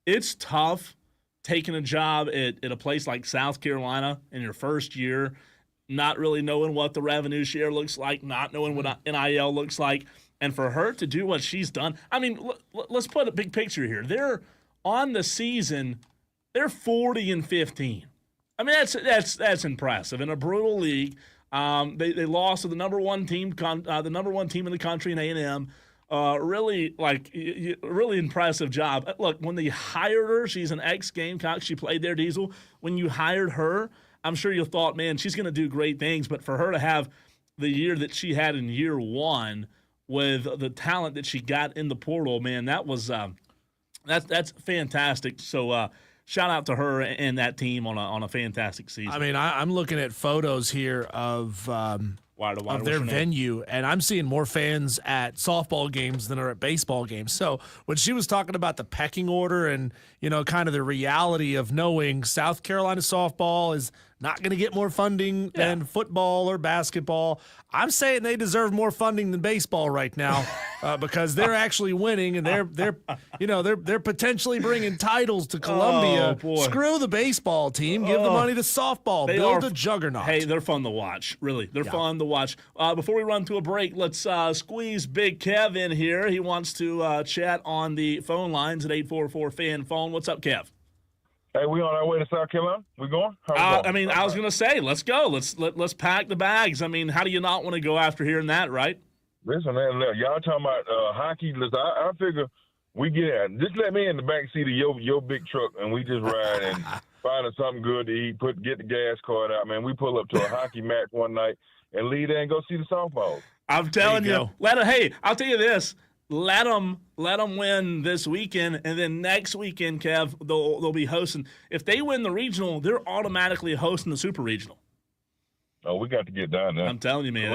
it's tough taking a job at a place like South Carolina in your first year, not really knowing what the revenue share looks like, not knowing what NIL looks like. And for her to do what she's done, let's put a big picture here. They're on the season, they're 40-15. That's impressive. In a brutal league, they lost to the number one team in the country in A&M. Really impressive job. Look, when they hired her, she's an ex-Gamecock. She played there, Diesel. When you hired her, I'm sure you thought, man, she's going to do great things. But for her to have the year that she had in year one with the talent that she got in the portal, man, that was that's fantastic. So shout out to her and that team on a fantastic season. I'm looking at photos here of their venue, and I'm seeing more fans at softball games than are at baseball games. So when she was talking about the pecking order and, kind of the reality of knowing South Carolina softball is not going to get more funding than football or basketball, I'm saying they deserve more funding than baseball right now because they're actually winning, and they're potentially bringing titles to Columbia. Oh, screw the baseball team, give the money to softball, build a juggernaut. Hey, they're fun to watch. Really, they're fun to watch. Before we run to a break, let's squeeze Big Kev in here. He wants to chat on the phone lines at 844-FAN-PHONE. What's up, Kev? Hey, we on our way to South Carolina? We going? I was going to say, let's go. Let's pack the bags. How do you not want to go after hearing that, right? Listen, man, y'all talking about hockey. Listen, I figure we get just let me in the back seat of your big truck, and we just ride and find us something good to eat. Get the gas card out, man. We pull up to a hockey match one night and leave there and go see the softball. I'm telling you, I'll tell you this. Let them win this weekend, and then next weekend, Kev, they'll be hosting. If they win the regional, they're automatically hosting the super regional. Oh, we got to get down there. I'm telling you, man,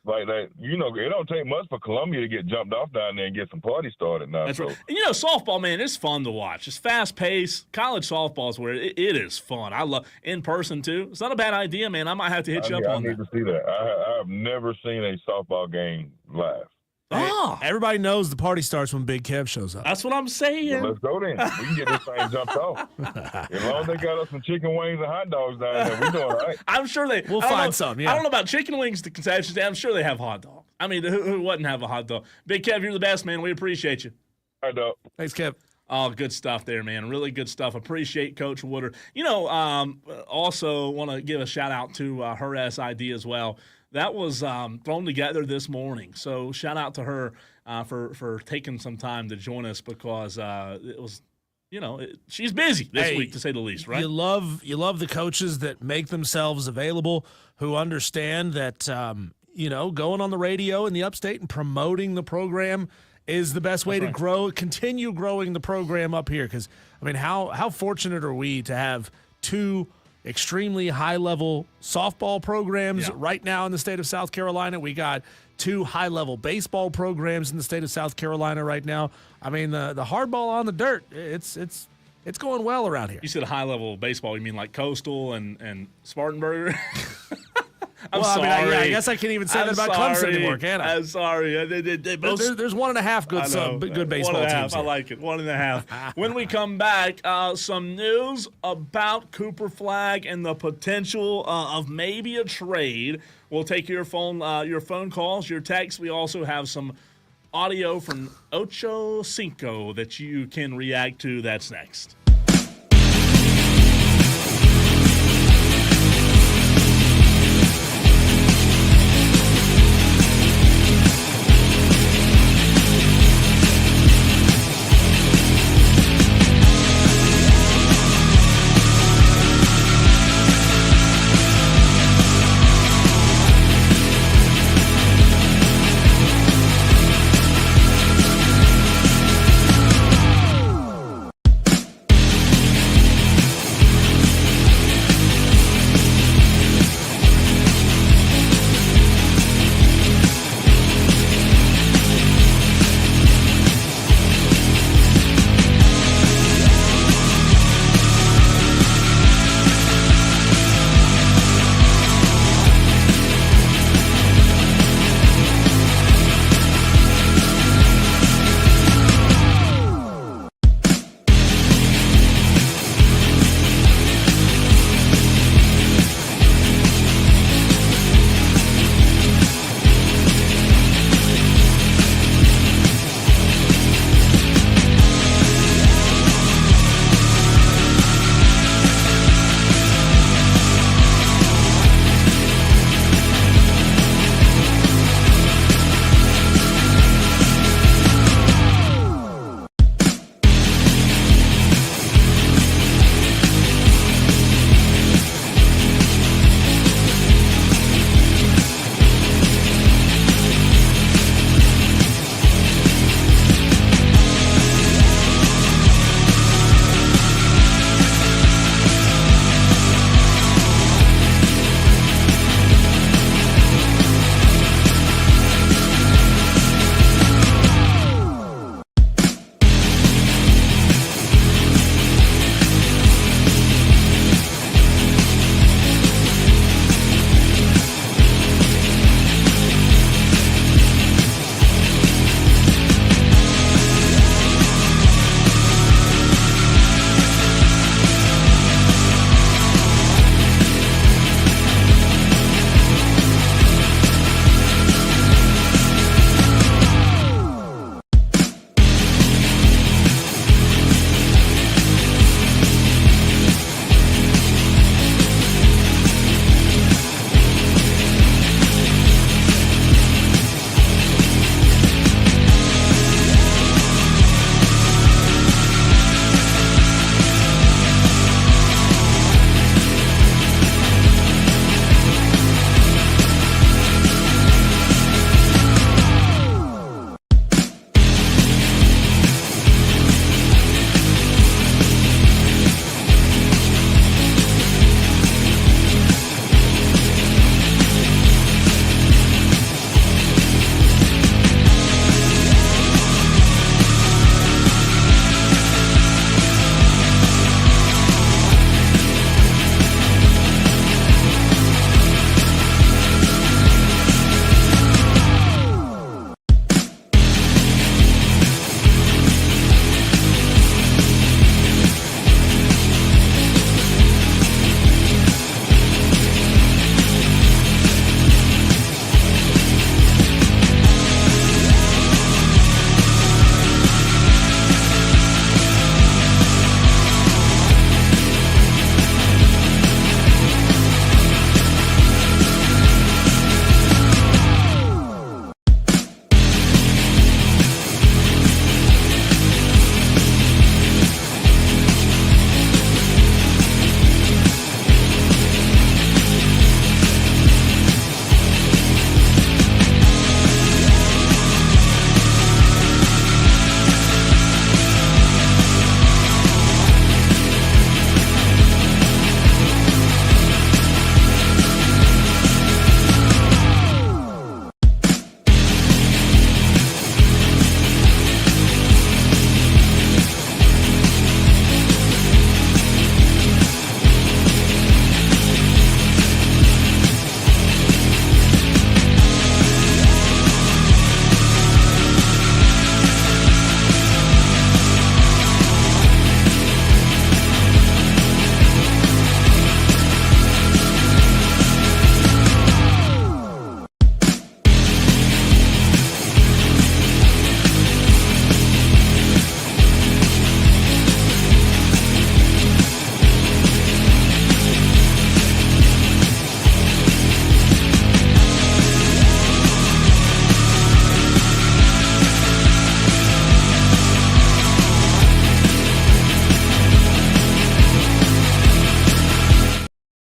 like that. You know, it don't take much for Columbia to get jumped off down there and get some party started now. That's right. And, you know, softball, man, it's fun to watch. It's fast paced. College softball is where it is fun. I love in person too. It's not a bad idea, man. I might have to hit you up on that. I need to see that. I've never seen a softball game live. Oh. Everybody knows the party starts when Big Kev shows up. That's what I'm saying. Well, let's go then. We can get this thing jumped off. As long as they got us some chicken wings and hot dogs down there, we doing all right. I'm sure we'll find some. Yeah. I don't know about chicken wings, the concession stand. I'm sure they have hot dogs. I mean, who wouldn't have a hot dog? Big Kev, you're the best, man. We appreciate you. All right, dog. Thanks, Kev. Oh, good stuff there, man. Really good stuff. Appreciate Coach Woodward. You know, also want to give a shout out to her SID as well. That was thrown together this morning. So shout out to her for taking some time to join us because it was, you know, she's busy this week to say the least, right? You love the coaches that make themselves available, who understand that, you know, going on the radio in the upstate and promoting the program is the best way to continue growing the program up here. Because, I mean, how fortunate are we to have two extremely high-level softball programs right now in the state of South Carolina. We got two high-level baseball programs in the state of South Carolina right now. I mean, the hardball on the dirt, it's going well around here. You said high-level baseball. You mean like Coastal and Spartanburger? I'm sorry. I mean, I guess I can't even say that about Clemson anymore, can I? I'm sorry. There's 1.5 good baseball teams. I like it. 1.5. When we come back, some news about Cooper Flagg and the potential of maybe a trade. We'll take your phone calls, your texts. We also have some audio from Ocho Cinco that you can react to. That's next.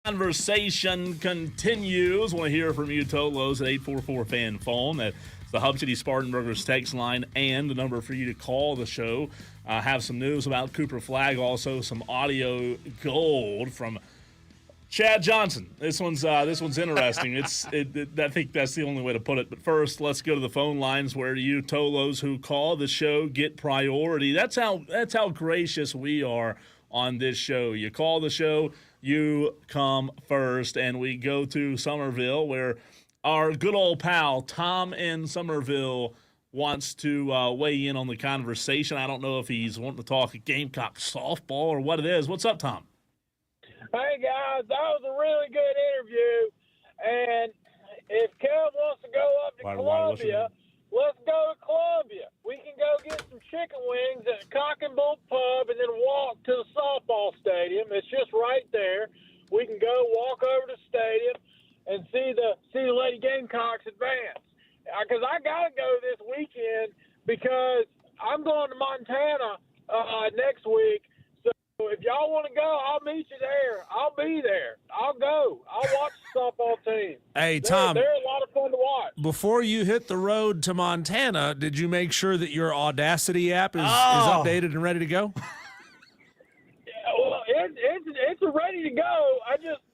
Conversation continues. Want to hear from you, Tolos, at 844-FAN phone. That's the Hub City Spartanburgers text line and the number for you to call the show. Have some news about Cooper Flagg, also some audio gold from Chad Johnson. This one's interesting. I think that's the only way to put it. But first, let's go to the phone lines where you Tolos who call the show get priority. That's how gracious we are on this show. You call the show, you come first, and we go to Somerville where our good old pal Tom in Somerville wants to weigh in on the conversation. I don't know if he's wanting to talk Gamecock softball or what it is. What's up, Tom? Hey, guys, that was a really good interview. And if Kev wants to go up to Columbia, let's go to Columbia. We can go get some chicken wings at Cock and Bull Pub and then walk to the softball stadium. It's just right there. We can go walk over to the stadium and see the Lady Gamecocks advance. Because I got to go this weekend because I'm going to Montana next week. So if y'all want to go, I'll meet you there. I'll be there. I'll go. I'll watch the softball team. Hey, Tom. They're a lot of fun to watch. Before you hit the road to Montana, did you make sure that your Audacity app is updated and ready to go? Yeah, well, it's ready to go.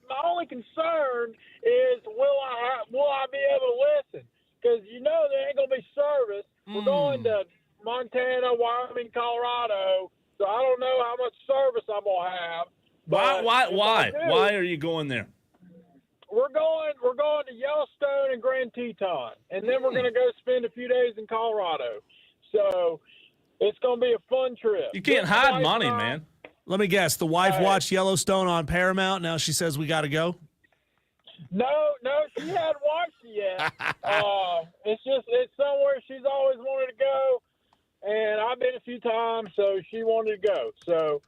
My only concern is will I be able to listen? Because there ain't gonna be service. We're going to Montana, Wyoming, Colorado. So I don't know how much service I'm gonna have. Why are you going there? We're going to Yellowstone and Grand Teton, and then we're gonna go spend a few days in Colorado. So it's gonna be a fun trip. You can't hide money, man. Let me guess. The wife watched Yellowstone on Paramount. Now she says we got to go. No, she hadn't watched it yet. It's somewhere she's always wanted to go. And I've been a few times, so she wanted to go. So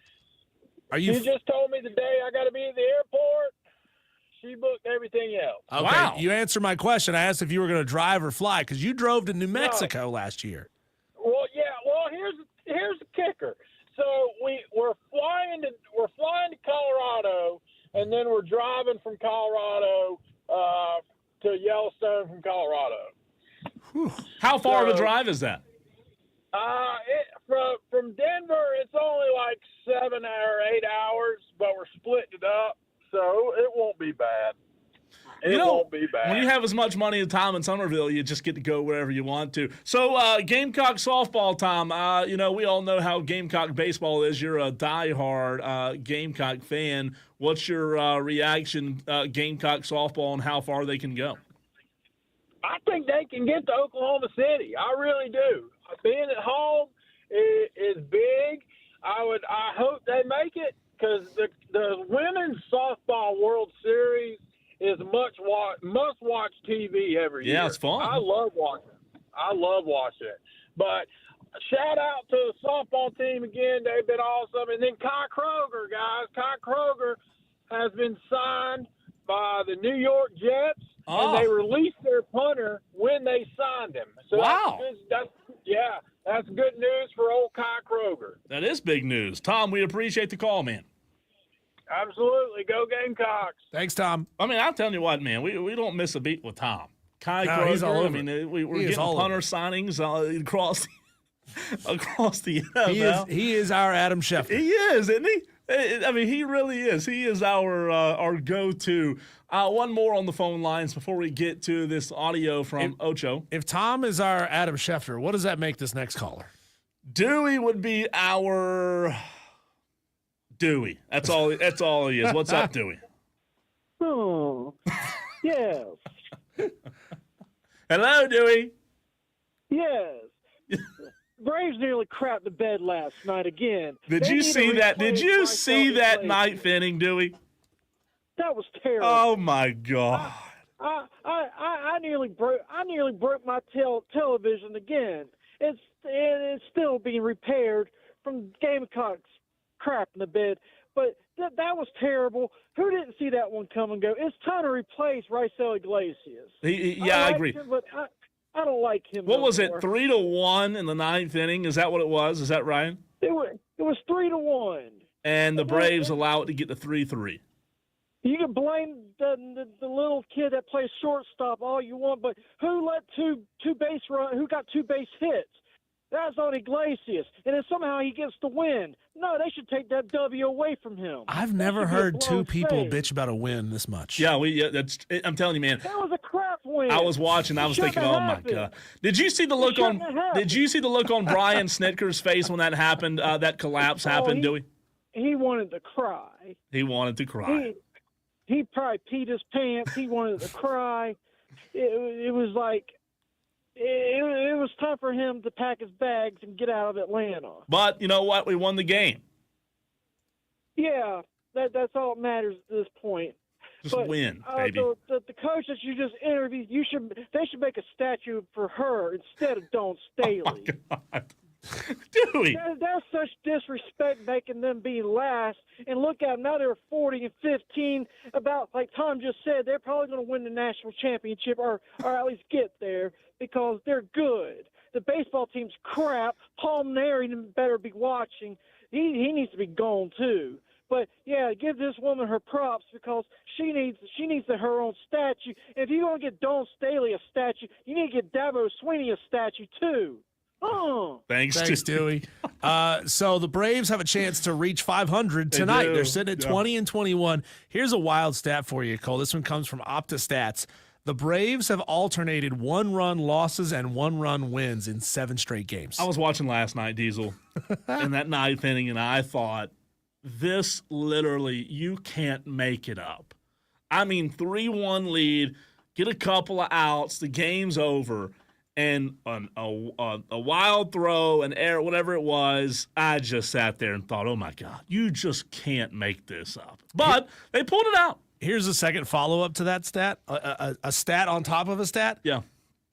she just told me the day I got to be at the airport. She booked everything else. Okay, wow. You answered my question. I asked if you were going to drive or fly because you drove to New Mexico last year. Well, yeah. Well, here's the kicker. So we're flying to Colorado, and then we're driving from Colorado to Yellowstone from Colorado. Whew. How far of a drive is that? From Denver, it's only like 7 or 8 hours, but we're splitting it up, so it won't be bad. It won't be bad. When you have as much money as Tom in Somerville, you just get to go wherever you want to. So, Gamecock softball, Tom, we all know how Gamecock baseball is. You're a diehard Gamecock fan. What's your reaction, Gamecock softball, and how far they can go? I think they can get to Oklahoma City. I really do. Being at home is big. I hope they make it because the Women's Softball World Series is must-watch TV every year. Yeah, it's fun. I love watching it. But shout out to the softball team again. They've been awesome. And then Kai Kroger, guys. Kai Kroger has been signed by the New York Jets. And they released their punter when they signed him. So wow. That's good news for old Kai Kroger. That is big news. Tom, we appreciate the call, man. Absolutely. Go Gamecocks. Thanks, Tom. I mean, I'm telling you what, man, we don't miss a beat with Tom. Kai Kroger, he's all over. I mean, we're getting punter signings across the NFL. He is our Adam Schefter. He is, isn't he? I mean, he really is. He is our go-to. One more on the phone lines before we get to this audio from Ocho. If Tom is our Adam Schefter, what does that make this next caller? Dewey would be our Dewey. That's all he is. What's up, Dewey? Oh, yes. Hello, Dewey. Yes. Braves nearly crapped the bed last night again. Did you see that ninth inning, Dewey? That was terrible. Oh my God! I nearly broke my television again. It's still being repaired from Gamecocks crap in the bed. But that was terrible. Who didn't see that one come and go? It's time to replace Raisel Iglesias. I agree. Him, but I don't like him. What was it? more. 3-1 in the ninth inning. Is that what it was? Is that right? It was 3-1. And the Braves allow it to get to 3-3. You can blame the little kid that plays shortstop all you want, but who let two base run? Who got 2 base hits? That's on Iglesias, and then somehow he gets the win. No, they should take that W away from him. I've never heard two people bitch about a win this much. Yeah, I'm telling you, man. That was a crap win. I was watching. I was thinking, oh my god. Did you see the look on Brian Snitker's face when that happened? That collapse happened, Dewey? He wanted to cry. He wanted to cry. He probably peed his pants. He wanted to cry. It was like. It was time for him to pack his bags and get out of Atlanta. But you know what? We won the game. Yeah, that's all that matters at this point. Just win, baby. The coach that you just interviewed, they should make a statue for her instead of Dawn Staley. Oh my God. Dewey. That's such disrespect making them be last. And look at them, now they're 40 and 15. About, like Tom just said, they're probably going to win the national championship or at least get there because they're good. The baseball team's crap. Paul Nary better be watching. He needs to be gone too. But yeah, give this woman her props because she needs her own statue. If you're gonna get Dawn Staley a statue, you need to get Dabo Sweeney a statue too. Oh. Thanks, Dewey. So the Braves have a chance to reach 500 tonight. They're sitting at 20 and 21. Here's a wild stat for you, Cole. This one comes from OptaStats. The Braves have alternated 1-run losses and 1-run wins in 7 straight games. I was watching last night, Diesel, in that 9th inning, and I thought, this literally, you can't make it up. I mean, 3-1 lead, get a couple of outs, the game's over, and a wild throw, an error, whatever it was, I just sat there and thought, oh, my God, you just can't make this up. But they pulled it out. Here's a second follow-up to that stat, a stat on top of a stat. Yeah.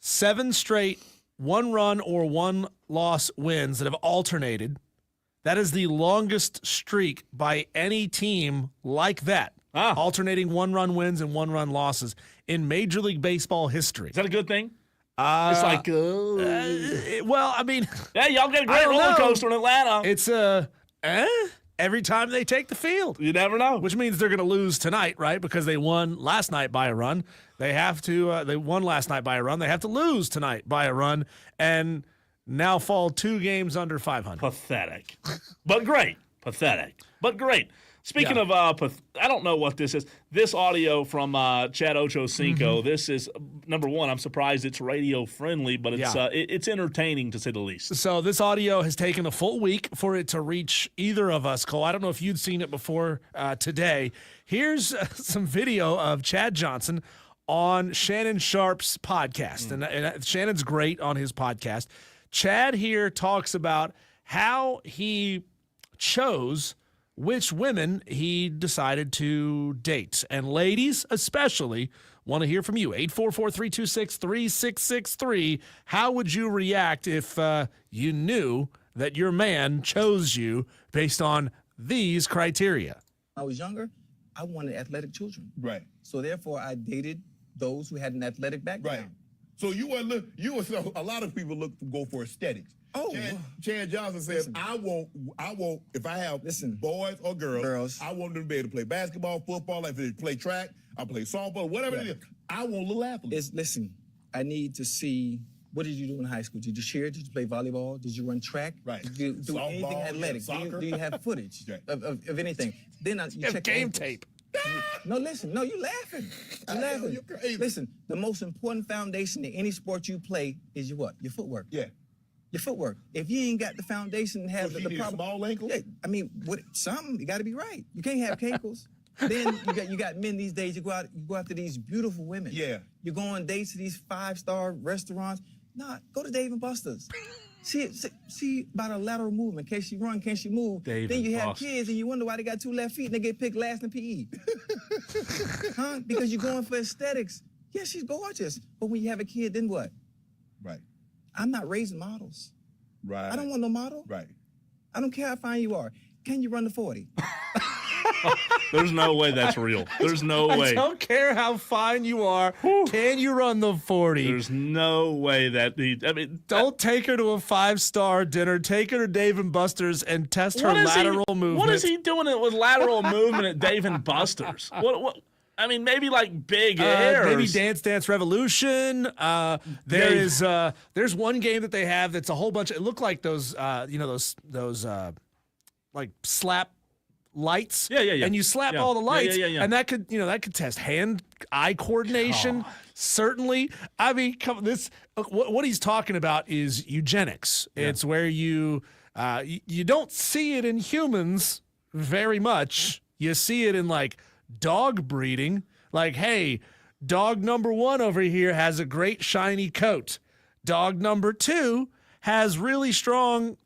7 straight 1-run or 1-loss wins that have alternated. That is the longest streak by any team like that, alternating 1-run wins and 1-run losses in Major League Baseball history. Is that a good thing? It's like, well, I mean, yeah, y'all get a great roller coaster in Atlanta. It's every time they take the field. You never know. Which means they're going to lose tonight, right? Because they won last night by a run. They have to. They won last night by a run. They have to lose tonight by a run, and now fall 2 games under 500. Pathetic, but great. Pathetic, but great. Speaking of, I don't know what this is. This audio from Chad Ochocinco. This is number one. I'm surprised it's radio friendly, but it's entertaining to say the least. So this audio has taken a full week for it to reach either of us, Cole. I don't know if you'd seen it before today. Here's some video of Chad Johnson on Shannon Sharp's podcast, and Shannon's great on his podcast. Chad here talks about how he chose which women he decided to date. And ladies especially want to hear from you. 844-326-3663. How would you react if you knew that your man chose you based on these criteria? I was younger, I wanted athletic children. Right. So therefore I dated those who had an athletic background. Right. So so a lot of people go for aesthetics. Oh, Chad Johnson says, I want if I have boys or girls, I want them to be able to play basketball, football, if they play track, I play softball, whatever it is. I want little athletes. Listen, I need to see, what did you do in high school? Did you cheer? Did you play volleyball? Did you run track? Right. Did you do anything athletic? Do you have footage of anything? Then you check game tape. No, listen. No, you laughing. You're laughing. You're crazy. Listen, the most important foundation in any sport you play is your what? Your footwork. Yeah. Your footwork. If you ain't got the foundation, have the problem. Small ankles. Yeah, I mean, something you got to be right. You can't have cankles. Then you got men these days. You go after these beautiful women. Yeah. You go on dates to these 5-star restaurants. Nah, go to Dave and Buster's. See about a lateral movement. Can she run? Can she move? Then you have kids and you wonder why they got 2 left feet and they get picked last in PE. Huh? Because you're going for aesthetics. Yeah, she's gorgeous. But when you have a kid, then what? Right. I'm not raising models. Right. I don't want no model. Right. I don't care how fine you are. Can you run the 40? There's no way that's real. There's no way. I don't care how fine you are. Can you run the 40? There's no way that don't take her to a 5-star dinner. Take her to Dave & Buster's and test her lateral movement. What is he doing with lateral movement at Dave & Buster's? What? I mean, maybe like Big Airs. Maybe Dance Revolution. There's one game that they have that's a whole bunch. It looked like those like slap lights. Yeah. And you slap all the lights, Yeah. and that could test hand-eye coordination. Certainly. I mean, what he's talking about is eugenics. Yeah. It's where you don't see it in humans very much. You see it in like dog breeding. Like, hey, dog number 1 over here has a great shiny coat. Dog number 2 has really strong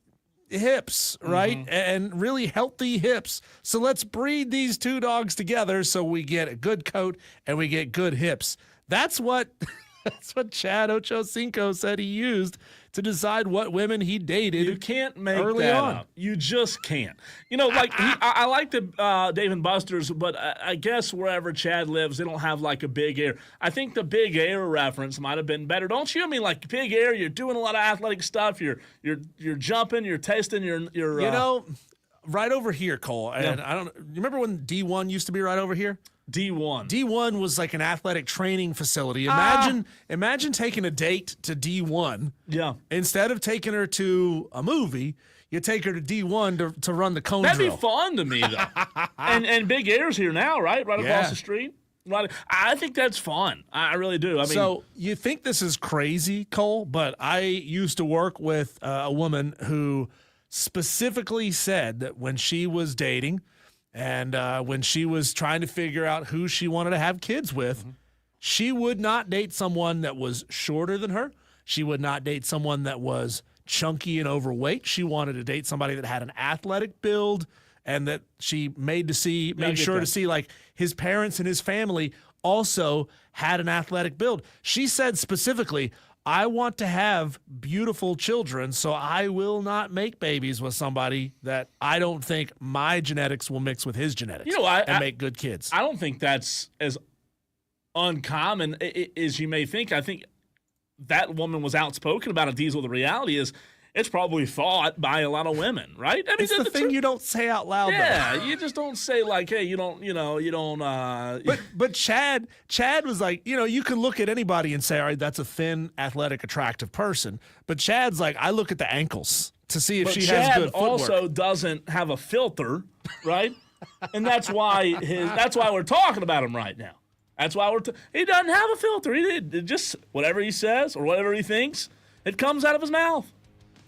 hips, right? Mm-hmm. And really healthy hips. So let's breed these 2 dogs together so we get a good coat and we get good hips. That's what Chad Ochocinco said he used to decide what women he dated. You can't make early that on. up. You just can't. Like I like the Dave & Buster's, but I guess wherever Chad lives, they don't have like a Big Air. I think the Big Air reference might have been better, don't you? I mean, like Big Air, you're doing a lot of athletic stuff. You're jumping. You're testing. You're right over here, Cole. And I don't. You remember when D1 used to be right over here? D1 was like an athletic training facility. Imagine taking a date to D1. Yeah. Instead of taking her to a movie, you take her to D1 to run the cone drill. That'd be fun to me, though. and Big Air's here now, right? Right across the street. Right. I think that's fun. I really do. I mean, so you think this is crazy, Cole, but I used to work with a woman who specifically said that when she was dating and when she was trying to figure out who she wanted to have kids with, she would not date someone that was shorter than her. She would not date someone that was chunky and overweight. She wanted to date somebody that had an athletic build and that she made sure to see like his parents and his family also had an athletic build. She said specifically, I want to have beautiful children, so I will not make babies with somebody that I don't think my genetics will mix with his genetics and make good kids. I don't think that's as uncommon as you may think. I think that woman was outspoken about it. Diesel, the reality is it's probably thought by a lot of women, right? I mean, it's the thing you don't say out loud. Yeah, though. You just don't say like, hey, you don't. But Chad was like, you can look at anybody and say, all right, that's a thin, athletic, attractive person. But Chad's like, I look at the ankles to see if she has good footwork. Also doesn't have a filter, right? And that's why we're talking about him right now. That's why he doesn't have a filter. He just whatever he says or whatever he thinks, it comes out of his mouth.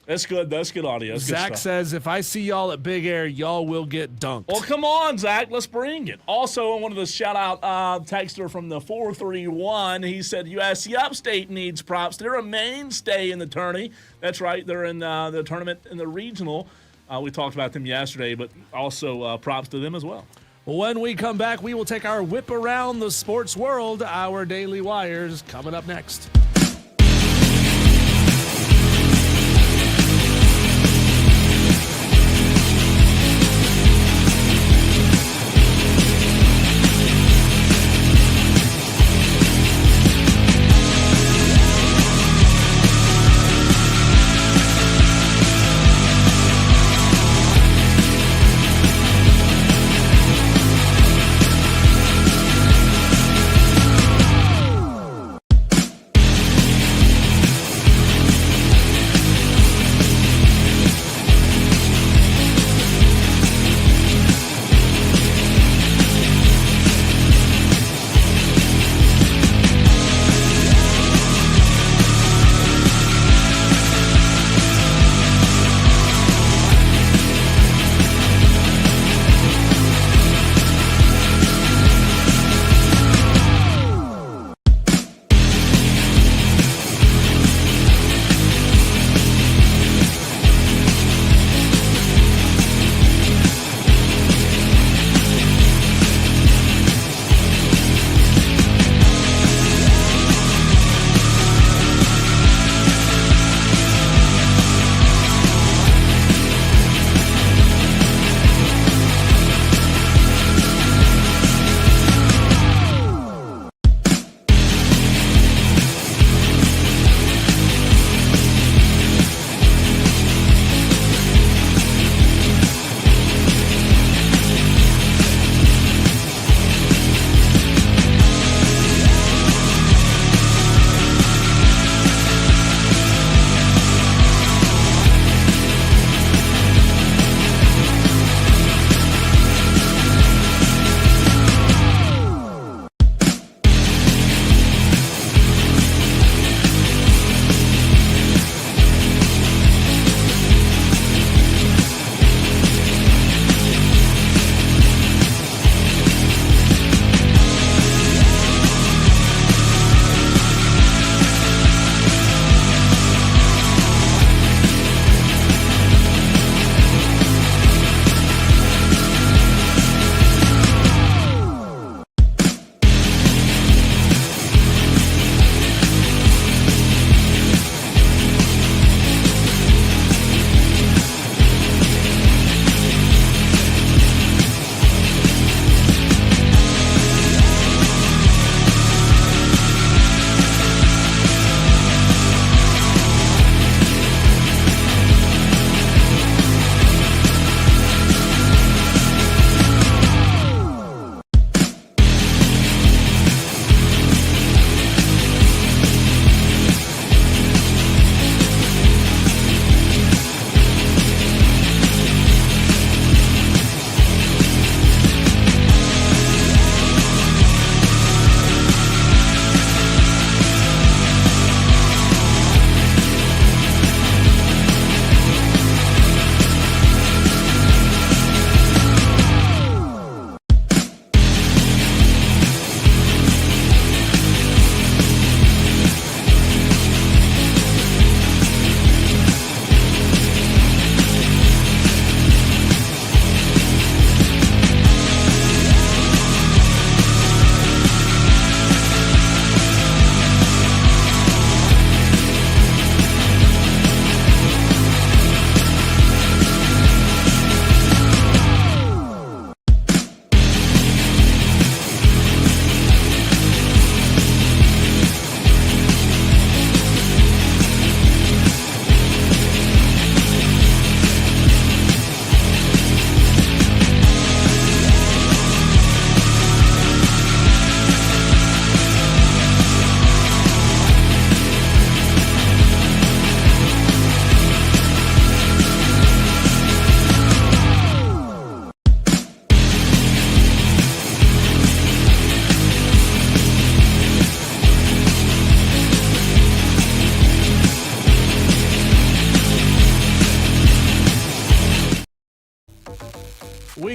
That's good. That's good audio. That's Zach good says, if I see y'all at Big Air, y'all will get dunked. Well, come on, Zach. Let's bring it. Also, I wanted to shout out texter from the 431. He said, USC Upstate needs props. They're a mainstay in the tourney. That's right. They're in the tournament in the regional. We talked about them yesterday, but also props to them as well. When we come back, we will take our whip around the sports world. Our Daily Wires coming up next.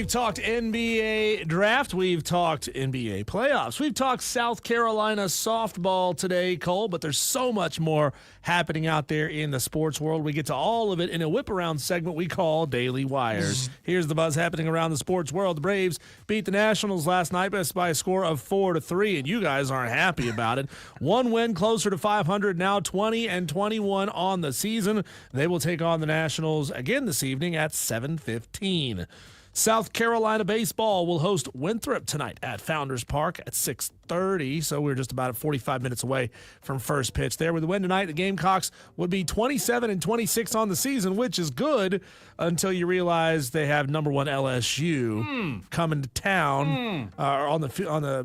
We've talked NBA draft. We've talked NBA playoffs. We've talked South Carolina softball today, Cole, but there's so much more happening out there in the sports world. We get to all of it in a whip-around segment we call Daily Wires. Here's the buzz happening around the sports world. The Braves beat the Nationals last night by a score of 4-3, and you guys aren't happy about it. One win closer to 500, now 20-21 on the season. They will take on the Nationals again this evening at 7:15. South Carolina baseball will host Winthrop tonight at Founders Park at 6:30, so we're just about 45 minutes away from first pitch there. With the win tonight, the Gamecocks would be 27-26 on the season, which is good until you realize they have number one LSU coming to town on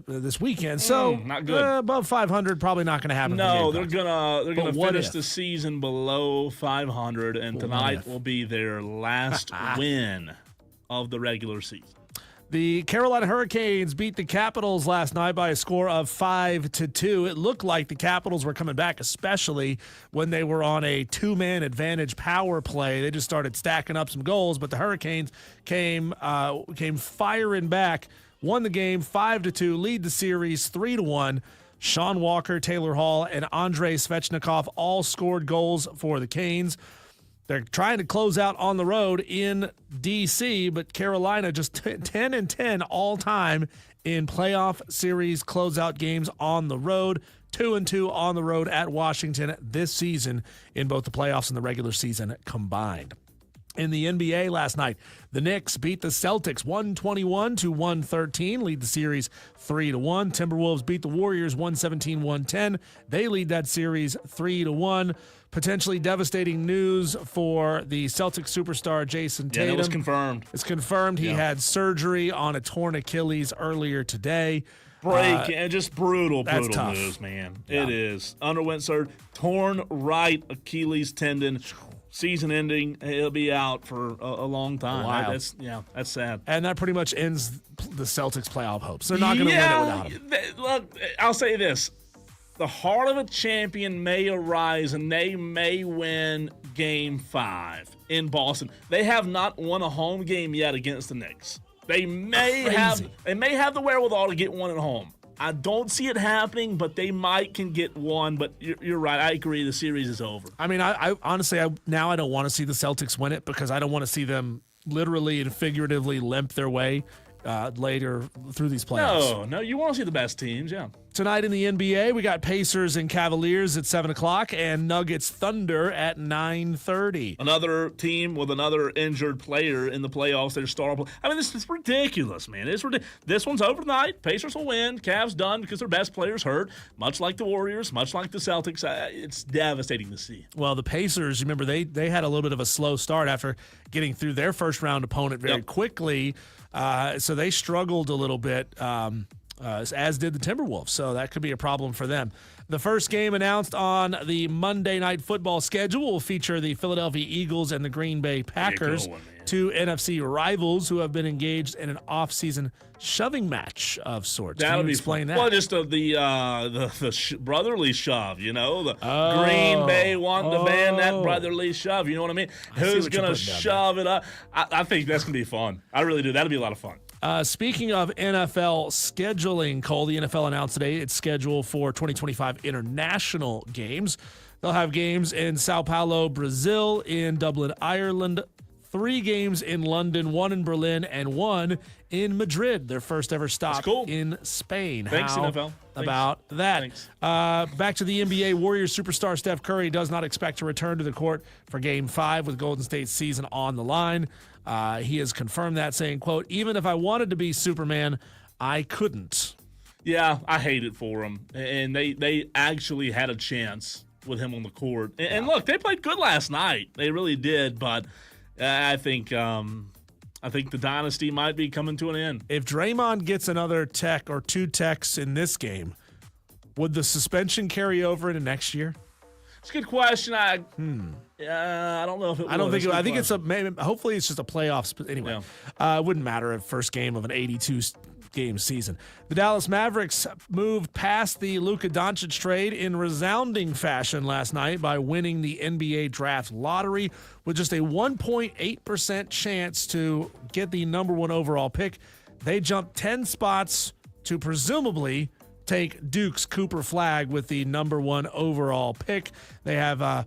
this weekend. So not good. Above 500, probably not going to happen. No, they're gonna finish the season below 500, and tonight will be their last win of the regular season. The Carolina Hurricanes beat the Capitals last night by a score of 5-2. It looked like the Capitals were coming back, especially when they were on a two-man advantage power play. They just started stacking up some goals, but the Hurricanes came firing back, won the game 5-2, lead the series 3-1. Sean Walker, Taylor Hall, and Andrei Svechnikov all scored goals for the Canes. They're trying to close out on the road in D.C., but Carolina just 10-10 all time in playoff series closeout games on the road. 2-2 on the road at Washington this season in both the playoffs and the regular season combined. In the NBA last night, the Knicks beat the Celtics 121-113, lead the series 3-1. Timberwolves beat the Warriors 117-110. They lead that series 3-1. Potentially devastating news for the Celtics superstar Jason Tatum. Yeah, it was confirmed. It's confirmed he had surgery on a torn Achilles earlier today. And just brutal tough. news, man. Yeah. It is. Underwent surgery, torn right Achilles tendon, season ending. He'll be out for a long time. Wow. That's sad. And that pretty much ends the Celtics' playoff hopes. They're not going to win it without him. Look, I'll say this. The heart of a champion may arise, and they may win Game 5 in Boston. They have not won a home game yet against the Knicks. They may have the wherewithal to get one at home. I don't see it happening, but they can get one. But you're right. I agree. The series is over. I mean, I honestly, now I don't want to see the Celtics win it because I don't want to see them literally and figuratively limp their way later through these playoffs. No, you want to see the best teams, yeah. Tonight in the NBA, we got Pacers and Cavaliers at 7 o'clock and Nuggets Thunder at 9:30. Another team with another injured player in the playoffs. Their star. I mean, this is ridiculous, man. It's ridiculous. This one's over tonight. Pacers will win. Cavs done because their best player's hurt. Much like the Warriors, much like the Celtics. It's devastating to see. Well, the Pacers, remember, they had a little bit of a slow start after getting through their first-round opponent very quickly. So they struggled a little bit, as did the Timberwolves. So that could be a problem for them. The first game announced on the Monday Night Football schedule will feature the Philadelphia Eagles and the Green Bay Packers, two NFC rivals who have been engaged in an off-season shoving match of sorts. That'll Can you be explain fun. that? Well, just the brotherly shove, you know? The Green Bay want to ban that brotherly shove, you know what I mean? Who's going to shove it up? I think that's going to be fun. I really do. That'll be a lot of fun. Speaking of NFL scheduling, Cole, the NFL announced today its schedule for 2025 international games. They'll have games in Sao Paulo, Brazil, in Dublin, Ireland, 3 games in London, 1 in Berlin, and 1 in Madrid, their first ever stop in Spain. Thanks, How NFL. about that? Thanks. Back to the NBA. Warriors superstar Steph Curry does not expect to return to the court for Game 5 with Golden State's season on the line. He has confirmed that, saying, quote, "Even if I wanted to be Superman, I couldn't." Yeah, I hate it for him. And they actually had a chance with him on the court. And look, they played good last night. They really did. But I think the dynasty might be coming to an end. If Draymond gets another tech or 2 techs in this game, would the suspension carry over into next year? It's a good question. I don't know if it I don't would. think. I think it's maybe, hopefully it's just a playoffs. But anyway, it wouldn't matter if first game of an 82 5-game season. The Dallas Mavericks moved past the Luka Doncic trade in resounding fashion last night by winning the NBA draft lottery with just a 1.8% chance to get the number 1 overall pick. They jumped 10 spots to presumably take Duke's Cooper Flagg with the number 1 overall pick. They have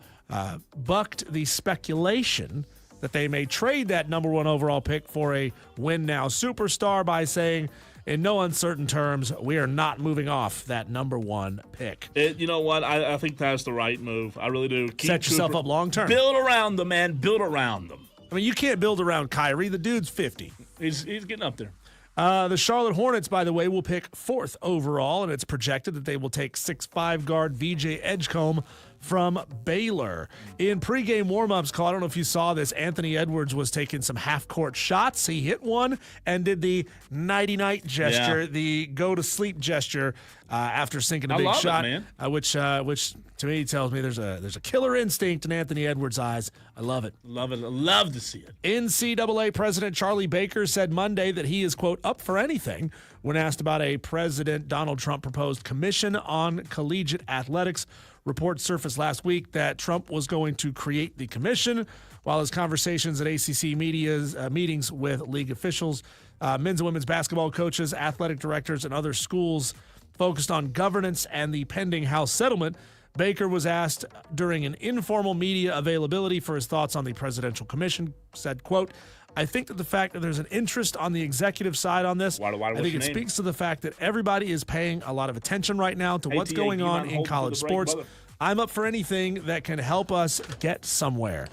bucked the speculation that they may trade that number 1 overall pick for a win-now superstar by saying, in no uncertain terms, we are not moving off that number 1 pick. You know what? I think that's the right move. I really do. Set yourself up long-term. Build around them, man. Build around them. I mean, you can't build around Kyrie. The dude's 50. He's getting up there. The Charlotte Hornets, by the way, will pick 4th overall, and it's projected that they will take 6'5" guard VJ Edgecombe from Baylor. In pregame warm-ups, Cole, I don't know if you saw this, Anthony Edwards was taking some half-court shots. He hit one and did the nighty-night gesture, the go-to-sleep gesture after sinking a big shot, which to me tells me there's a killer instinct in Anthony Edwards' eyes. I love it. Love it. I love to see it. NCAA President Charlie Baker said Monday that he is, quote, up for anything when asked about a President Donald Trump proposed commission on collegiate athletics. Reports surfaced last week that Trump was going to create the commission, while his conversations at ACC media's meetings with league officials, men's and women's basketball coaches, athletic directors, and other schools focused on governance and the pending House settlement. Baker was asked during an informal media availability for his thoughts on the presidential commission, said, quote, I think that the fact that there's an interest on the executive side on this, I think it speaks to the fact that everybody is paying a lot of attention right now to what's going on in college sports. I'm up for anything that can help us get somewhere.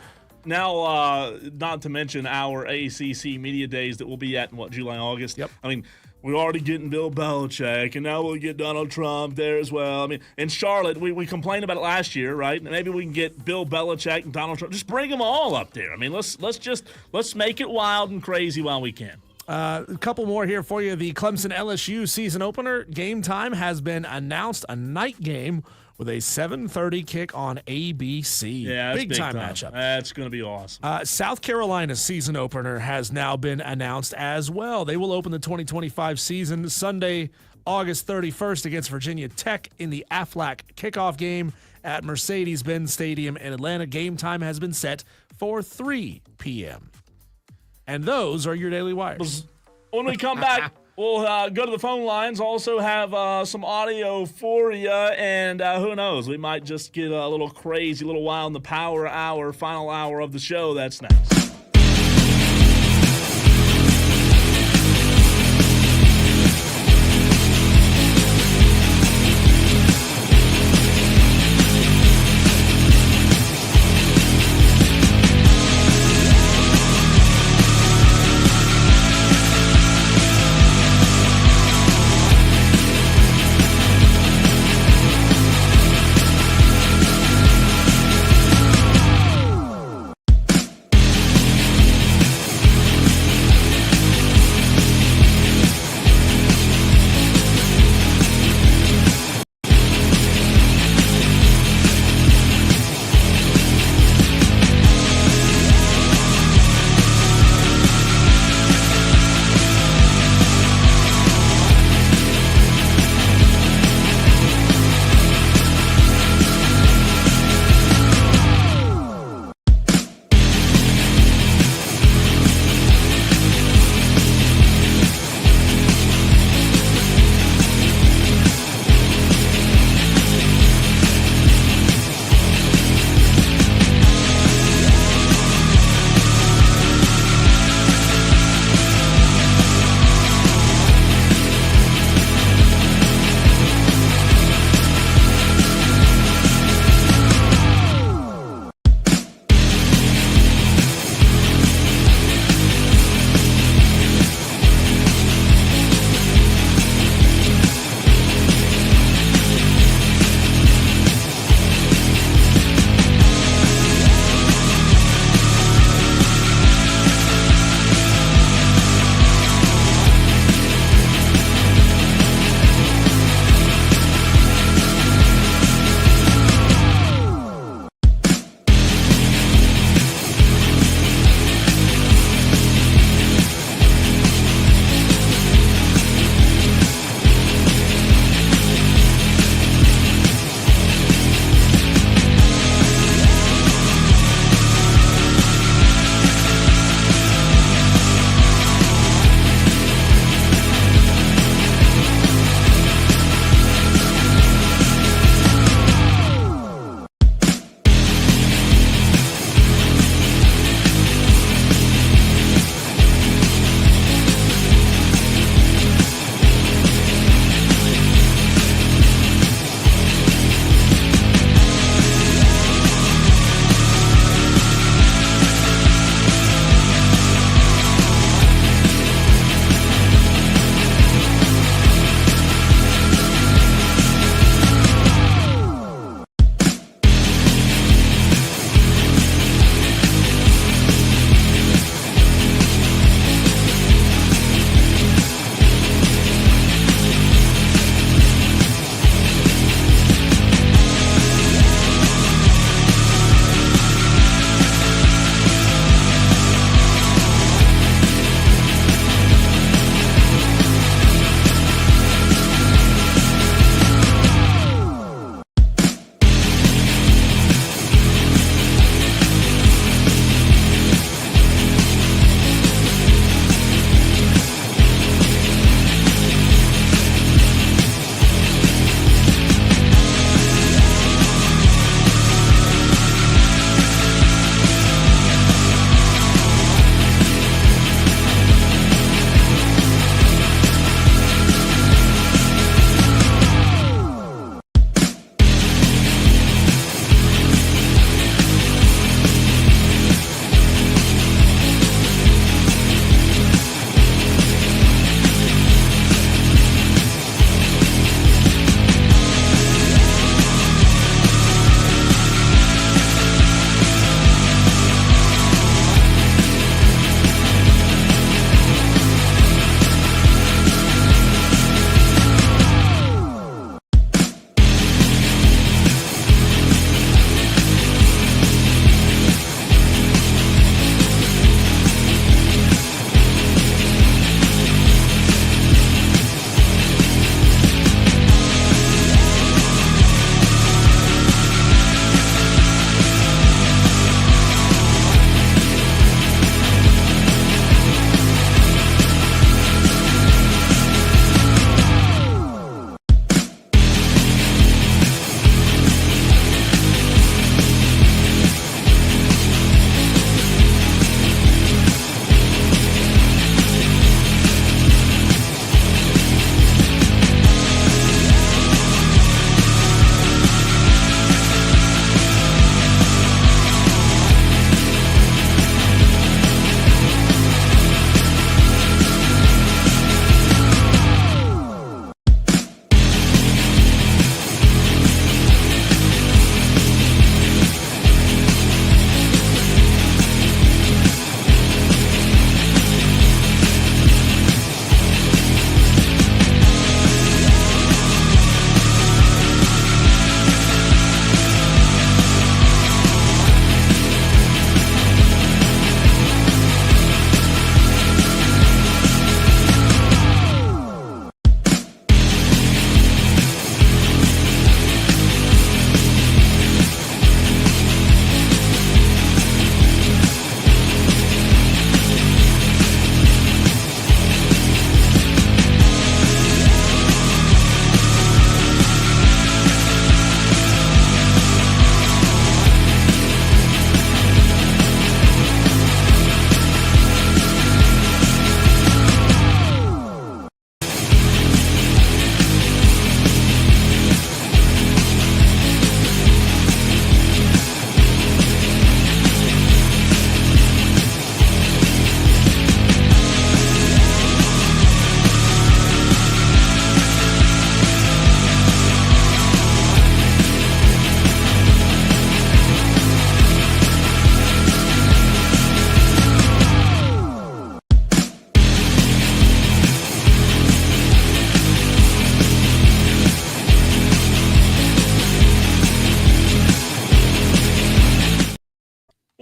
Now, not to mention our ACC media days that we'll be at in, July, August? Yep. I mean, we're already getting Bill Belichick, and now we'll get Donald Trump there as well. I mean, in Charlotte, we complained about it last year, right? Maybe we can get Bill Belichick and Donald Trump. Just bring them all up there. I mean, let's make it wild and crazy while we can. A couple more here for you. The Clemson LSU season opener game time has been announced, a night game with a 7:30 kick on ABC. Yeah, big time matchup. That's going to be awesome. South Carolina's season opener has now been announced as well. They will open the 2025 season Sunday, August 31st against Virginia Tech in the Aflac kickoff game at Mercedes-Benz Stadium in Atlanta. Game time has been set for 3 p.m. And those are your Daily Wires. When we come back, we'll go to the phone lines, also have some audio for you, and who knows, we might just get a little crazy, a little wild in the power hour, final hour of the show. That's next.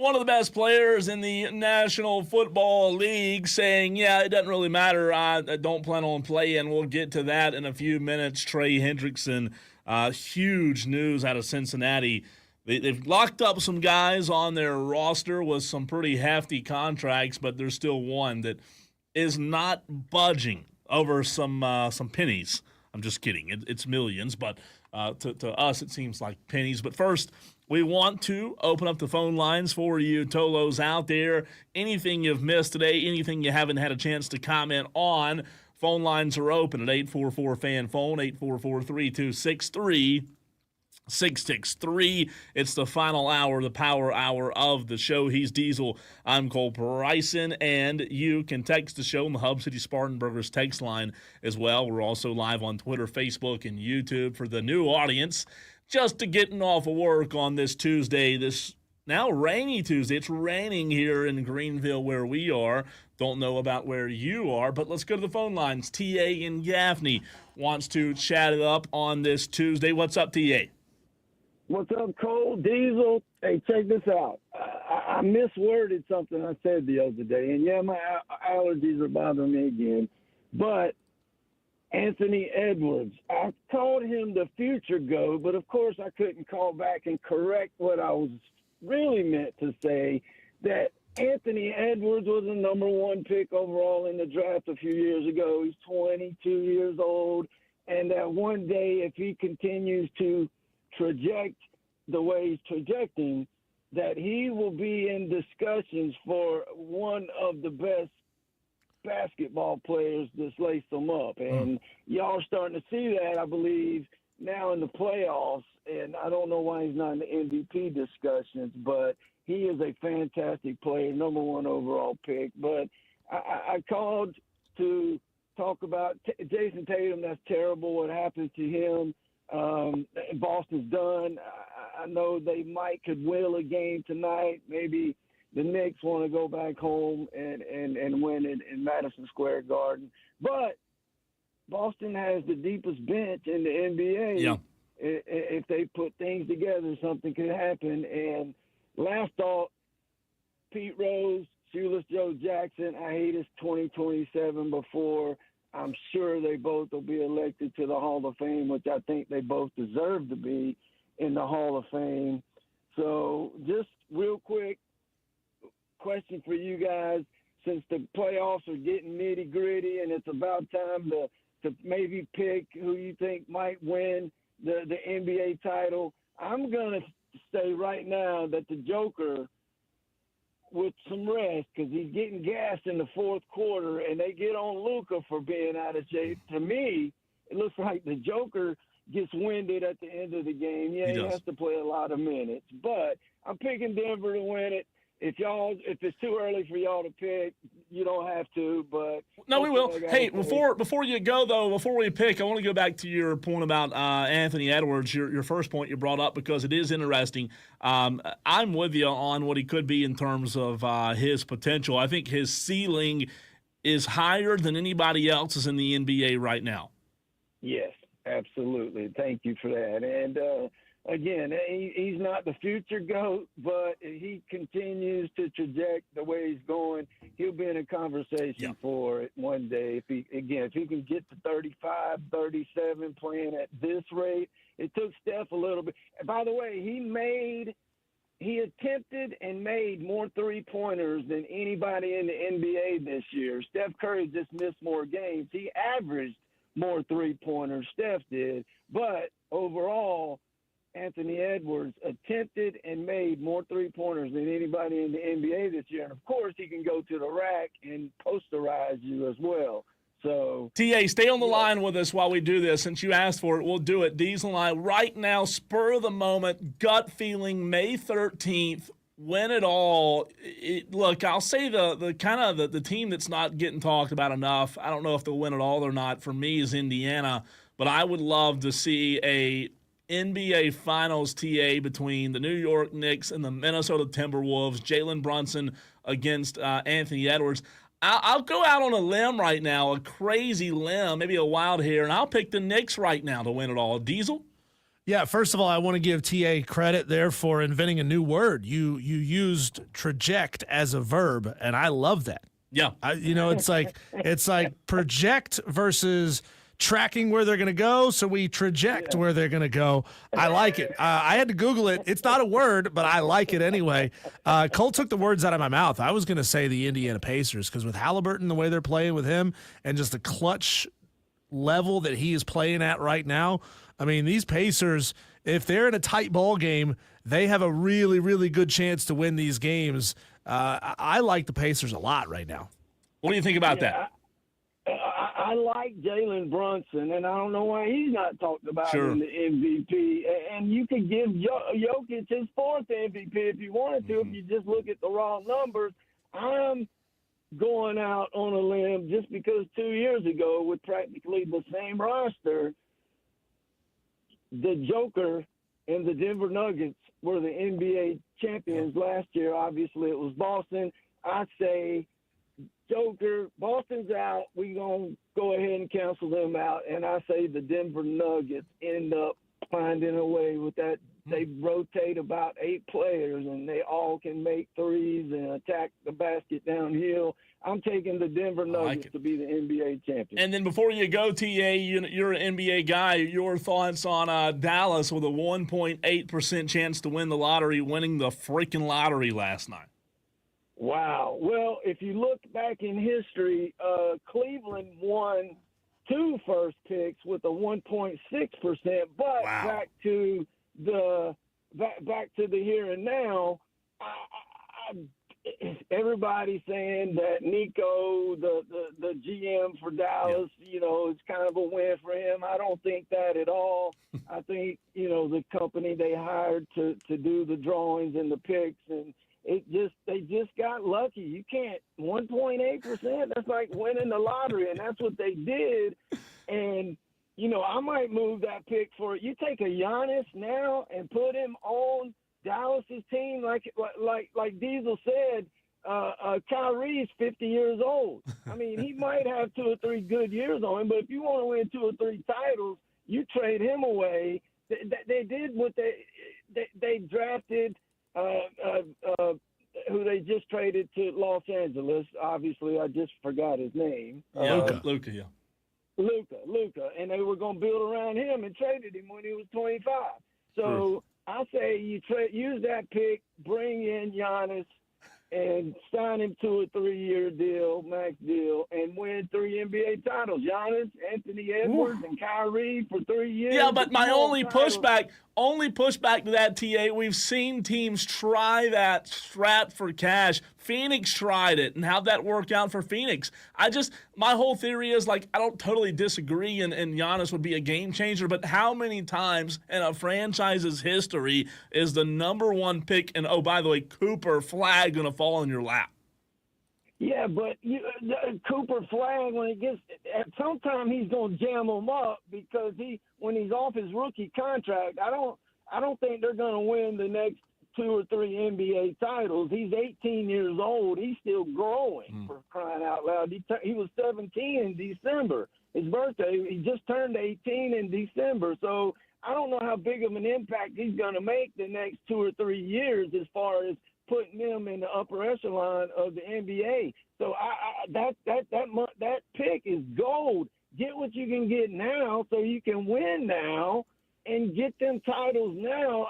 one of the best players in the National Football League saying, yeah, it doesn't really matter. I don't plan on playing. We'll get to that in a few minutes. Trey Hendrickson, huge news out of Cincinnati. They've locked up some guys on their roster with some pretty hefty contracts, but there's still one that is not budging over some pennies. I'm just kidding. It's millions, but to us it seems like pennies. But first, we want to open up the phone lines for you, Tolos out there. Anything you've missed today, anything you haven't had a chance to comment on, phone lines are open at 844-FAN-PHONE, 844-326-3663. It's the final hour, the power hour of the show. He's Diesel. I'm Cole Bryson, and you can text the show on the Hub City Spartanburgers text line as well. We're also live on Twitter, Facebook, and YouTube for the new audience. Just to getting off of work on this Tuesday, this now rainy Tuesday. It's raining here in Greenville where we are. Don't know about where you are, but let's go to the phone lines. T.A. in Gaffney wants to chat it up on this Tuesday. What's up, T.A.? What's up, Cole? Diesel? Hey, check this out. I misworded something I said the other day, and yeah, my allergies are bothering me again. But Anthony Edwards, I called him the future GOAT, but of course I couldn't call back and correct what I was really meant to say, that Anthony Edwards was the number one pick overall in the draft a few years ago. He's 22 years old, and that one day if he continues to traject the way he's trajecting, that he will be in discussions for one of the best basketball players that's laced them up. And y'all are starting to see that, I believe, now in the playoffs. And I don't know why he's not in the MVP discussions, but he is a fantastic player, number one overall pick. But I called to talk about Jason Tatum. That's terrible what happened to him. Boston's done. I know they could will a game tonight. Maybe the Knicks want to go back home and win it in Madison Square Garden. But Boston has the deepest bench in the NBA. Yeah. If they put things together, something could happen. And last thought, Pete Rose, Shoeless Joe Jackson, I hate his 2027 before. I'm sure they both will be elected to the Hall of Fame, which I think they both deserve to be in the Hall of Fame. So just real quick question for you guys. Since the playoffs are getting nitty-gritty and it's about time to maybe pick who you think might win the NBA title, I'm going to say right now that the Joker, with some rest, because he's getting gassed in the fourth quarter, and they get on Luka for being out of shape. To me, it looks like the Joker gets winded at the end of the game. Yeah, he has to play a lot of minutes, but I'm picking Denver to win it. If it's too early for y'all to pick, you don't have to. But no, we will. Hey, before you go though, before we pick, I want to go back to your point about Anthony Edwards. Your first point you brought up, because it is interesting. I'm with you on what he could be in terms of his potential. I think his ceiling is higher than anybody else's in the NBA right now. Yes, absolutely. Thank you for that. And again, he's not the future GOAT, but he continues to traject the way he's going. He'll be in a conversation for it one day. If he can get to 35, 37 playing at this rate. It took Steph a little bit. By the way, he attempted and made more three-pointers than anybody in the NBA this year. Steph Curry just missed more games. He averaged more three-pointers, Steph did. But overall, Anthony Edwards attempted and made more three-pointers than anybody in the NBA this year. And, of course, he can go to the rack and posterize you as well. So, TA, stay on the line with us while we do this. Since you asked for it, we'll do it. Diesel and I, right now, spur of the moment, gut feeling, May 13th, win it all. Look, I'll say the kind of the team that's not getting talked about enough, I don't know if they'll win it all or not, for me is Indiana. But I would love to see a NBA Finals TA between the New York Knicks and the Minnesota Timberwolves, Jalen Brunson against Anthony Edwards. I'll go out on a limb right now, a crazy limb, maybe a wild hair, and I'll pick the Knicks right now to win it all. Diesel? Yeah, first of all, I want to give TA credit there for inventing a new word. You used traject as a verb, and I love that. Yeah. It's like project versus tracking where they're going to go, so we traject where they're going to go. I like it. I had to Google it. It's not a word, but I like it anyway. Cole took the words out of my mouth. I was going to say the Indiana Pacers because with Halliburton, the way they're playing with him, and just the clutch level that he is playing at right now, I mean, these Pacers, if they're in a tight ball game, they have a really, really good chance to win these games. I like the Pacers a lot right now. What do you think about that? I like Jalen Brunson, and I don't know why he's not talked about in the MVP. And you could give Jokic his fourth MVP if you wanted to, if you just look at the raw numbers. I'm going out on a limb just because 2 years ago, with practically the same roster, the Joker and the Denver Nuggets were the NBA champions last year. Obviously, it was Boston. I say Joker, Boston's out. We're going to go ahead and cancel them out. And I say the Denver Nuggets end up finding a way with that. They rotate about 8 players, and they all can make threes and attack the basket downhill. I'm taking the Denver Nuggets to be the NBA champion. And then before you go, TA, you're an NBA guy. Your thoughts on Dallas with a 1.8% chance to win the lottery, winning the freaking lottery last night? Wow. Well, if you look back in history, Cleveland won 2 first picks with a 1.6%. But back to the here and now, everybody's saying that Nico, the GM for Dallas, it's kind of a win for him. I don't think that at all. I think, the company they hired to do the drawings and the picks, and they just got lucky. You can't 1.8%. That's like winning the lottery, and that's what they did. And I might move that pick for it. You take a Giannis now and put him on Dallas's team, like Diesel said. Kyrie's 50 years old. I mean, he might have 2 or 3 good years on him, but if you want to win 2 or 3 titles, you trade him away. They did what they drafted. Who they just traded to Los Angeles. Obviously, I just forgot his name. Luka, yeah. Luka, and they were going to build around him and traded him when he was 25. So I say you use that pick, bring in Giannis, and sign him to a 3-year deal, max deal, and win 3 NBA titles. Giannis, Anthony Edwards, and Kyrie for 3 years. Yeah, but my only pushback to that, TA, we've seen teams try that strat for cash. Phoenix tried it, and how'd that work out for Phoenix? My whole theory is, I don't totally disagree, and Giannis would be a game changer, but how many times in a franchise's history is the number 1 pick, and oh, by the way, Cooper Flagg going to fall in your lap? Yeah, but Cooper Flagg, when he gets – sometime he's going to jam them up because when he's off his rookie contract, I don't think they're going to win the next 2 or 3 NBA titles. He's 18 years old. He's still growing, for crying out loud. He was 17 in December, his birthday. He just turned 18 in December. So I don't know how big of an impact he's going to make the next 2 or 3 years as far as putting them in the upper echelon of the NBA. So that pick is gold. Get what you can get now so you can win now and get them titles now.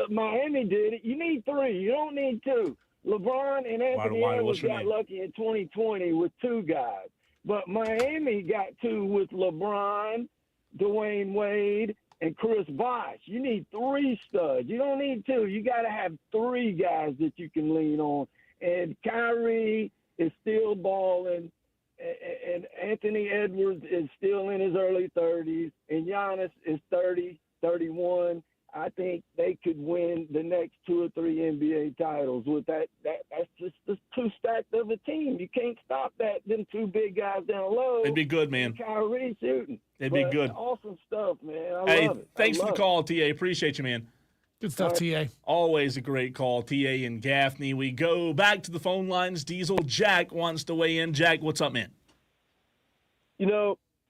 Miami did it. You need 3. You don't need 2. LeBron and Anthony Edwards got lucky in 2020 with 2 guys. But Miami got 2 with LeBron, Dwayne Wade, and Chris Bosh. You need 3 studs. You don't need 2. You got to have 3 guys that you can lean on. And Kyrie is still balling, and Anthony Edwards is still in his early 30s, and Giannis is 30, 31. I think they could win the next 2 or 3 NBA titles with that. That's just too stacked of a team. You can't stop that. Them 2 big guys down low. It'd be good, man. Kyrie shooting. It'd be good. Awesome stuff, man. I love it. Thanks for the call, TA. Appreciate you, man. Good stuff, TA. Always a great call, TA and Gaffney. We go back to the phone lines. Diesel Jack wants to weigh in. Jack, what's up, man?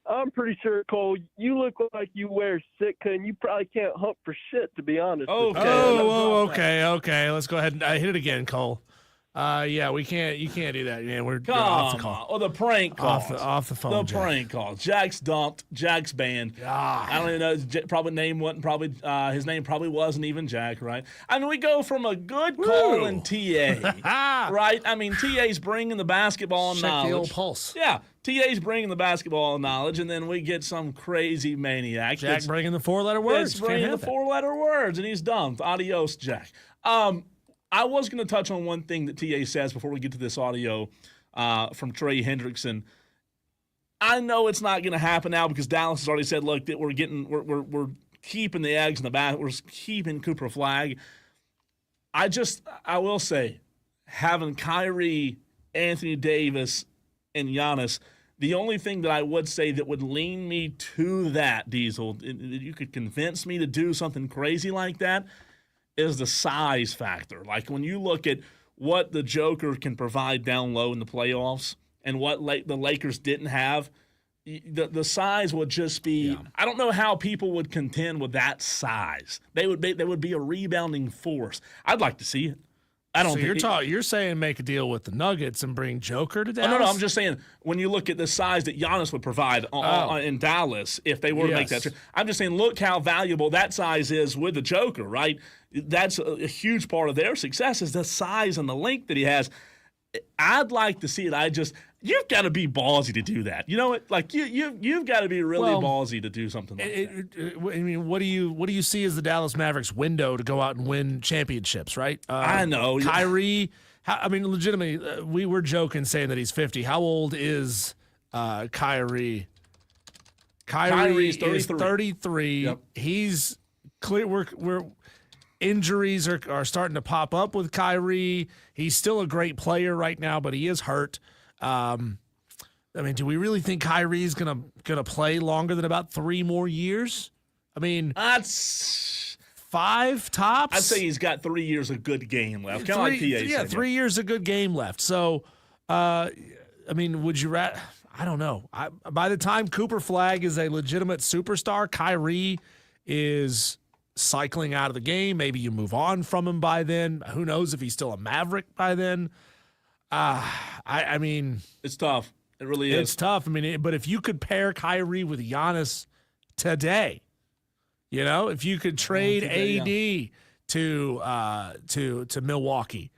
I'm pretty sure, Cole, you look like you wear Sitka, and you probably can't hunt for shit, to be honest. Okay. Okay. Let's go ahead and hit it again, Cole. Yeah, we can't. You can't do that. Yeah, we're off the call. The prank calls. Off the phone. The prank calls. Jack's dumped. Jack's banned. I don't even know. His name probably wasn't even Jack, right? I mean, we go from a good call in TA, right? I mean, TA's bringing the basketball Check knowledge. the old pulse. Yeah, TA's bringing the basketball knowledge, and then we get some crazy maniac. Jack bringing the 4-letter words. It's bringing the 4-letter words, and he's dumped. Adios, Jack. I was going to touch on one thing that TA says before we get to this audio from Trey Hendrickson. I know it's not going to happen now because Dallas has already said, look, that we're keeping the eggs in the basket. We're keeping Cooper Flagg. I will say, having Kyrie, Anthony Davis, and Giannis, the only thing that I would say that would lean me to that, Diesel, you could convince me to do something crazy like that, is the size factor. Like when you look at what the Joker can provide down low in the playoffs and what the Lakers didn't have, the size would just be. Yeah. I don't know how people would contend with that size. They would be a rebounding force. I'd like to see it. I don't. So you're saying make a deal with the Nuggets and bring Joker to Dallas? No. I'm just saying when you look at the size that Giannis would provide in Dallas if they were to make that trade. I'm just saying, look how valuable that size is with the Joker, right? That's a huge part of their success is the size and the length that he has. I'd like to see it. You've got to be ballsy to do that. You know what? Like you've got to be really ballsy to do something like that. I mean, what do you see as the Dallas Mavericks window to go out and win championships? Right? I know Kyrie. Legitimately, we were joking saying that he's 50. How old is Kyrie? Kyrie is 33. Yep. He's clear. We're injuries are starting to pop up with Kyrie. He's still a great player right now, but he is hurt. Do we really think Kyrie's gonna play longer than about 3 more years? I mean, that's 5 tops. I'd say he's got 3 years of good game left. Kind of like PA said. 3 years of good game left. So, would you rather? I don't know. By the time Cooper Flagg is a legitimate superstar, Kyrie is cycling out of the game. Maybe you move on from him by then. Who knows if he's still a Maverick by then? It's tough. It really is. It's tough. But if you could pair Kyrie with Giannis today, if you could trade AD to Milwaukee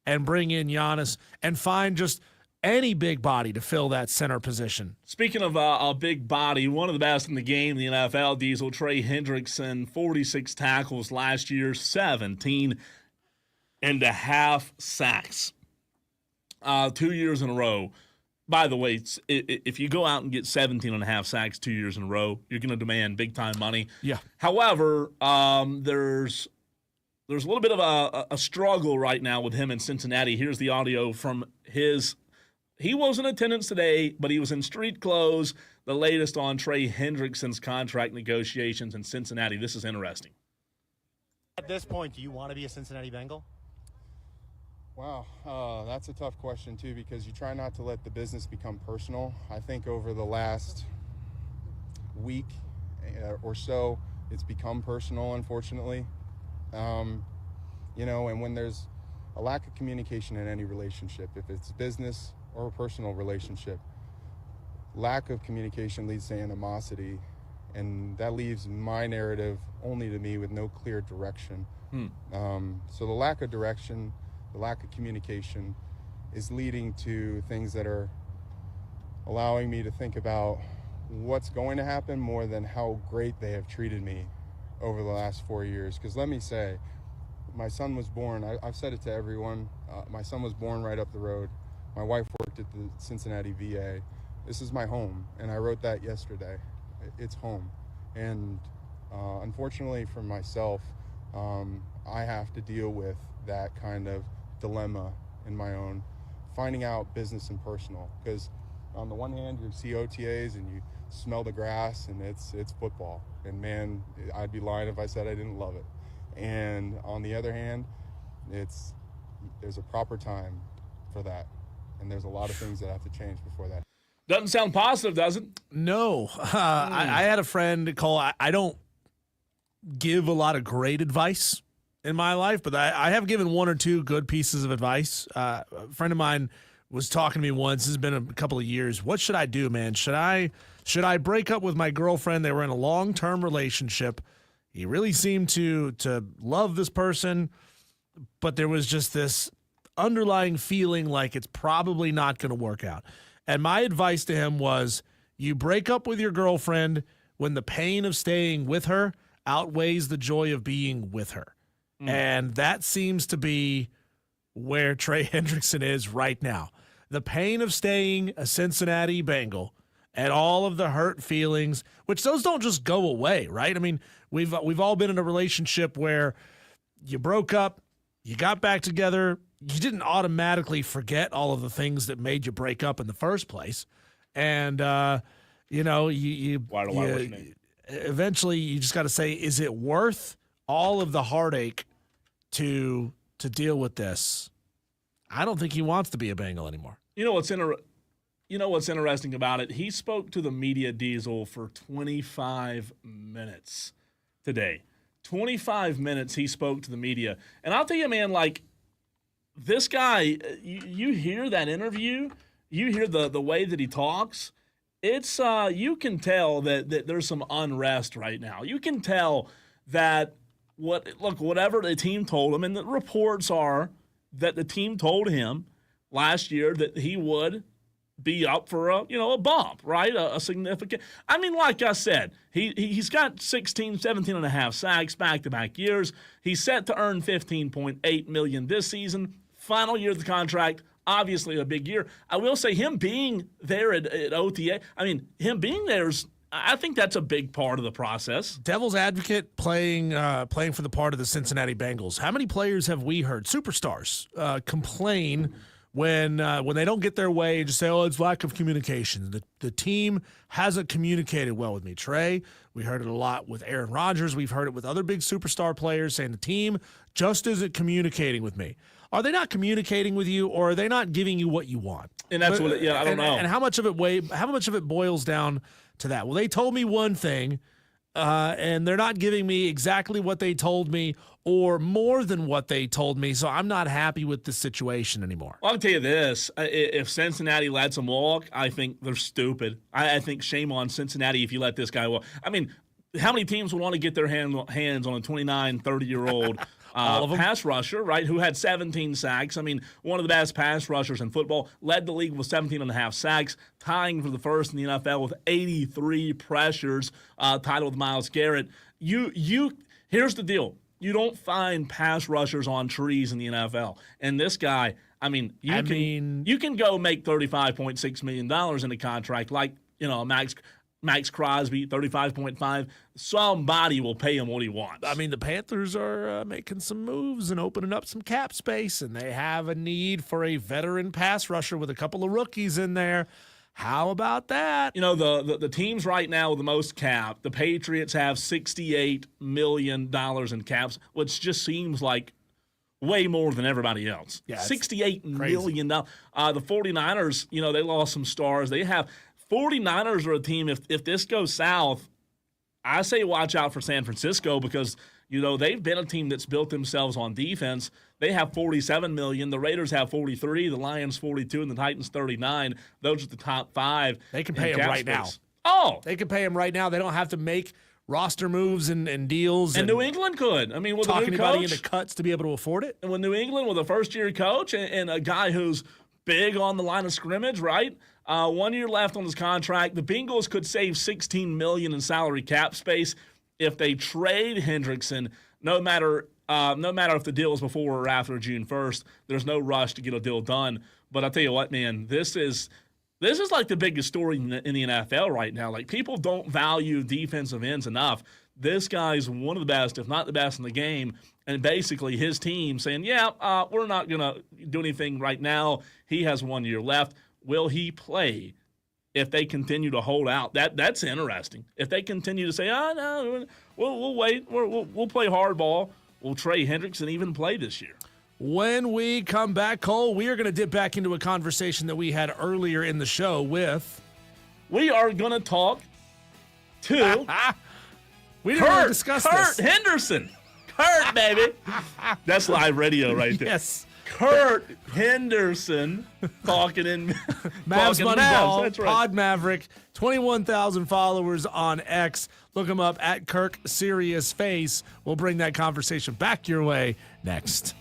and bring in Giannis and find just any big body to fill that center position. Speaking of a big body, one of the best in the game, the NFL, Diesel, Trey Hendrickson, 46 tackles last year, 17 and a half sacks. 2 years in a row. By the way, if you go out and get 17 and a half sacks 2 years in a row, you're going to demand big-time money. Yeah. However, there's a little bit of a struggle right now with him in Cincinnati. Here's the audio from he was in attendance today, but he was in street clothes, the latest on Trey Hendrickson's contract negotiations in Cincinnati. This is interesting. At this point, do you want to be a Cincinnati Bengal? Wow, that's a tough question, too, because you try not to let the business become personal. I think over the last week or so, it's become personal, unfortunately. And when there's a lack of communication in any relationship, if it's business or a personal relationship, lack of communication leads to animosity, and that leaves my narrative only to me with no clear direction. So the lack of direction, the lack of communication is leading to things that are allowing me to think about what's going to happen more than how great they have treated me over the last 4 years. Because let me say, my son was born, I've said it to everyone, my son was born right up the road. My wife worked at the Cincinnati VA. This is my home, and I wrote that yesterday. It's home. And unfortunately for myself, I have to deal with that kind of dilemma in my own, finding out business and personal. Because on the one hand, you see OTAs and you smell the grass and it's football. And man, I'd be lying if I said I didn't love it. And on the other hand, there's a proper time for that. And there's a lot of things that have to change before that. Doesn't sound positive, does it? No. I had a friend, Cole. I don't give a lot of great advice in my life, but I have given one or two good pieces of advice. A friend of mine was talking to me once. This has been a couple of years. What should I do, man? Should I break up with my girlfriend? They were in a long-term relationship. He really seemed to love this person, but there was just this underlying feeling like it's probably not going to work out. And my advice to him was, you break up with your girlfriend when the pain of staying with her outweighs the joy of being with her. And that seems to be where Trey Hendrickson is right now. The pain of staying a Cincinnati Bengal and all of the hurt feelings, which those don't just go away, right? I mean, we've all been in a relationship where you broke up, you got back together, you didn't automatically forget all of the things that made you break up in the first place. And, eventually you just got to say, is it worth all of the heartache to deal with this? I don't think he wants to be a Bengal anymore. You know what's interesting about it? He spoke to the media, Diesel, for 25 minutes today. 25 minutes he spoke to the media. And I'll tell you, man, like, this guy, you hear that interview, you hear the way that he talks, it's you can tell that there's some unrest right now. You can tell that whatever the team told him, and the reports are that the team told him last year that he would be up for a bump, right? A significant. I mean, like I said, he's got 17 and a half sacks back-to-back years. He's set to earn $15.8 million this season. Final year of the contract, obviously a big year. I will say him being there at OTA, I think that's a big part of the process. Devil's advocate playing for the part of the Cincinnati Bengals. How many players have we heard, superstars, complain when they don't get their way and just say, oh, it's lack of communication. The team hasn't communicated well with me. Trey, we heard it a lot with Aaron Rodgers. We've heard it with other big superstar players saying the team just isn't communicating with me. Are they not communicating with you, or are they not giving you what you want? And that's I don't know. And how much of it boils down to that? Well, they told me one thing, and they're not giving me exactly what they told me or more than what they told me, so I'm not happy with this situation anymore. Well, I'll tell you this. If Cincinnati lets him walk, I think they're stupid. I think shame on Cincinnati if you let this guy walk. I mean, how many teams would want to get their hands on a 29, 30-year-old pass rusher, right, who had 17 sacks? I mean, one of the best pass rushers in football, led the league with 17 and a half sacks, tying for the first in the NFL with 83 pressures, tied with Myles Garrett. Here's the deal. You don't find pass rushers on trees in the NFL. And this guy, you can go make $35.6 million in a contract like, Max Crosby, 35.5. Somebody will pay him what he wants. I mean, the Panthers are making some moves and opening up some cap space, and they have a need for a veteran pass rusher with a couple of rookies in there. How about that? The teams right now with the most cap, the Patriots have $68 million in caps, which just seems like way more than everybody else. Yeah, $68 million. The 49ers, they lost some stars. They have 49ers are a team, if this goes south, I say watch out for San Francisco because, they've been a team that's built themselves on defense. They have $47 million. The Raiders have $43, the Lions $42, and the Titans $39. Those are the top five. They can pay him right now. Oh! They can pay him right now. They don't have to make roster moves and deals. And New England could. I mean, with a new coach. Talking anybody into cuts to be able to afford it. And with New England, with a first-year coach and a guy who's big on the line of scrimmage, right? 1 year left on his contract. The Bengals could save $16 million in salary cap space if they trade Hendrickson. No matter if the deal is before or after June 1st, there's no rush to get a deal done. But I'll tell you what, man, this is like the biggest story in the NFL right now. Like, people don't value defensive ends enough. This guy's one of the best, if not the best in the game. And basically his team saying, we're not going to do anything right now. He has 1 year left. Will he play if they continue to hold out? That's interesting. If they continue to say, no, we'll wait. We'll play hardball. Will Trey Hendrickson even play this year? When we come back, Cole, we are going to dip back into a conversation that we had earlier in the show with we are going to talk to we didn't really discuss Kurt this. Henderson. Kurt, baby. That's live radio right there. Yes. Kurt Henderson talking in Mavs talking Moneyball, That's right. Pod Maverick, 21,000 followers on X. Look him up at Kirk Serious Face. We'll bring that conversation back your way next.